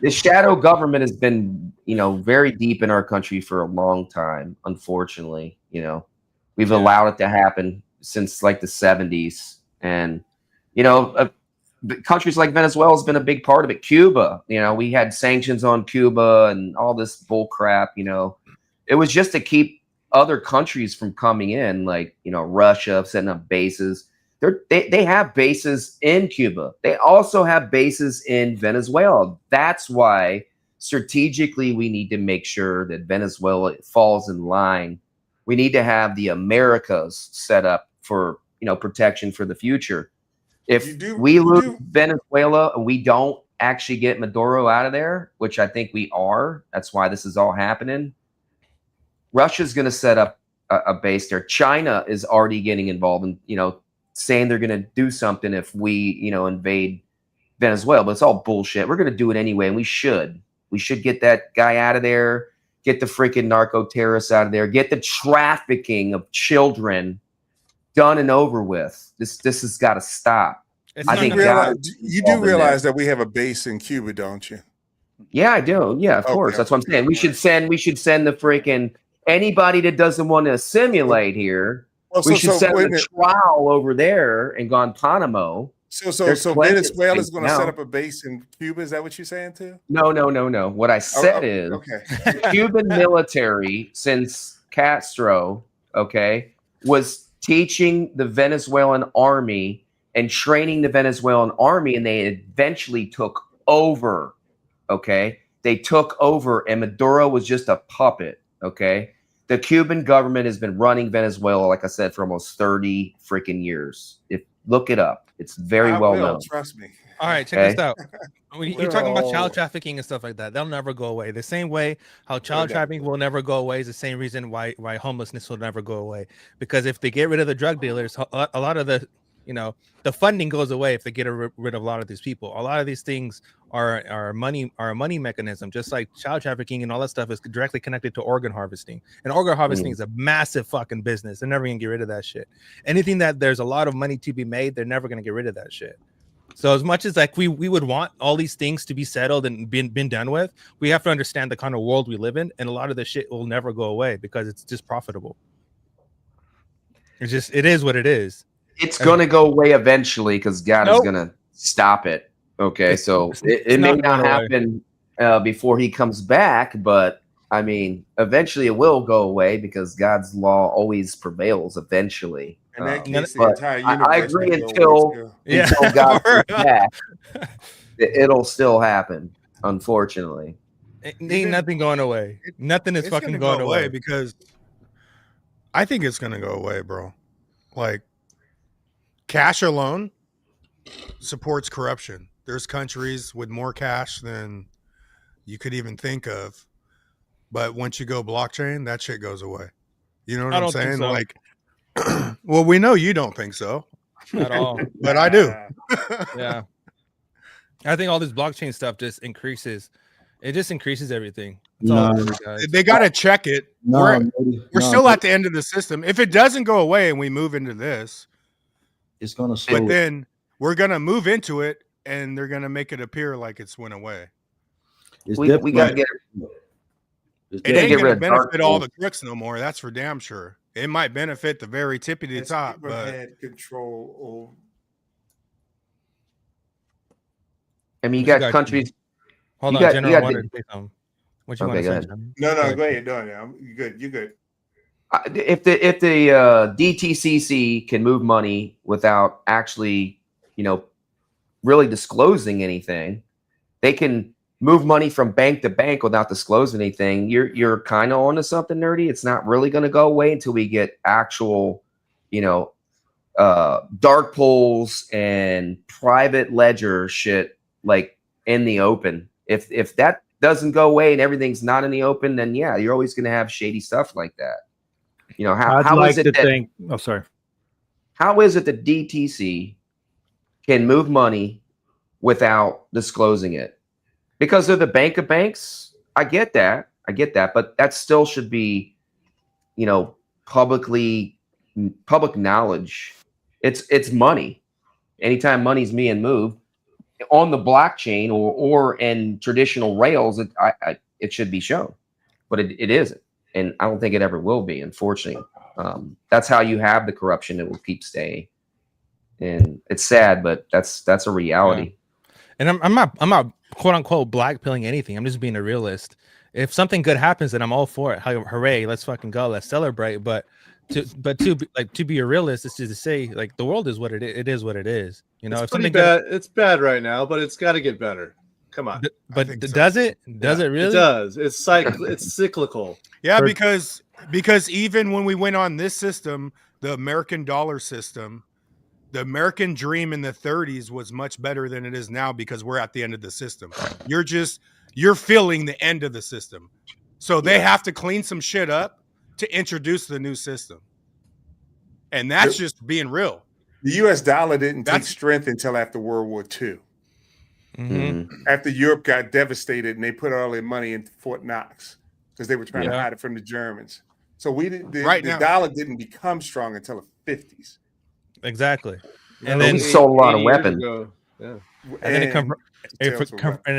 The shadow government has been, very deep in our country for a long time. Unfortunately, we've allowed it to happen since like the 70s, and countries like Venezuela has been a big part of it. Cuba, we had sanctions on Cuba and all this bull crap. It was just to keep other countries from coming in, like Russia setting up bases. They have bases in Cuba. They also have bases in Venezuela. That's why strategically we need to make sure that Venezuela falls in line. We need to have the Americas set up for protection for the future. If we lose Venezuela and we don't actually get Maduro out of there, which I think we are, that's why this is all happening. Russia's going to set up a base there. China is already getting involved in, saying they're going to do something if we, invade Venezuela, but it's all bullshit. We're going to do it anyway, and we should. We should get that guy out of there, get the freaking narco terrorists out of there, get the trafficking of children done and over with. This has got to stop. I think you do realize that we have a base in Cuba, don't you? Yeah, I do. Yeah, of course. That's what I'm saying. We should send the freaking anybody that doesn't want to assimilate here. We should send a trial over there in Guantanamo. So Venezuela is going to set up a base in Cuba. Is that what you're saying too? No. What I said is the Cuban military, since Castro, was teaching the Venezuelan army and training the Venezuelan army, and they eventually took over. They took over, and Maduro was just a puppet. The Cuban government has been running Venezuela, like I said, for almost 30 freaking years. Look it up. It's very well known. Trust me. All right, check this out. When you're talking about child trafficking and stuff like that, they'll never go away. The same way how child trafficking will never go away is the same reason why homelessness will never go away. Because if they get rid of the drug dealers, a lot of the the funding goes away if they get rid of a lot of these people. A lot of these things are a money mechanism, just like child trafficking and all that stuff is directly connected to organ harvesting. And organ harvesting is a massive fucking business. They're never gonna get rid of that shit. Anything that there's a lot of money to be made, they're never gonna get rid of that shit. So as much as like we would want all these things to be settled and been done with, we have to understand the kind of world we live in, and a lot of this shit will never go away because it's just profitable. It is what it is. It's gonna go away eventually because God is gonna stop it. Okay, so it may not happen before he comes back, but I mean, eventually it will go away because God's law always prevails eventually. And that case, the entire universe I agree until God comes back, it'll still happen. Unfortunately, ain't nothing going away. Nothing is fucking going away because I think it's gonna go away, bro. Like cash alone supports corruption. There's countries with more cash than you could even think of, but once you go blockchain, that shit goes away. You know what I'm saying? So. Like, well, we know you don't think so at all, but I do. Yeah, I think all this blockchain stuff just increases. It just increases everything. They got to check it. We're still at the end of the system. If it doesn't go away and we move into this, it's gonna. But then we're gonna move into it, and they're gonna make it appear like it's went away. We got to get. It ain't gonna benefit all the crooks no more. That's for damn sure. It might benefit the very tippy to the top, but had control. I mean, you got countries. Hold on, General. I wanted to say something. What you want to say? No, go ahead. No, you're good. You're good. If the DTCC can move money without actually, really disclosing anything, they can move money from bank to bank without disclosing anything. You're kind of onto something, nerdy. It's not really going to go away until we get actual, dark pools and private ledger shit like in the open. If that doesn't go away and everything's not in the open, then yeah, you're always going to have shady stuff like that. How is it that DTC can move money without disclosing it? Because they're the bank of banks. I get that, but that still should be, public knowledge. It's money. Anytime money's being moved on the blockchain or in traditional rails, it should be shown, but it isn't. And I don't think it ever will be, unfortunately. That's how you have the corruption that will keep staying. And it's sad, but that's a reality. Yeah. And I'm not quote unquote blackpilling anything. I'm just being a realist. If something good happens, then I'm all for it. Hooray, let's fucking go, let's celebrate. But to be a realist is to say like the world is what it is what it is. It's if pretty something bad. It's bad right now, but it's got to get better. Come on. But does it? Does it really? It does. It's cyclical. Yeah, because even when we went on this system, the American dollar system, the American dream in the 30s was much better than it is now because we're at the end of the system. You're feeling the end of the system. So they have to clean some shit up to introduce the new system. And that's just being real. The US dollar didn't take strength until after World War II. Mm-hmm. After Europe got devastated and they put all their money into Fort Knox because they were trying to hide it from the Germans. So the dollar didn't become strong until the 50s. Exactly. And then we sold a lot of weapons. Yeah. And then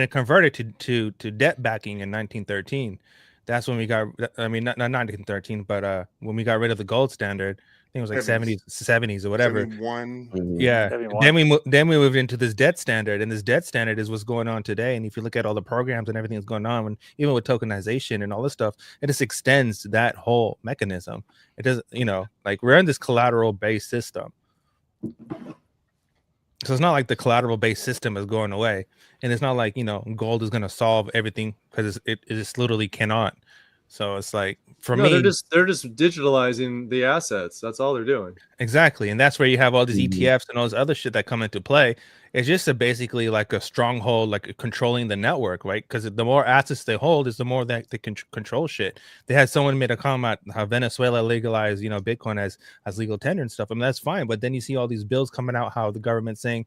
it converted to debt backing in 1913. That's when we got, I mean, not 1913, but when we got rid of the gold standard. I think it was like 70s or whatever. 71. Yeah. 71. Then we moved into this debt standard, and this debt standard is what's going on today. And if you look at all the programs and everything that's going on, and even with tokenization and all this stuff, it just extends that whole mechanism. It doesn't, like we're in this collateral based system. So it's not like the collateral based system is going away, and it's not like gold is going to solve everything because it just literally cannot. So it's like me, they're just digitalizing the assets. That's all they're doing. Exactly, and that's where you have all these ETFs and all this other shit that come into play. It's just basically like a stronghold, like controlling the network, right? Because the more assets they hold is the more that they can control shit. They had someone made a comment how Venezuela legalized, Bitcoin as legal tender and stuff. I mean, that's fine. But then you see all these bills coming out, how the government's saying,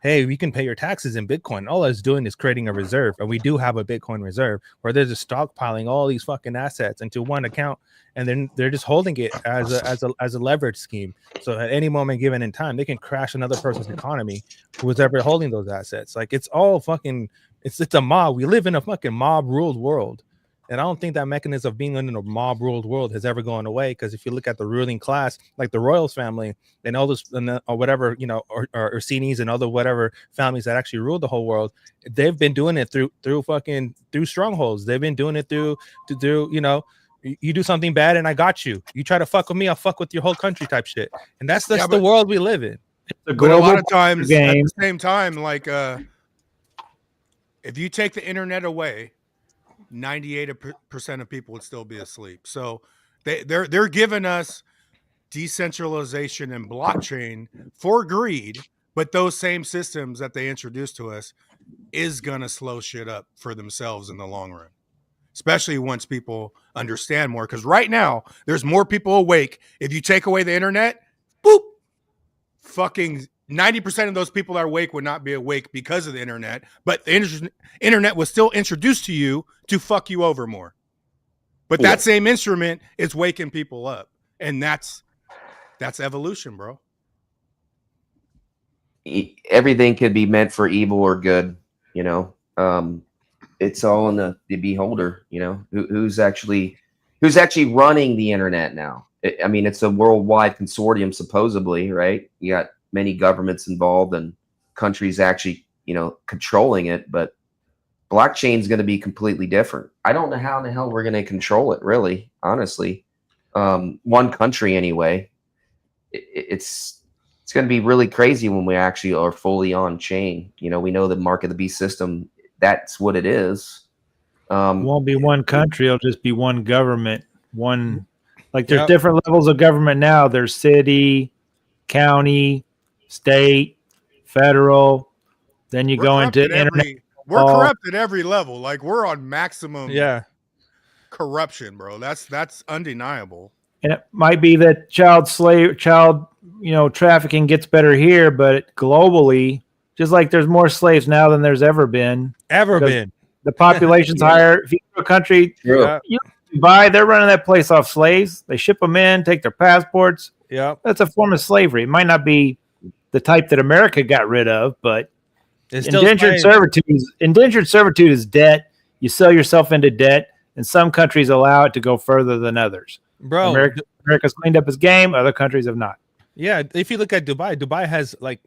hey, we can pay your taxes in Bitcoin. All it's doing is creating a reserve. And we do have a Bitcoin reserve where they're just stockpiling all these fucking assets into one account. And then they're just holding it as a leverage scheme. So at any moment given in time, they can crash another person's economy who was ever holding those assets. Like, it's all fucking, it's a mob. We live in a fucking mob ruled world. And I don't think that mechanism of being in a mob ruled world has ever gone away. Because if you look at the ruling class, like the Royals family and all this, or whatever, or Orsini's and other whatever families that actually rule the whole world, they've been doing it through strongholds. They've been doing it through you do something bad and I got you. You try to fuck with me, I'll fuck with your whole country type shit. And that's the world we live in. But a lot of times at the same time, like if you take the internet away, 98% of people would still be asleep. So they're giving us decentralization and blockchain for greed, but those same systems that they introduced to us is gonna slow shit up for themselves in the long run. Especially once people understand more. Because right now, there's more people awake. If you take away the internet, boop, fucking 90% of those people that are awake would not be awake because of the internet. But the internet was still introduced to you to fuck you over more. But that same instrument is waking people up. And that's evolution, bro. Everything could be meant for evil or good, it's all in the beholder, who's actually running the internet now. I mean, it's a worldwide consortium, supposedly, right? You got many governments involved and countries actually, controlling it, but blockchain is going to be completely different. I don't know how in the hell we're going to control it, really, honestly. One country anyway. It's going to be really crazy when we actually are fully on chain. We know the mark of the beast system. That's what it is. Won't be one country. It'll just be one government. There's different levels of government now. There's city, county, state, federal. Then you go into internet. We're corrupt at every level. Like, we're on maximum corruption, bro. That's undeniable. And it might be that child trafficking gets better here, but globally, just like there's more slaves now than there's ever been. The population's higher. If you go to a country, Dubai, they're running that place off slaves. They ship them in, take their passports. Yeah, that's a form of slavery. It might not be the type that America got rid of, but indentured servitude is debt. You sell yourself into debt, and some countries allow it to go further than others. Bro, America's cleaned up its game. Other countries have not. Yeah, if you look at Dubai has like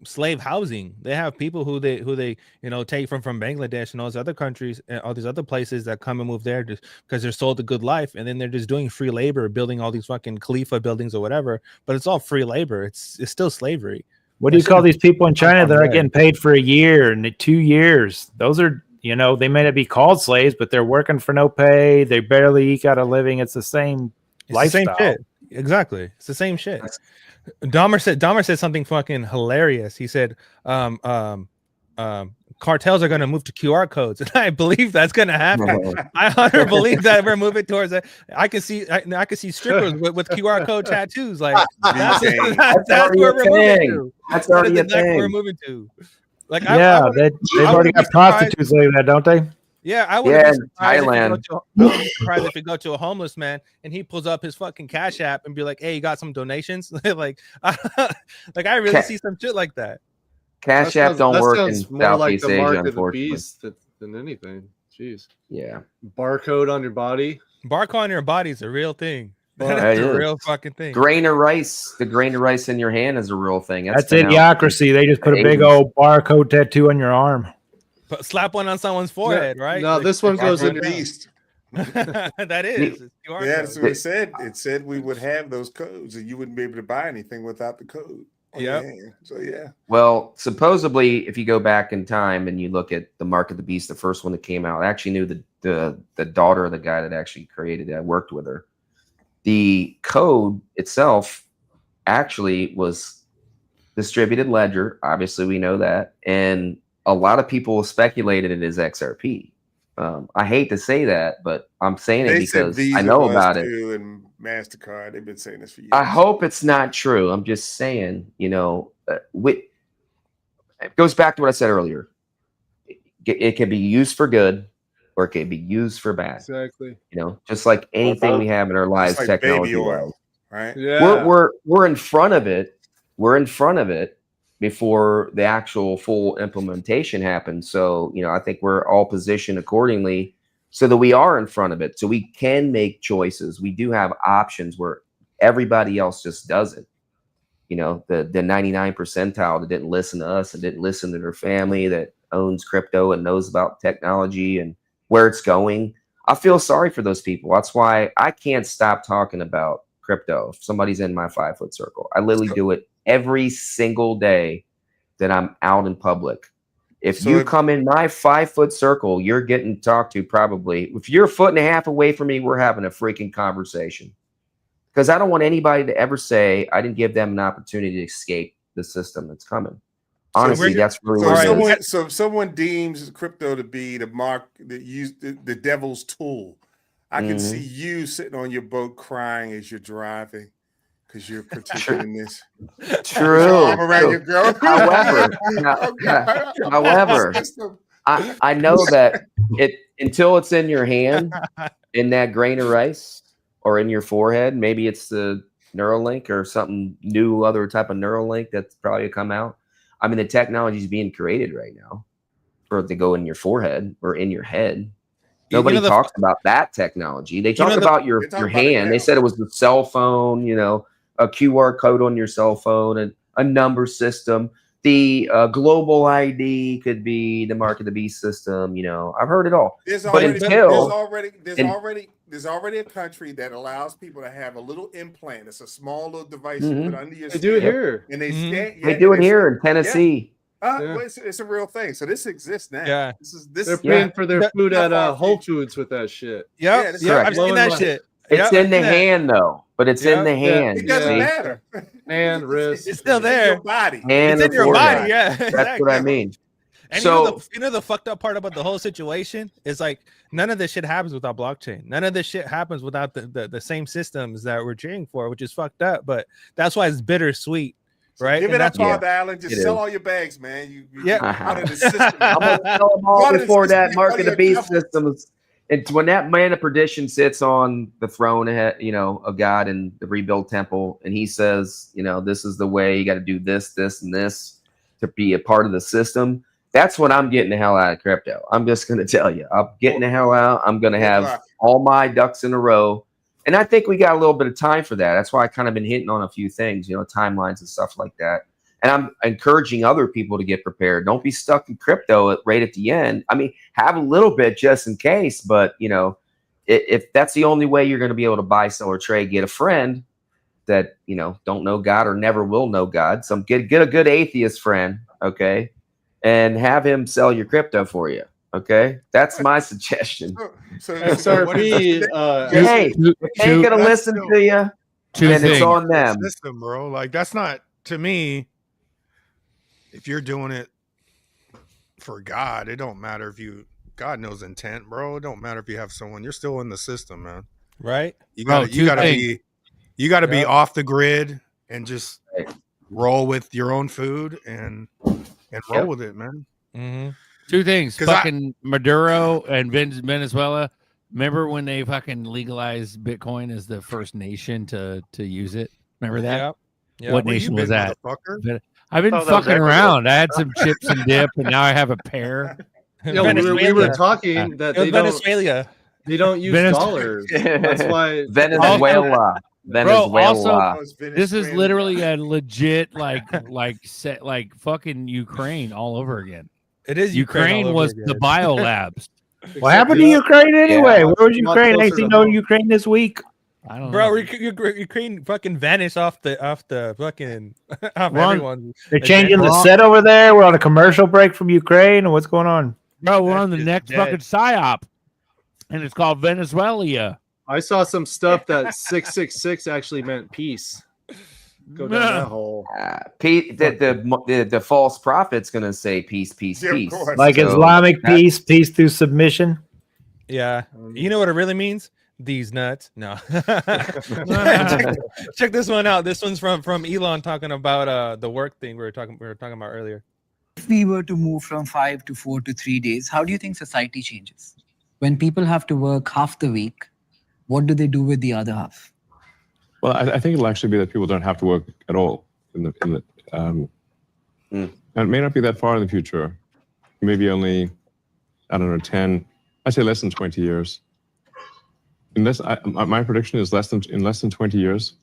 slave housing. They have people who they take from Bangladesh and all those other countries and all these other places that come and move there just because they're sold a good life, and then they're just doing free labor, building all these fucking Khalifa buildings or whatever. But it's all free labor. It's still slavery. What do you call these people in China that are getting paid for a year and 2 years? Those are, they may not be called slaves, but they're working for no pay. They barely eke out a living. It's the same lifestyle. The same shit. Exactly. It's the same shit. Dahmer said something fucking hilarious. He said, cartels are going to move to QR codes, and I believe that's going to happen. I 100% believe that we're moving towards that. I can see strippers with QR code tattoos. Like that's where we're moving to. That's already a thing. We're moving to. Like, they've already got prostitutes like that, don't they? Yeah, I wouldn't be surprised Thailand. if you go to a homeless man and he pulls up his fucking Cash App and be like, "Hey, you got some donations?" like I really see some shit like that. Cash App don't work in more like Southeast the Asia, mark of the unfortunately. beast than anything. Jeez. Yeah. Barcode on your body. Barcode on your body is a real thing. That That's is a real fucking thing. Grain of rice. The grain of rice in your hand is a real thing. That's idiocracy. They just put a big old barcode tattoo on your arm. Slap one on someone's forehead, right? No, Like, this one goes in the east. That is. Yeah, that's what it said. It said we would have those codes, and you wouldn't be able to buy anything without the code. Yeah. So yeah. Well, supposedly, if you go back in time and you look at the Mark of the Beast, the first one that came out, I actually knew the daughter of the guy that actually created it. I worked with her. The code itself actually was distributed ledger. Obviously, we know that. And a lot of people speculated it as XRP. I hate to say that, but I'm saying it because I know about it. Too, and MasterCard, they've been saying this for years. I hope it's not true. I'm just saying, you know, it goes back to what I said earlier. It can be used for good or it can be used for bad. Exactly. You know, just like anything we have in our lives, like technology baby oil, wise. right? Yeah. We're in front of it. We're in front of it before the actual full implementation happens. So, you know, I think we're all positioned accordingly so that we are in front of it. So we can make choices. We do have options where everybody else just doesn't. You know, the 99 percentile that didn't listen to us and didn't listen to their family that owns crypto and knows about technology and where it's going. I feel sorry for those people. That's why I can't stop talking about crypto. If somebody's in my 5-foot circle, I literally do it every single day that I'm out in public. If you come in my 5-foot circle, you're getting talked to probably. If you're a foot and a half away from me, we're having a freaking conversation. Because I don't want anybody to ever say I didn't give them an opportunity to escape the system that's coming. Honestly, that's really so if someone deems crypto to be the devil's tool, I can see you sitting on your boat crying as you're driving because you're partaking in this. True. Around your girl. However, I know that until it's in your hand, in that grain of rice, or in your forehead, maybe it's the Neuralink or something new, other type of Neuralink that's probably come out. I mean, the technology is being created right now for it to go in your forehead or in your head. Nobody talks about that technology. They talk about your hand. They said it was the cell phone, you know, a QR code on your cell phone and a number system. The global ID could be the mark of the beast system. You know, I've heard it all. There's already a country that allows people to have a little implant. It's a small little device you put under your skin. They do it here. And they they do it here in Tennessee. Well, it's a real thing. So this exists now. Yeah. They're paying for their food at Whole Foods with that shit. Yep. Yeah, I've seen that shit. It's in the hand though, but it's in the hand. It doesn't matter. Hand, wrist. It's still there. Your body. And it's in your body. Yeah. That's what I mean. And so you know the fucked up part about the whole situation is like none of this shit happens without blockchain. None of this shit happens without the same systems that we're cheering for, which is fucked up. But that's why it's bittersweet, right? Give it up, Father Allen. Just sell all your bags, man. Out of the system. I'm gonna sell them all before that mark of the beast systems. And when that man of perdition sits on the throne, you know, of God in the rebuilt temple, and he says, you know, this is the way you got to do this, this, and this to be a part of the system. That's when I'm getting the hell out of crypto. I'm just going to tell you, I'm getting the hell out. I'm going to have all my ducks in a row. And I think we got a little bit of time for that. That's why I kind of been hitting on a few things, you know, timelines and stuff like that. And I'm encouraging other people to get prepared. Don't be stuck in crypto right at the end. I mean, have a little bit just in case. But, you know, if that's the only way you're going to be able to buy, sell, or trade, get a friend that, you know, don't know God or never will know God. Get a good atheist friend, okay? And have him sell your crypto for you. Okay, that's my suggestion. So XRP, hey, they ain't gonna listen to you, and it's on them. System, bro. Like that's not to me. If you're doing it for God, it don't matter if you. God knows intent, bro. It don't matter if you have someone. You're still in the system, man. Right? You gotta be off the grid and just roll with your own food and roll with it, man. Mm-hmm. Two things. Fucking Maduro and Venezuela. Remember when they fucking legalized Bitcoin as the first nation to use it? Remember that? Yeah. What nation was that? I've been Oh, that was fucking Ecuador. around. I had some chips and dip, and now I have a pear. Yeah, we were talking that they Venezuela. don't use dollars. That's why Venezuela. Bro, also, this is literally a legit like fucking Ukraine all over again. It is Ukraine was the biolabs. What happened to Ukraine anyway? Yeah. Where was Ukraine? Anything know Ukraine this week? I don't Bro, know. Ukraine fucking vanished off the fucking off everyone. They're changing the set over there. We're on a commercial break from Ukraine. What's going on? Bro, we're on the next fucking psyop, and it's called Venezuela. I saw some stuff that 666 actually meant peace. go down that hole. The false prophet's going to say peace, peace, Yeah, of peace. course. Like So Islamic that- peace through submission. Yeah. You know what it really means? These nuts. No. check this one out. This one's from Elon talking about the work thing we were talking about earlier. If we were to move from 5 to 4 to 3 days, how do you think society changes? When people have to work half the week, what do they do with the other half? Well, I think it'll actually be that people don't have to work at all and it may not be that far in the future. Maybe only, I don't know, 10, I'd say less than 20 years. My prediction is in less than 20 years,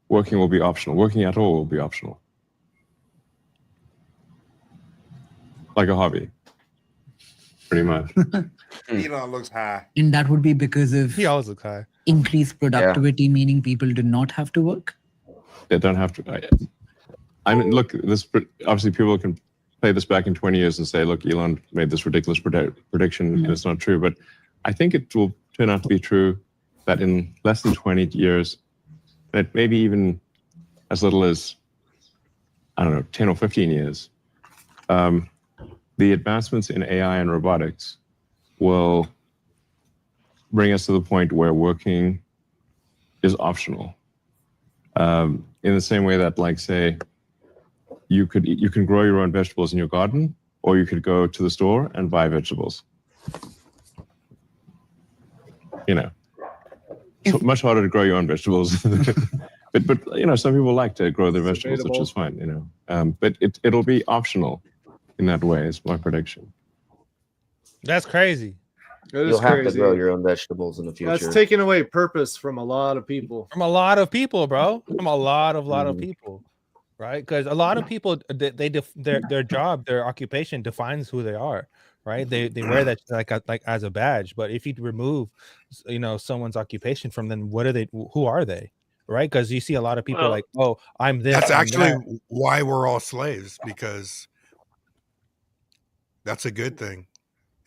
working will be optional. Working at all will be optional. Like a hobby, pretty much. Elon looks high. And that would be because of He always looks high. increased productivity, meaning people do not have to work? They don't have to. I mean, look, this obviously people can play this back in 20 years and say, look, Elon made this ridiculous prediction and it's not true. But I think it will turn out to be true that in less than 20 years, that maybe even as little as, I don't know, 10 or 15 years, the advancements in AI and robotics will bring us to the point where working is optional. In the same way that, like, say, you can grow your own vegetables in your garden, or you could go to the store and buy vegetables. You know, it's much harder to grow your own vegetables. but you know, some people like to grow their vegetables, which is fine. You know, but it'll be optional in that way. Is my prediction. That's crazy. You'll have to grow your own vegetables in the future. That's taking away purpose from a lot of people. From a lot of people, bro. From a lot of people, right? Because a lot of people, their job, their occupation defines who they are, right? They wear that like as a badge. But if you remove, you know, someone's occupation from them, what are they? Who are they? Right? Because you see a lot of people like, oh, I'm this. That's I'm actually that. why we're all slaves, because that's a good thing.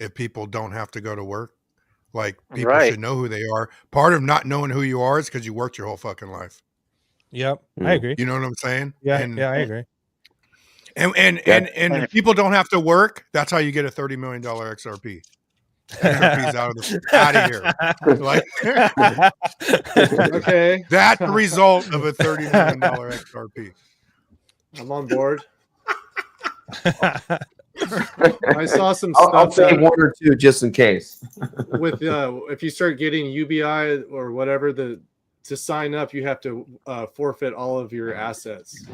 If people don't have to go to work, like, people should know who they are. Part of not knowing who you are is because you worked your whole fucking life. Yep, I agree. You know what I'm saying? Yeah, I agree. And if people don't have to work, that's how you get a $30 million XRP. XRP's out of here. Like, okay, that's the result of a $30 million XRP. I'm on board. I saw some stuff. I'll say one or two just in case. With if you start getting UBI or whatever, to sign up, you have to forfeit all of your assets.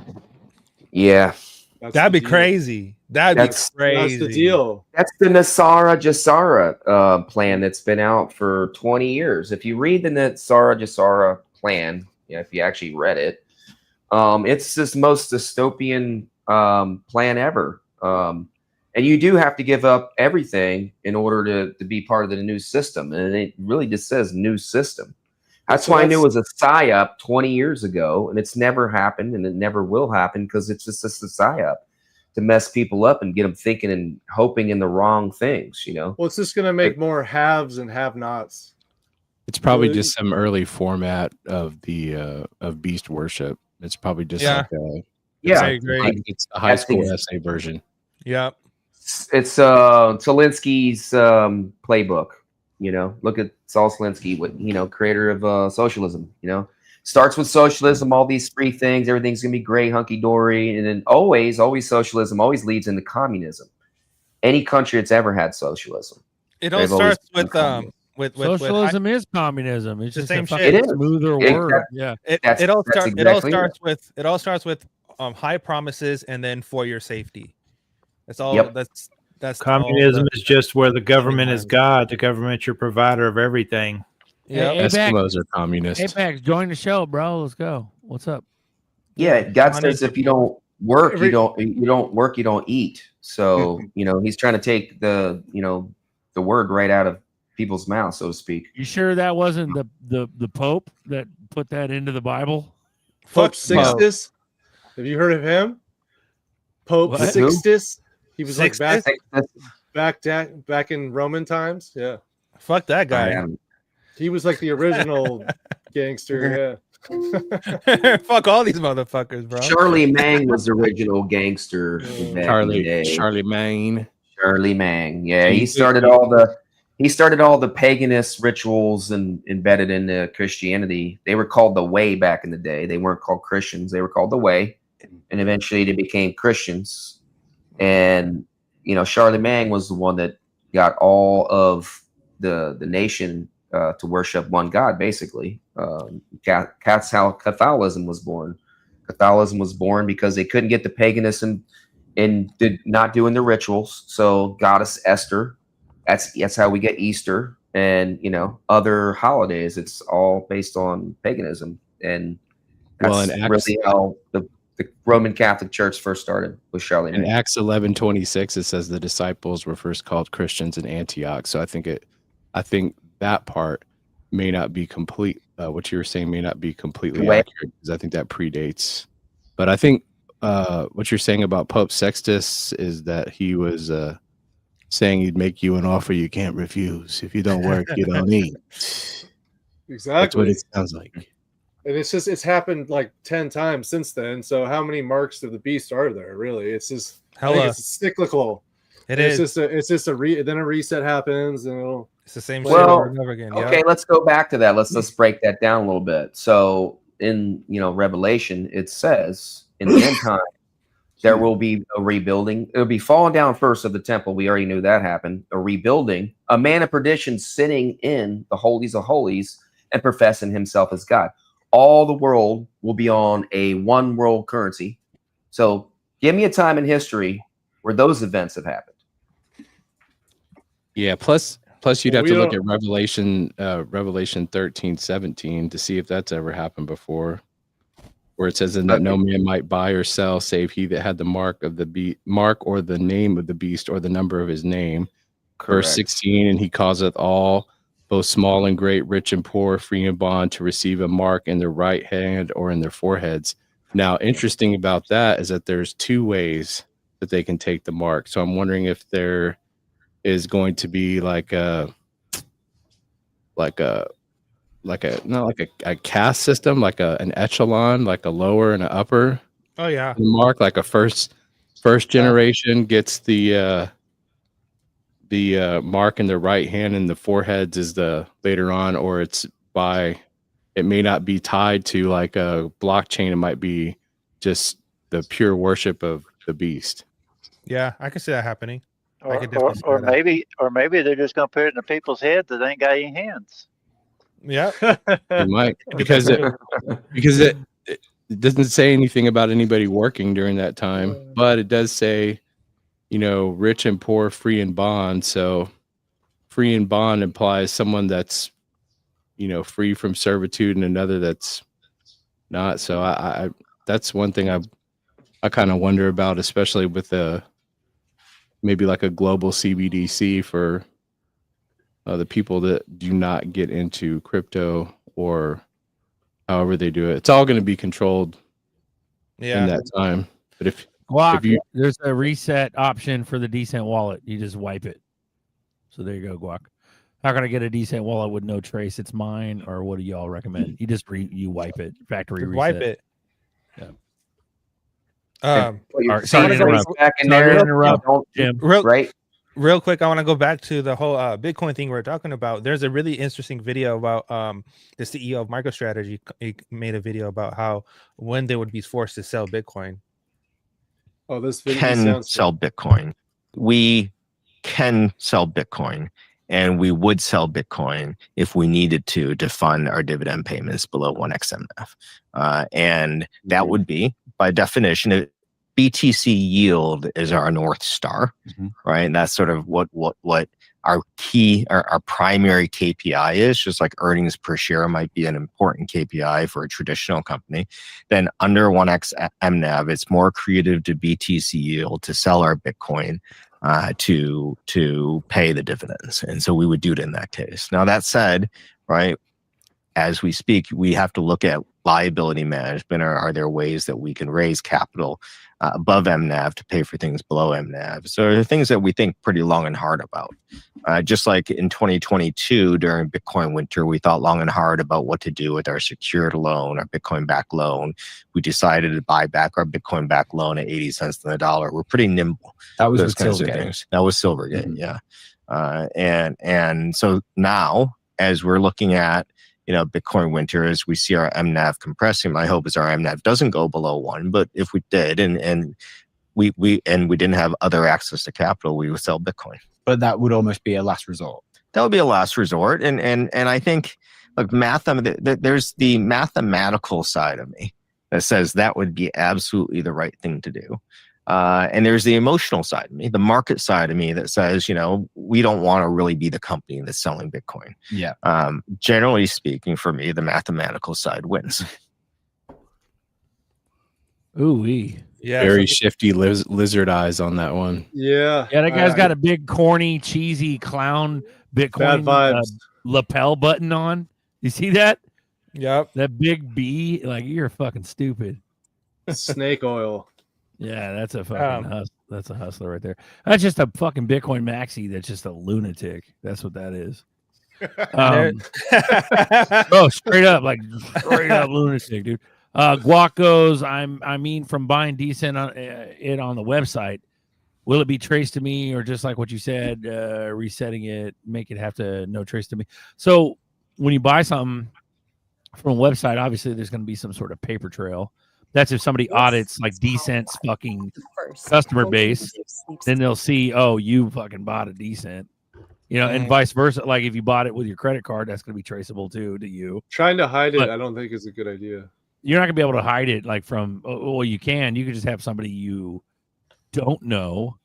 Yeah, that'd be crazy. That'd be crazy. That's the deal. That's the Nasara Jasara plan that's been out for 20 years. If you read the Nasara Jasara plan, if you actually read it, it's this most dystopian plan ever. And you do have to give up everything in order to be part of the new system. And it really just says new system. That's why I knew it was a PSYOP 20 years ago, and it's never happened, and it never will happen, because it's just a PSYOP to mess people up and get them thinking and hoping in the wrong things, you know? Well, it's just going to make more haves and have-nots. It's probably just some early format of the of beast worship. It's probably just like I agree. It's the high school essay version. Yeah. It's Zelensky's playbook. You know, look at Saul Zelensky, creator of socialism. You know, starts with socialism, all these free things, everything's gonna be great, hunky dory, and then always socialism always leads into communism. Any country that's ever had socialism, it all starts with socialism is communism. It's the just same a shit. fucking smoother word. Yeah, it all starts with high promises and then for your safety. That's all. Yep. That's communism is just where the government is God. The government's your provider of everything. Yeah, Eskimos are communist. Apex, join the show, bro. Let's go. What's up? Yeah, God says if you don't work, you don't work, you don't eat. So he's trying to take the word right out of people's mouths, so to speak. You sure that wasn't the Pope that put that into the Bible? Pope Sixtus. Have you heard of him? Pope Sixtus. He was like back in Roman times. Yeah. Fuck that guy. He was like the original gangster. Fuck all these motherfuckers, bro. Charlie Mang was the original gangster back in the day. Charlie Mang. Charlie Mang. Yeah, So he you started think- all the paganist rituals and embedded into Christianity. They were called the Way back in the day. They weren't called Christians. They were called the Way, and eventually they became Christians. And you know, Charlie Mang was the one that got all of the nation to worship one God, basically. That's how Catholicism was born. Catholicism was born because they couldn't get the paganism and not doing the rituals. So goddess Esther, that's how we get Easter and, you know, other holidays. It's all based on paganism. And that's really how the Roman Catholic Church first started with Charlie In Mang. Acts 11:26, it says the disciples were first called Christians in Antioch. So I think that part may not be complete. What you were saying may not be completely accurate because I think that predates. But I think what you're saying about Pope Sextus is that he was saying he'd make you an offer you can't refuse. If you don't work, you don't eat. Exactly. That's what it sounds like. And it's happened like 10 times since then. So how many marks of the beast are there? Really, it's just I think it's cyclical. It's just a then a reset happens and it's the same Well, shit over and over again. Okay, let's go back to that. Let's break that down a little bit. So in Revelation, it says in the end time there will be a rebuilding. It'll be falling down first of the temple. We already knew that happened. A rebuilding. A man of perdition sitting in the holies of holies and professing himself as God. All the world will be on a one world currency. So give me a time in history where those events have happened. Yeah. Plus you'd have we to look don't- at Revelation 13:17 to see if that's ever happened before, where it says that no man might buy or sell save he that had the mark of the mark or the name of the beast or the number of his name. Correct. Verse 16, and he causeth all, both small and great, rich and poor, free and bond, to receive a mark in their right hand or in their foreheads. Now, interesting about that is that there's two ways that they can take the mark. So I'm wondering if there is going to be like a caste system, like an echelon, like a lower and an upper Oh yeah. mark, like a first generation gets the mark in the right hand and the foreheads is the later on, or it may not be tied to like a blockchain. It might be just the pure worship of the beast. Yeah, I can see that happening. I could Or, definitely see or that. maybe they're just gonna put it in the people's head that ain't got any hands. Yeah. It might, because it doesn't say anything about anybody working during that time, but it does say, rich and poor, free and bond. So free and bond implies someone that's, free from servitude and another that's not. So I that's one thing I kind of wonder about, especially with maybe like a global CBDC for the people that do not get into crypto or however they do it. It's all going to be controlled in that time. But if you, there's a reset option for the decent wallet. You just wipe it. So there you go, Guac. How can I get a decent wallet with no trace? It's mine, or what do y'all recommend? You just you wipe it, factory reset. Wipe it. Yeah. Sorry to interrupt. Back in there, Jim. Real quick, I want to go back to the whole Bitcoin thing we're talking about. There's a really interesting video about the CEO of MicroStrategy. He made a video about how when they would be forced to sell Bitcoin. Oh, this video can sell Bitcoin. We can sell Bitcoin, and we would sell Bitcoin if we needed to fund our dividend payments below 1xMF. And that would be, by definition, BTC yield is our North Star, right? And that's sort of what our primary KPI is. Just like earnings per share might be an important KPI for a traditional company. Then under 1x MNAV, it's more creative to BTC yield to sell our Bitcoin to pay the dividends. And so we would do it in that case. Now that said, right, as we speak, we have to look at liability management? Are there ways that we can raise capital above MNAV to pay for things below MNAV? So there are things that we think pretty long and hard about. Just like in 2022 during Bitcoin winter, we thought long and hard about what to do with our secured loan, our Bitcoin-backed loan. We decided to buy back our Bitcoin-backed loan at 80 cents on the dollar. We're pretty nimble. That was those with kinds of Silvergate. things. That was Silvergate, yeah. And so now, as we're looking at Bitcoin winter, as we see our MNAV compressing, my hope is our MNAV doesn't go below 1. But if we did, and we didn't have other access to capital, we would sell Bitcoin. But that would almost be a last resort. That would be a last resort. And I think, look, there's the mathematical side of me that says that would be absolutely the right thing to do. And there's the emotional side of me, the market side of me that says, we don't want to really be the company that's selling Bitcoin. Yeah. Generally speaking, for me, the mathematical side wins. Ooh-wee. Yeah, very shifty lizard eyes on that one. Yeah. Yeah, that guy's got a big, corny, cheesy clown Bitcoin Bad vibes. lapel button on. You see that? Yep. That big B. Like, you're fucking stupid. Snake oil. Yeah, that's a fucking that's a hustler right there. That's just a fucking Bitcoin maxi. That's just a lunatic. That's what that is. Oh, straight up lunatic, dude. Guac goes, I mean, from buying decent on it on the website, will it be traced to me, or just like what you said, resetting it, make it have to no trace to me? So when you buy something from a website, obviously there's going to be some sort of paper trail. That's if somebody audits like Decent's fucking customer base, then they'll see, oh, you fucking bought a Decent, and vice versa. Like if you bought it with your credit card, that's going to be traceable too to you. Trying to hide it, I don't think is a good idea. You're not gonna be able to hide it like from. Well, you can. You can just have somebody you don't know,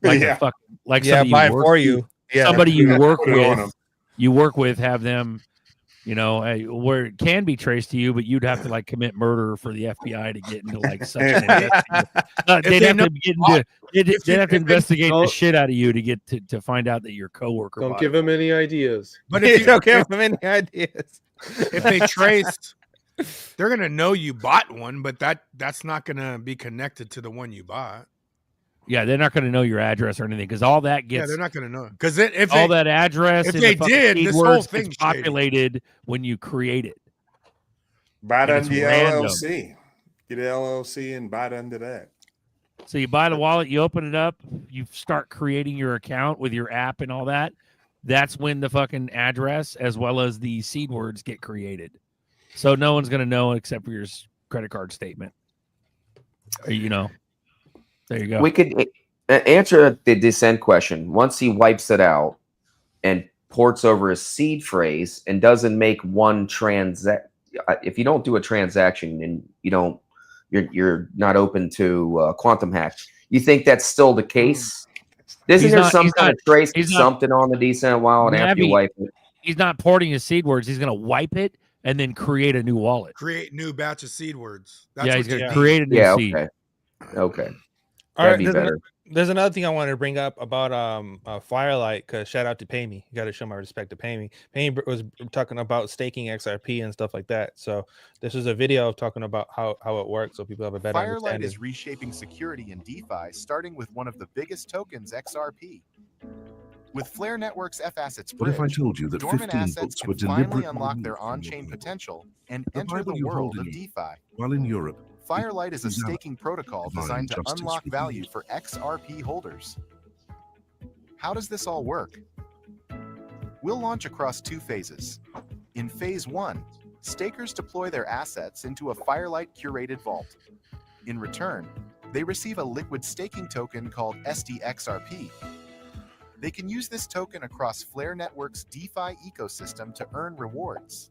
like Yeah. somebody buy you it work for with- you. Yeah. somebody you work Put it on with. them. You work with, have them, where it can be traced to you, but you'd have to like commit murder for the FBI to get into like such an investigation. They'd have to get into. They'd have to investigate the shit out of you to get to find out that your coworker. Don't bought give it. him any ideas. But if you don't give them any ideas, If they traced, they're gonna know you bought one, but that's not gonna be connected to the one you bought. Yeah, they're not going to know your address or anything because all that Yeah, gets. they're not gonna know because if all that address, if and they the fucking did, this keywords whole gets thing's populated when you create it. Buy it And it's under the random. LLC. Get an LLC and buy it under that. So you buy the wallet, you open it up, you start creating your account with your app and all that. That's when the fucking address as well as the seed words get created. So no one's going to know except for your credit card statement. There you go. We could answer the dissent question. Once he wipes it out and ports over a seed phrase and doesn't make one if you don't do a transaction and you're not open to quantum hacks, you think that's still the case? Isn't there some kind of trace something on the decent wallet after you wipe it? He's not porting his seed words. He's going to wipe it and then create a new wallet. create new batch of seed words. That's Yeah, what he's they going to need. create a new seed. Okay. All That'd right, be there's better. There's another thing I wanted to bring up about Firelight. Cause shout out to Pay Me. You got to show my respect to Pay Me. Pay Me was talking about staking XRP and stuff like that. So this is a video of talking about how it works, so people have a better Firelight understanding. is reshaping security in DeFi, starting with one of the biggest tokens, XRP. With Flare Network's F-Assets What if I bridge, told you that dormant 15 assets books can were finally deliberately unlock removed their from your on-chain wallet? potential and The enter Bible the you world hold of in DeFi. While in Europe, Firelight is a Example. staking protocol Divine designed to justice unlock revealed. value for XRP holders. How does this all work? We'll launch across 2 phases. In phase 1, stakers deploy their assets into a Firelight curated vault. In return, they receive a liquid staking token called SDXRP. They can use this token across Flare Network's DeFi ecosystem to earn rewards.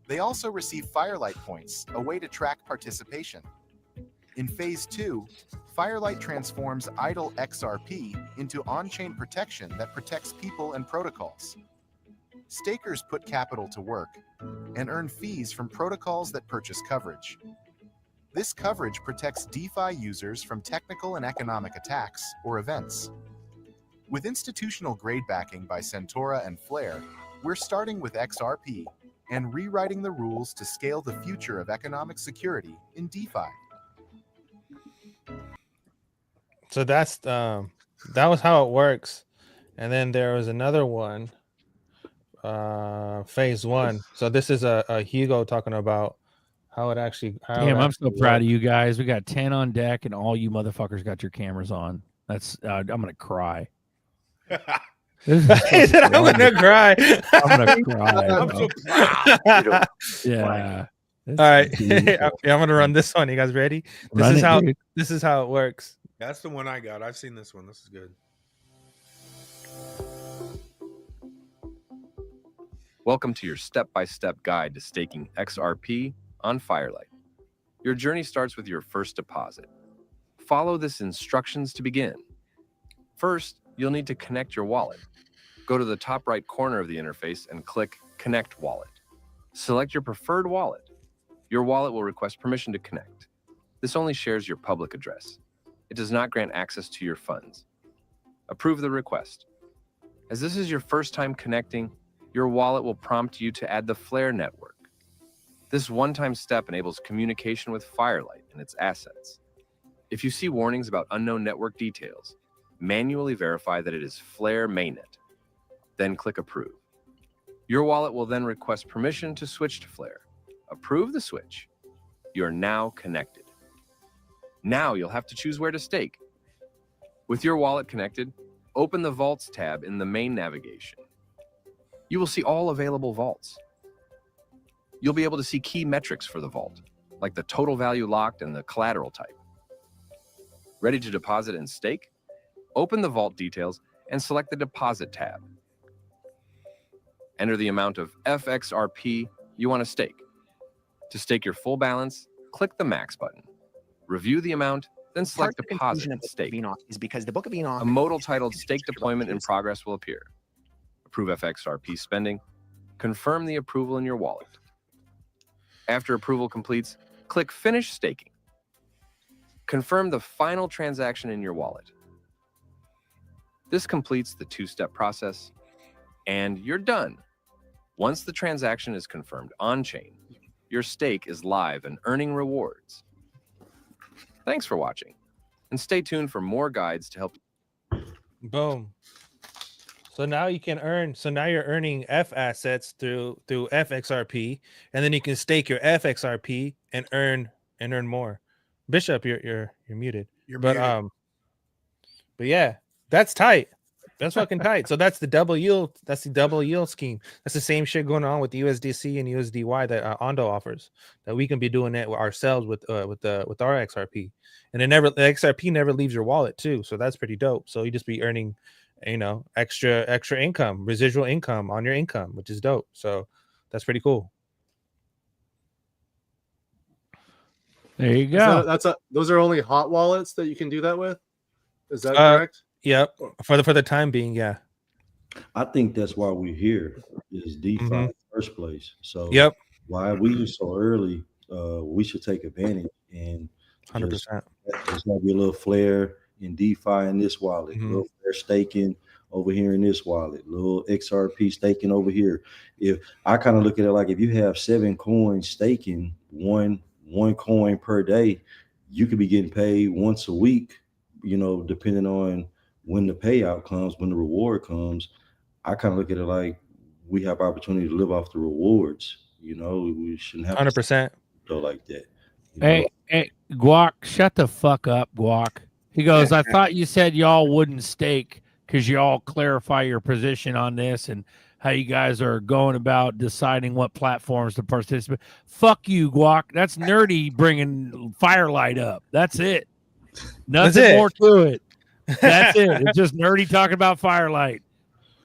They also receive Firelight points, a way to track participation. In phase 2, Firelight transforms idle XRP into on-chain protection that protects people and protocols. Stakers put capital to work and earn fees from protocols that purchase coverage. This coverage protects DeFi users from technical and economic attacks or events. With institutional grade backing by Centaura and Flare, we're starting with XRP and rewriting the rules to scale the future of economic security in DeFi. So that's that was how it works. And then there was another one, phase 1. So this is a Hugo talking about how it actually Damn, I'm so proud works. of you guys. We got 10 on deck, and all you motherfuckers got your cameras on. That's I'm gonna cry. This is He said, I'm gonna cry. I'm gonna cry. I'm bro. so proud. Yeah. All right. Yeah, I'm gonna run this one. You guys ready? Run it, dude. This is how it works. That's the one I got. I've seen this one. This is good. Welcome to your step-by-step guide to staking XRP on Firelight. Your journey starts with your first deposit. Follow this instructions to begin. First, you'll need to connect your wallet. Go to the top right corner of the interface and click Connect Wallet. Select your preferred wallet. Your wallet will request permission to connect. This only shares your public address. It does not grant access to your funds. Approve the request. As this is your first time connecting, your wallet will prompt you to add the Flare network. This one-time step enables communication with Firelight and its assets. If you see warnings about unknown network details, manually verify that it is Flare mainnet. Then click Approve. Your wallet will then request permission to switch to Flare. Approve the switch. You are now connected. Now you'll have to choose where to stake. With your wallet connected, open the Vaults tab in the main navigation. You will see all available vaults. You'll be able to see key metrics for the vault, like the total value locked and the collateral type. Ready to deposit and stake? Open the vault details and select the Deposit tab. Enter the amount of FXRP you want to stake. To stake your full balance, click the Max button. Review the amount, then select Deposit and Stake. Is because the Book of Enoch. A modal titled Stake Deployment in Progress will appear. Approve FXRP spending. Confirm the approval in your wallet. After approval completes, click Finish Staking. Confirm the final transaction in your wallet. This completes the two-step process, and you're done. Once the transaction is confirmed on-chain, your stake is live and earning rewards. Thanks for watching, and stay tuned for more guides to help. Boom. So now you can earn. So now you're earning F assets through FXRP, and then you can stake your FXRP and earn more. Bishop, you're muted. But yeah, that's tight. That's fucking tight. So that's the double yield. That's the double yield scheme. That's the same shit going on with USDC and USDY that Ondo offers. That we can be doing that ourselves with our XRP, and the XRP never leaves your wallet too. So that's pretty dope. So you just be earning, extra income, residual income on your income, which is dope. So that's pretty cool. There you go. Those are only hot wallets that you can do that with. Is that correct? Yep. For the time being, yeah. I think that's why we're here is DeFi in the first place. So yep. Why we are so early, we should take advantage and 100%. There's gonna be a little flare in DeFi in this wallet, a little flare staking over here in this wallet, little XRP staking over here. If I kind of look at it like if you have 7 coins staking, one coin per day, you could be getting paid once a week, depending on when the payout comes, when the reward comes. I kind of look at it like we have opportunity to live off the rewards. We shouldn't have 100% go like that. Hey, Guac, shut the fuck up, Guac. He goes, I thought you said y'all wouldn't stake because y'all clarify your position on this and how you guys are going about deciding what platforms to participate. Fuck you, Guac. That's nerdy bringing Firelight up. That's it. Nothing more to it. That's it. It's just nerdy talking about Firelight.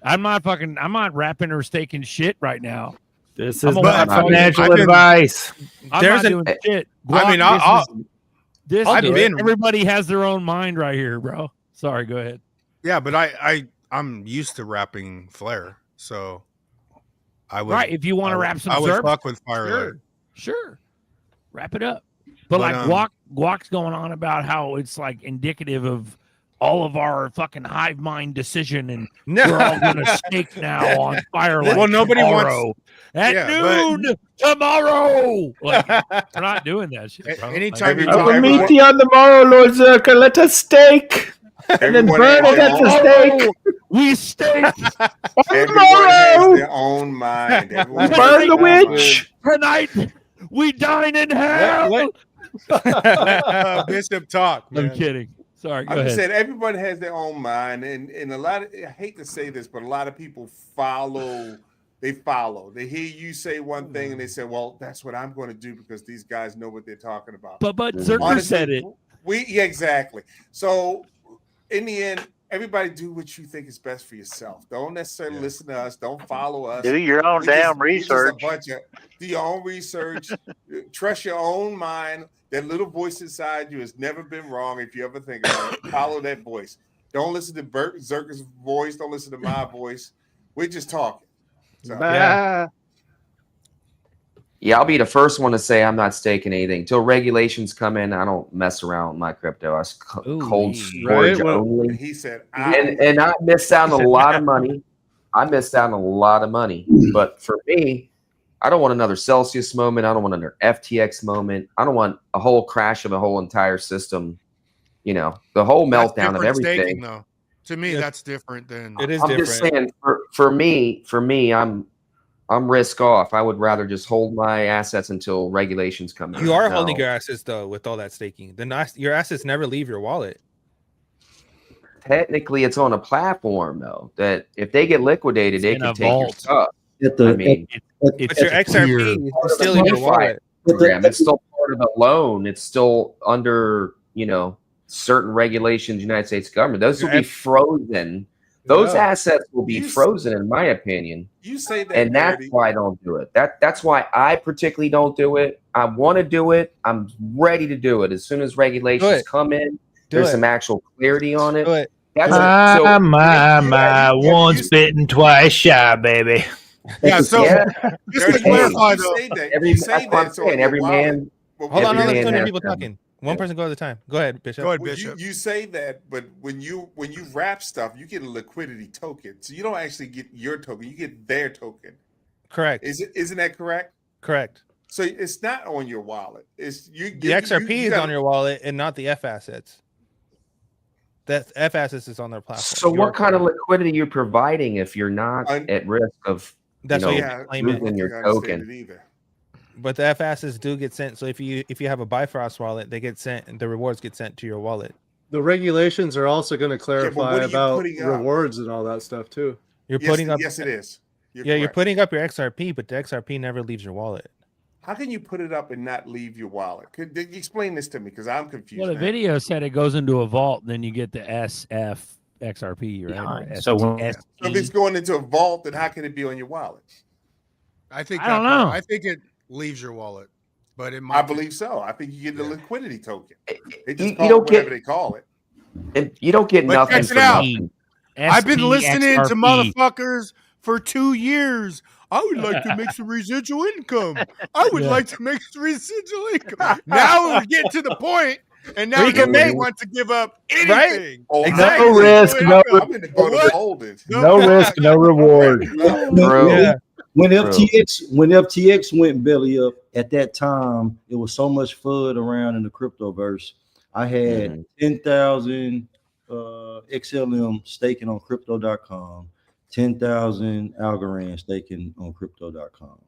I'm not rapping or staking shit right now. This is not financial advice. I'm not doing shit. Everybody has their own mind right here, bro. Sorry, go ahead. Yeah, but I'm used to wrapping Flare, so I would. Right, if you want to wrap some, I would fuck with Firelight. Sure, wrap it up. But like Guac's going on about how it's like indicative of all of our fucking hive mind decision, and we're all going to stake now on Firelight. Well, nobody tomorrow wants at noon tomorrow. Like, we're not doing that shit, bro. Anytime you I will talk meet you on the morrow, Lord Zerka. Let us stake. And then burn it at the stake. We stake. Everyone has their own mind. Everyone has Burn the their own witch. Tonight, we dine in hell. Let Bishop talk, man. I'm kidding. Sorry, go I'm ahead. just saying everybody has their own mind, and a lot of, I hate to say this, but a lot of people follow. They hear you say one thing and they say, well, that's what I'm going to do because these guys know what they're talking about. But Zerker said it. Yeah, exactly. So in the end, everybody do what you think is best for yourself. Don't necessarily listen to us. Don't follow us. Do your own damn research. Do your own research. Trust your own mind. That little voice inside you has never been wrong. If you ever think about it, follow that voice. Don't listen to Bert Zerker's voice. Don't listen to my voice. We're just talking. So, Yeah, I'll be the first one to say I'm not staking anything. Till regulations come in, I don't mess around with my crypto. I cold storage only. He said, and I missed out on a lot of money. But for me, I don't want another Celsius moment. I don't want another FTX moment. I don't want a whole crash of the whole entire system. You know, the whole meltdown of everything. Staking, though. To me, that's different than I'm just saying, for me, I'm risk off. I would rather just hold my assets until regulations come in. You are holding your assets though with all that staking. Your assets never leave your wallet. Technically, it's on a platform though that if they get liquidated, they can take your stuff. At the, I mean, but your XRP is still in your wallet. Program. It's still part of the loan. It's still under, certain regulations, United States government. Those will be frozen. Those assets will be frozen, in my opinion. You say that, and that's why I don't do it. That's why I particularly don't do it. I want to do it. I'm ready to do it as soon as regulations come in. There's some actual clarity on it. That's my once bitten, twice shy, baby. Yeah, so just to clarify though, every man. Hold on, too many people talking. One person go at a time. Go ahead, Bishop. Go ahead, Bishop. You say that, but when you wrap stuff, you get a liquidity token. So you don't actually get your token; you get their token. Correct. Isn't that correct? Correct. So it's not on your wallet. It's the XRP is on your wallet and not the F assets. That F assets is on their platform. So what kind of liquidity you're providing if you're not at risk of losing your token? But the F assets do get sent. So if you have a Bifrost wallet, they get sent, and the rewards get sent to your wallet. The regulations are also going to clarify about rewards and all that stuff too. You're putting up. Yes, it is. You're putting up your XRP, but the XRP never leaves your wallet. How can you put it up and not leave your wallet? Could you explain this to me? Because I'm confused. Well, the video said it goes into a vault, then you get the SF XRP, right? So if it's going into a vault, then how can it be on your wallet? I don't know. I think it leaves your wallet, but it might. I believe so. I think you get the liquidity token. They just You call don't it whatever get- they call it. And you don't get But nothing check for it out. nothing. I've been listening to SPXRP. motherfuckers for 2 years. I would like to make some residual income. I would like to make some residual income. Now we're getting to the point, and now We can nobody make- wants to give up Right? anything. Exactly. No risk, no, I'm in the boat of holdings. no risk, no reward. When FTX went belly up at that time, it was so much FUD around in the cryptoverse. I had 10,000 XLM staking on crypto.com, 10,000 Algorand staking on crypto.com.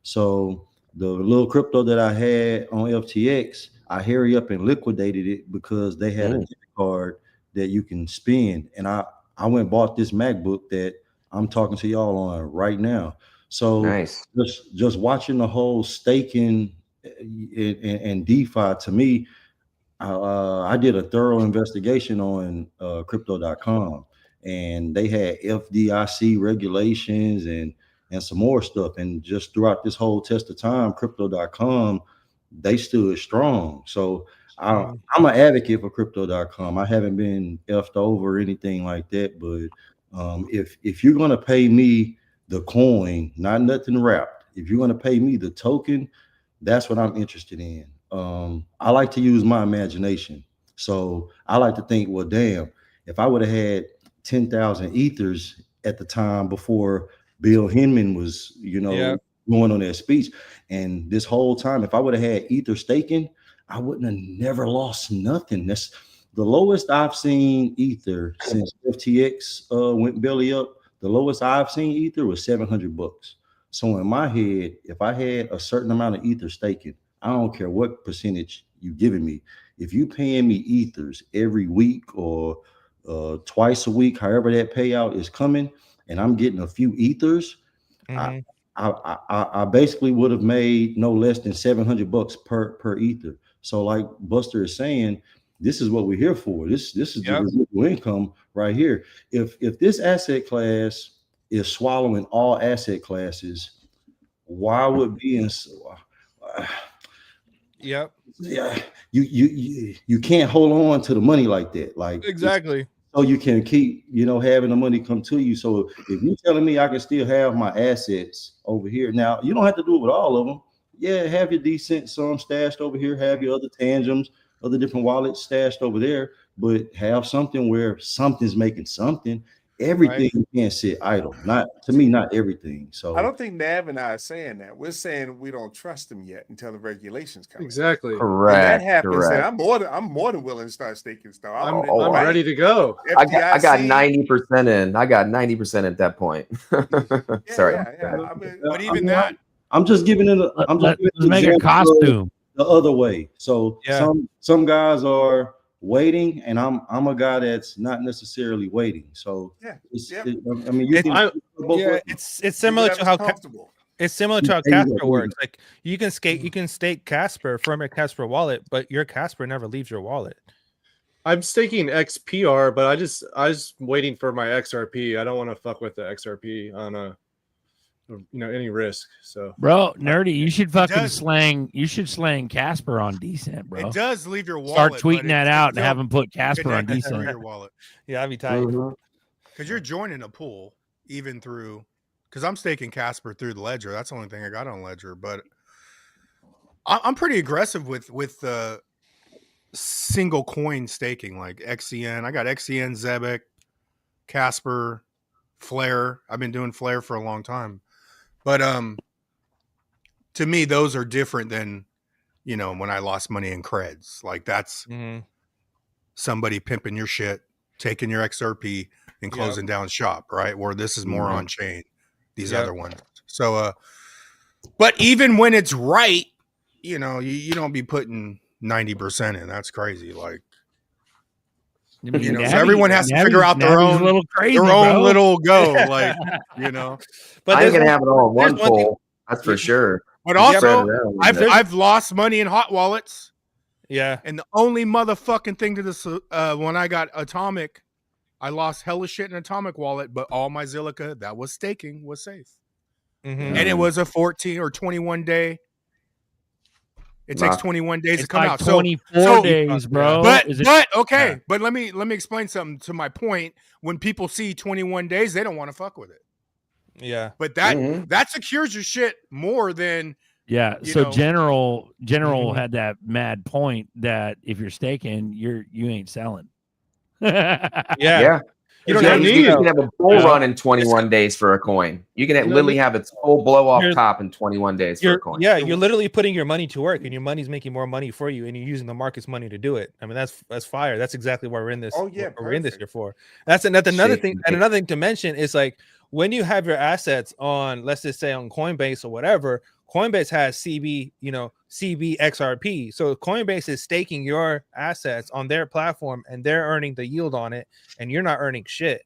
So the little crypto that I had on FTX, I hurry up and liquidated it because they had a debit card that you can spend. And I went and bought this MacBook that I'm talking to y'all on right now. So Nice. just watching the whole staking and DeFi, to me, I did a thorough investigation on crypto.com, and they had FDIC regulations and some more stuff. And just throughout this whole test of time, crypto.com, they stood strong. So I'm an advocate for crypto.com. I haven't been effed over or anything like that. But if you're going to pay me the coin, not nothing wrapped, if you're going to pay me the token, that's what I'm interested in. I like to use my imagination. So I like to think, well, damn, If I would have had 10,000 ethers at the time before Bill Hinman was, going on that speech, and this whole time, if I would have had ether staking, I wouldn't have never lost nothing. That's the lowest I've seen ether since FTX went belly up. The lowest I've seen ether was $700. So in my head, if I had a certain amount of ether staking, I don't care what percentage you giving me. If you paying me ethers every week or twice a week, however that payout is coming, and I'm getting a few ethers, I basically would have made no less than $700 per ether. So like Buster is saying, this is what we're here for. This is the residual income right here. If this asset class is swallowing all asset classes, why would being so? Yeah, you can't hold on to the money like that. Like exactly. So you can keep, having the money come to you. So if you're telling me I can still have my assets over here, now you don't have to do it with all of them. Yeah, have your decent some stashed over here, have your other tangems, other different wallets stashed over there, but have something where something's making something. Everything can't sit idle. Not to me, not everything. So I don't think Nav and I are saying that. We're saying we don't trust them yet until the regulations come. Exactly. Correct. When that happens, then I'm more than willing to start staking stuff. I'm ready to go. I got 90% in. I got 90% at that point. Sorry. But even that, I'm just giving it. I'm just make a costume the other way. So Yeah. some guys are waiting, and I'm a guy that's not necessarily waiting. So it's similar to how it's similar to how Casper works. Like you can stake Casper from a Casper wallet, but your Casper never leaves your wallet. I'm staking XPR, but I just waiting for my XRP. I don't want to fuck with the XRP on any risk. So bro, nerdy, you should fucking slang. You should slang Casper on Decent, bro. It does leave your wallet. Start tweeting that out and have him put Casper on Decent. Decent. Your wallet. Yeah, I'd be tight. Because you're joining a pool even through. Because I'm staking Casper through the Ledger. That's the only thing I got on Ledger. But I'm pretty aggressive with the single coin staking, like XCN. I got XCN, Zebek, Casper, Flare. I've been doing Flare for a long time. But to me, those are different than, when I lost money in creds. Like that's somebody pimping your shit, taking your XRP and closing down shop, right? Where this is more on chain, these other ones. So, but even when it's right, you don't be putting 90% in. That's crazy. Like, so everyone has to figure out their own little go, like, But I ain't gonna have it all in one pool. That's for sure. But also, I've lost money in hot wallets. Yeah, and the only motherfucking thing to this when I got Atomic, I lost hella shit in Atomic wallet, but all my Zilliqa that was staking was safe, and it was a 14 or 21 day. It takes 21 days to come out. 24 days, bro. But okay. But let me explain something to my point. When people see 21 days, they don't want to fuck with it. Yeah. But that secures your shit more than So General had that mad point that if you're staking, you ain't selling. Yeah. You can have a bull run in 21 days for a coin. You can literally have its full blow off top in 21 days for a coin. Yeah, you're literally putting your money to work, and your money's making more money for you, and you're using the market's money to do it. I mean, that's fire. That's exactly why we're in this. We're in this here for. That's another thing. And another thing to mention is like when you have your assets on, let's just say on Coinbase or whatever. Coinbase has CB XRP. So Coinbase is staking your assets on their platform and they're earning the yield on it and you're not earning shit,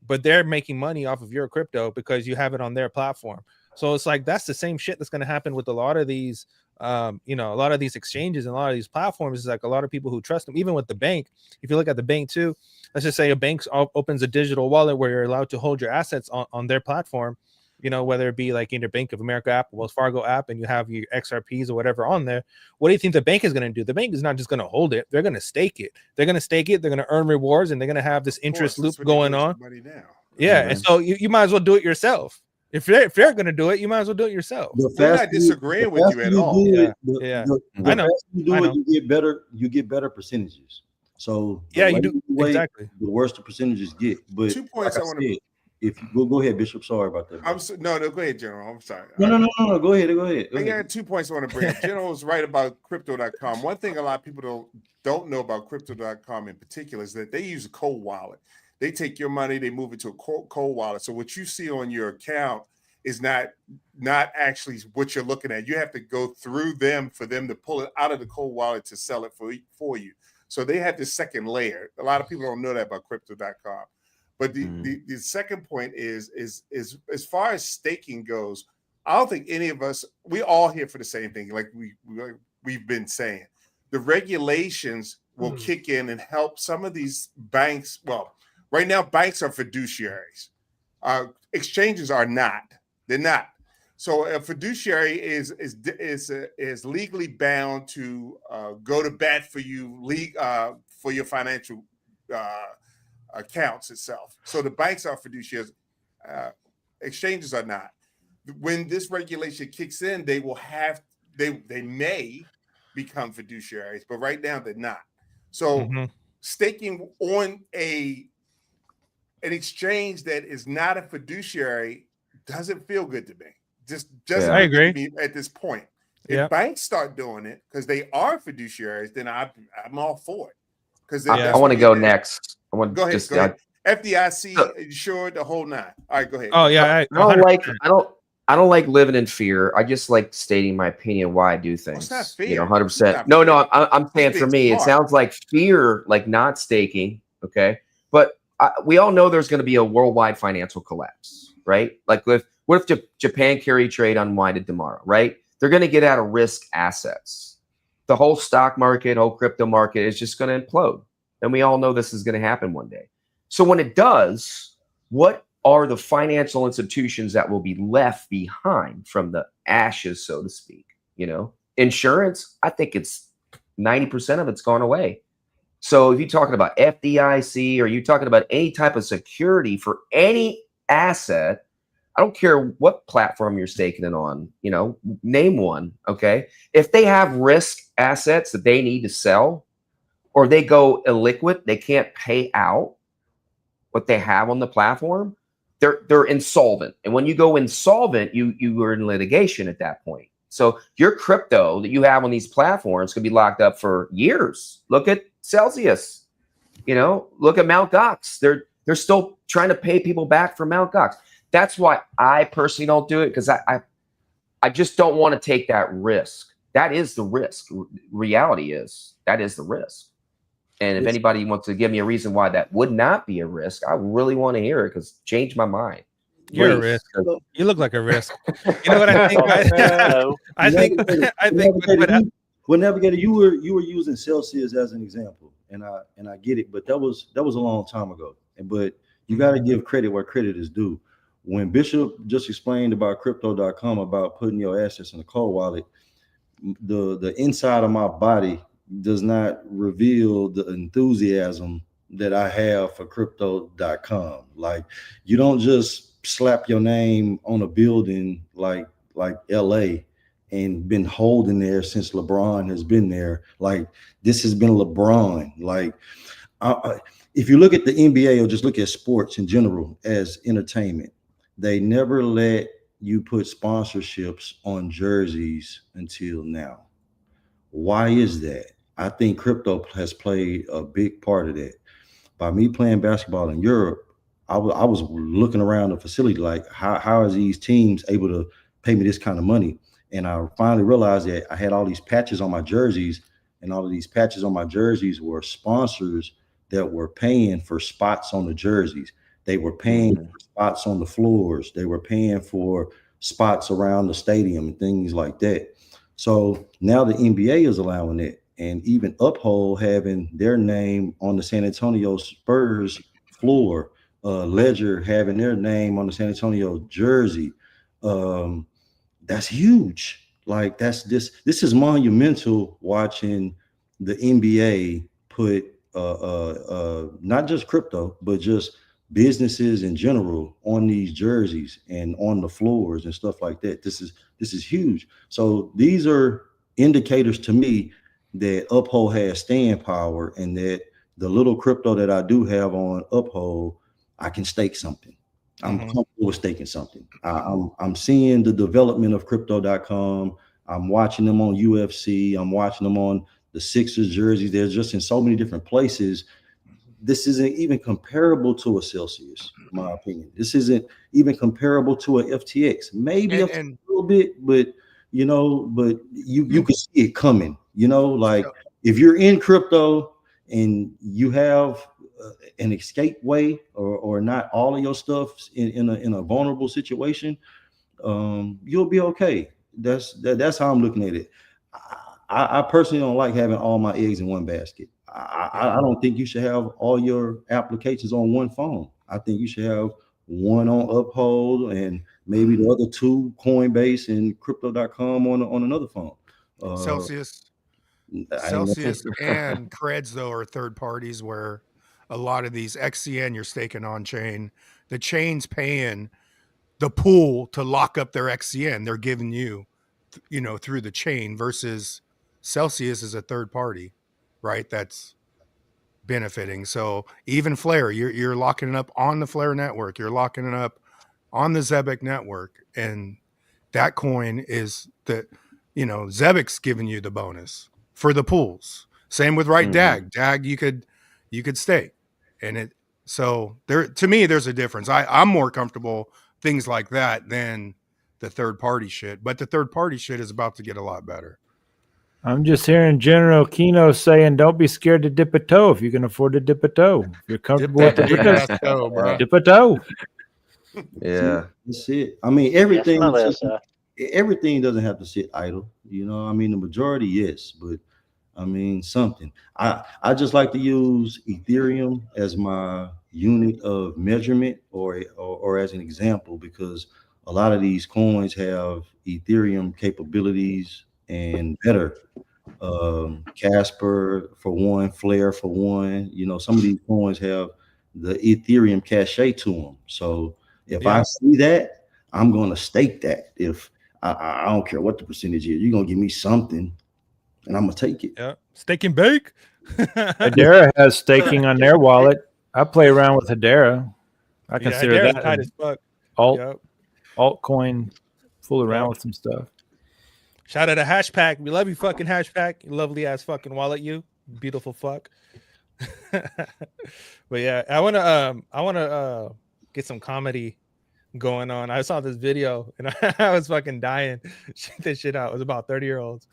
but they're making money off of your crypto because you have it on their platform. So it's like, that's the same shit that's going to happen with a lot of these, a lot of these exchanges and a lot of these platforms. Is like a lot of people who trust them, even with the bank. If you look at the bank too, let's just say a bank opens a digital wallet where you're allowed to hold your assets on their platform. Whether it be like in your Bank of America app, Wells Fargo app, and you have your XRPs or whatever on there, what do you think the bank is going to do? The bank is not just going to hold it. They're going to stake it. They're going to stake it. They're going to earn rewards, and they're going to have this interest loop going on. Yeah. And so you might as well do it yourself. If they're going to do it, you might as well do it yourself. We're not disagreeing with you at all. I know. You get better percentages. So Yeah, you do exactly. The worse the percentages get. But 2 points like I want to. if you go ahead, Bishop. Sorry about that. No, go ahead, General. I'm sorry. No. Go ahead. I got 2 points I want to bring up. General is right about crypto.com. One thing a lot of people don't know about crypto.com in particular is that they use a cold wallet. They take your money, they move it to a cold wallet. So what you see on your account is not actually what you're looking at. You have to go through them for them to pull it out of the cold wallet to sell it for you. So they have this second layer. A lot of people don't know that about crypto.com. But the second point is as far as staking goes, I don't think any of us, we all here for the same thing. Like we've been saying, the regulations will kick in and help some of these banks. Well, right now, banks are fiduciaries. Exchanges are not. They're not. So a fiduciary is legally bound to go to bat for you, for your financial accounts itself. So the banks are fiduciaries. Exchanges are not. When this regulation kicks in, they may become fiduciaries, but right now they're not. So staking on an exchange that is not a fiduciary doesn't feel good to me. Just I agree. To me at this point. If banks start doing it because they are fiduciaries, then I'm all for it. Because I want to go next. I want go ahead. just go ahead. FDIC insured the whole nine. All right, go ahead. Oh yeah, I don't like living in fear. I just like stating my opinion why I do things. It's not fear. 100%. No. I'm saying for me, it sounds like fear, like not staking. Okay, but we all know there's going to be a worldwide financial collapse, right? Like what if Japan carry trade unwinded tomorrow, right? They're going to get out of risk assets. The whole stock market, whole crypto market is just going to implode, and we all know this is going to happen one day. So when it does, what are the financial institutions that will be left behind from the ashes, so to speak? Insurance, I think it's 90% of it's gone away. So if you're talking about FDIC or you're talking about any type of security for any asset, I don't care what platform you're staking it on, name one, okay? If they have risk assets that they need to sell or they go illiquid, they can't pay out what they have on the platform, they're insolvent. And when you go insolvent, you are in litigation at that point. So your crypto that you have on these platforms could be locked up for years. Look at Celsius, look at Mt. Gox. They're still trying to pay people back for Mt. Gox. That's why I personally don't do it, because I just don't want to take that risk. That is the risk. Reality is that is the risk. And if anybody wants to give me a reason why that would not be a risk, I really want to hear it, because change my mind. You're a risk. You look like a risk. You know what I think? I think. Well, Navigator, you were using Celsius as an example, and I get it, but that was a long time ago. But you got to give credit where credit is due. When Bishop just explained about crypto.com, about putting your assets in a cold wallet, the inside of my body does not reveal the enthusiasm that I have for crypto.com. Like, you don't just slap your name on a building like LA and been holding there since LeBron has been there. Like, this has been LeBron. Like, if you look at the NBA or just look at sports in general as entertainment, they never let you put sponsorships on jerseys until now. Why is that? I think crypto has played a big part of that. By me playing basketball in Europe, I was looking around the facility like, how are these teams able to pay me this kind of money? And I finally realized that I had all these patches on my jerseys, and all of these patches on my jerseys were sponsors that were paying for spots on the jerseys. They were paying for spots on the floors. They were paying for spots around the stadium and things like that. So now the NBA is allowing it, and even Uphold having their name on the San Antonio Spurs floor, Ledger having their name on the San Antonio jersey. That's huge. Like, this is monumental, watching the NBA put not just crypto, but just businesses in general on these jerseys and on the floors and stuff like that. This is huge. So these are indicators to me that Uphold has staying power, and that the little crypto that I do have on Uphold, I can stake something. I'm comfortable with staking something. I'm seeing the development of crypto.com. I'm watching them on UFC. I'm watching them on the Sixers jerseys. They're just in so many different places. This isn't even comparable to a Celsius, in my opinion. This isn't even comparable to a FTX. Maybe a little bit, but you know, but you can see it coming. You know, like if you're in crypto and you have an escape way, or not all of your stuff in a vulnerable situation, you'll be okay. That's how I'm looking at it. I personally don't like having all my eggs in one basket. I don't think you should have all your applications on one phone. I think you should have one on Uphold and maybe the other two, Coinbase and Crypto.com on another phone. Celsius and Creds though are third parties where a lot of these XCN you're staking on chain, the chain's paying the pool to lock up their XCN. They're giving you, you know, through the chain, versus Celsius is a third party, right? That's benefiting. So even Flare, you're locking it up on the Flare network. You're locking it up on the Zebec network, and that coin is that, you know, Zebek's giving you the bonus for the pools. Same with DAG. DAG you could stake, and it. So there, to me, there's a difference. I'm more comfortable things like that than the third party shit. But the third party shit is about to get a lot better. I'm just hearing General Kino saying, "Don't be scared to dip a toe if you can afford to dip a toe. If you're comfortable with the dip a toe." Yeah, that's it. I mean, everything doesn't have to sit idle. You know, I mean, the majority, yes, but I mean, something. I just like to use Ethereum as my unit of measurement, or as an example, because a lot of these coins have Ethereum capabilities and better. Casper for one, Flare for one. You know, some of these coins have the Ethereum cachet to them. So if I see that, I'm going to stake that. If I don't care what the percentage is, you're going to give me something and I'm going to take it. Yeah. Stake and bake. Hedera has staking on their wallet. I play around with Hedera. I consider Hedera's that tight as fuck. altcoin, fool around with some stuff. Shout out to Hashpack. We love you, fucking Hashpack. You lovely ass fucking wallet, you beautiful fuck. But yeah, I wanna get some comedy going on. I saw this video and I was fucking dying. Check this shit out. It was about 30-year-olds.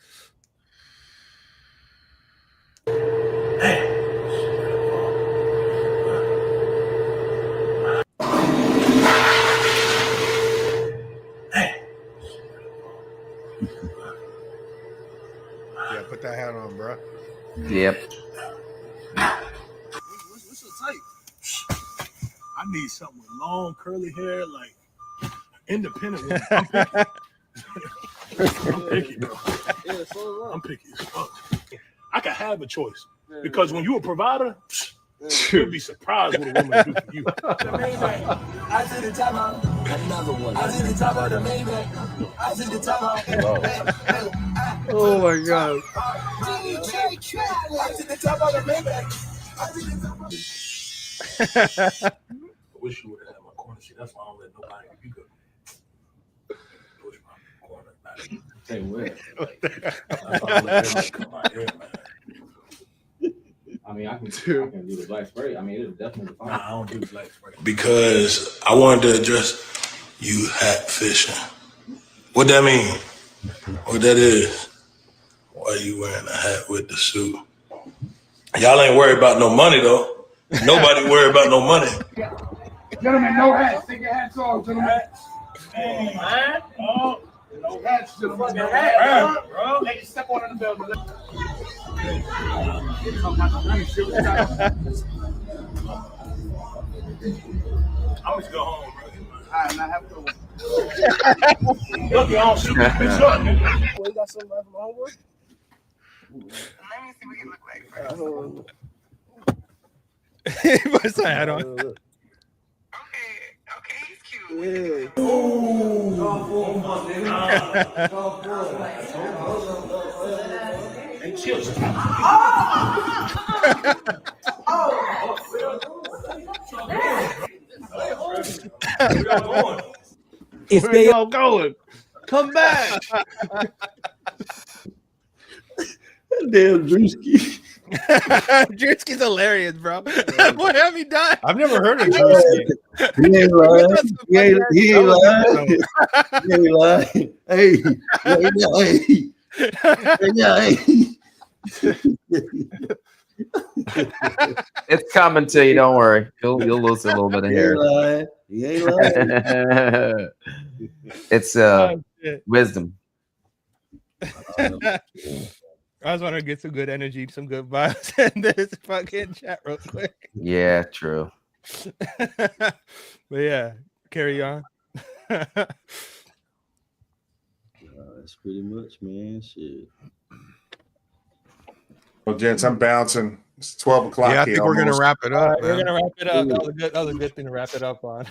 Yeah, put that hat on, bro. Yep. What's your type? I need something with long curly hair, like independent woman. I'm picky, bro. I'm picky as fuck. I can have a choice because when you're a provider, you'll be surprised what a woman will do for you. I did the top out. Another one. I did the top out the Maybach. I did the top out. Oh my god. DJ Khaled. I did the top out the Maybach. I did the top out. I wish you would have had my corner seat. That's why I don't let nobody. You could push my corner back. Hey, where? That's why I don't let everybody come out here, man. I mean, I can do the black spray. I mean, it'll definitely fine. Nah, I don't do the black spray. Because I wanted to address you hat fishing. What that mean? What that is? Why you wearing a hat with the suit? Y'all ain't worried about no money, though. Nobody worried about no money. Gentlemen, no hats. Take your hats off, gentlemen. Hey, man. Oh, no hats, gentlemen. No hats, bro. Let you step on the building. I was go home, bro. All right, man. Have a good one. Look, y'all shoot this bitch up, nigga. Well, you got something left from homework? Let me see what you look like. He puts a hat on. Okay, he's cute. Yeah. Ooh. Hey, chill. Oh, If Where they y'all going? Come back. Damn Drewski. Drewski's hilarious, bro. What have you done? I've never heard of Drewski. He ain't lying. He ain't lying. He ain't lying. Hey, It's coming to you. Don't worry. You'll lose a little bit of hair. He ain't lying. It's wisdom. I just want to get some good energy, some good vibes in this fucking chat real quick. Yeah, true. But yeah, carry on. That's pretty much, man. Shit. Well, gents, I'm bouncing. It's 12 o'clock. Yeah, I think we're gonna wrap it up. We're gonna wrap it up. That was a good thing to wrap it up on.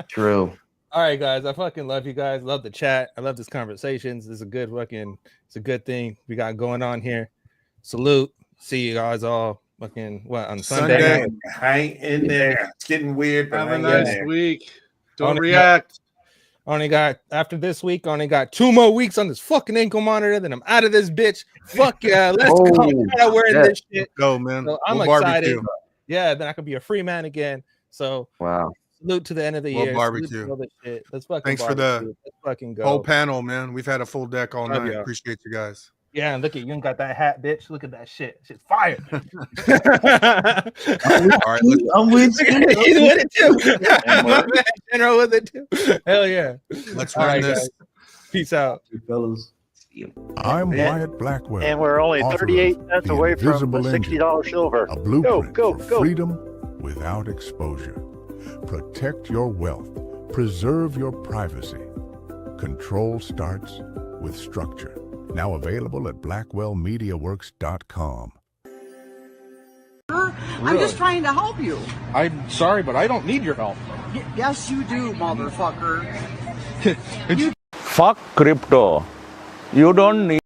True. All right, guys. I fucking love you guys. Love the chat. I love this conversations. This is a good it's a good thing we got going on here. Salute. See you guys all fucking on Sunday. Hang in there. It's getting weird, but Have a hang in nice there. week. Don't react. After this week, only got 2 more weeks on this fucking ankle monitor. Then I'm out of this bitch. Fuck yeah. Let's go. I'm wearing this shit. Go, man. So I'm We'll excited. barbecue. Yeah, then I can be a free man again. So wow. Salute to the end of the We'll year. barbecue. Salute to all this shit. Let's fucking Thanks for barbecue. the Let's fucking go. whole panel, man. We've had a full deck all Love night. y'all. Appreciate you guys. Yeah, and look at you ain't got that hat, bitch. Look at that shit. Shit's fire. All right, I'm with you. He's with it too. General with it too. Hell yeah. let's All run right, this. guys. Peace out. Fellas. I'm Wyatt Blackwell. And we're only author 38 of cents The away from Invisible $60 Engine, silver. a blueprint Go, for go. freedom without exposure. Protect your wealth. Preserve your privacy. Control starts with structure. Now available at blackwellmediaworks.com. I'm just trying to help you. I'm sorry, but I don't need your help. Yes, you do, motherfucker. Fuck crypto. You don't need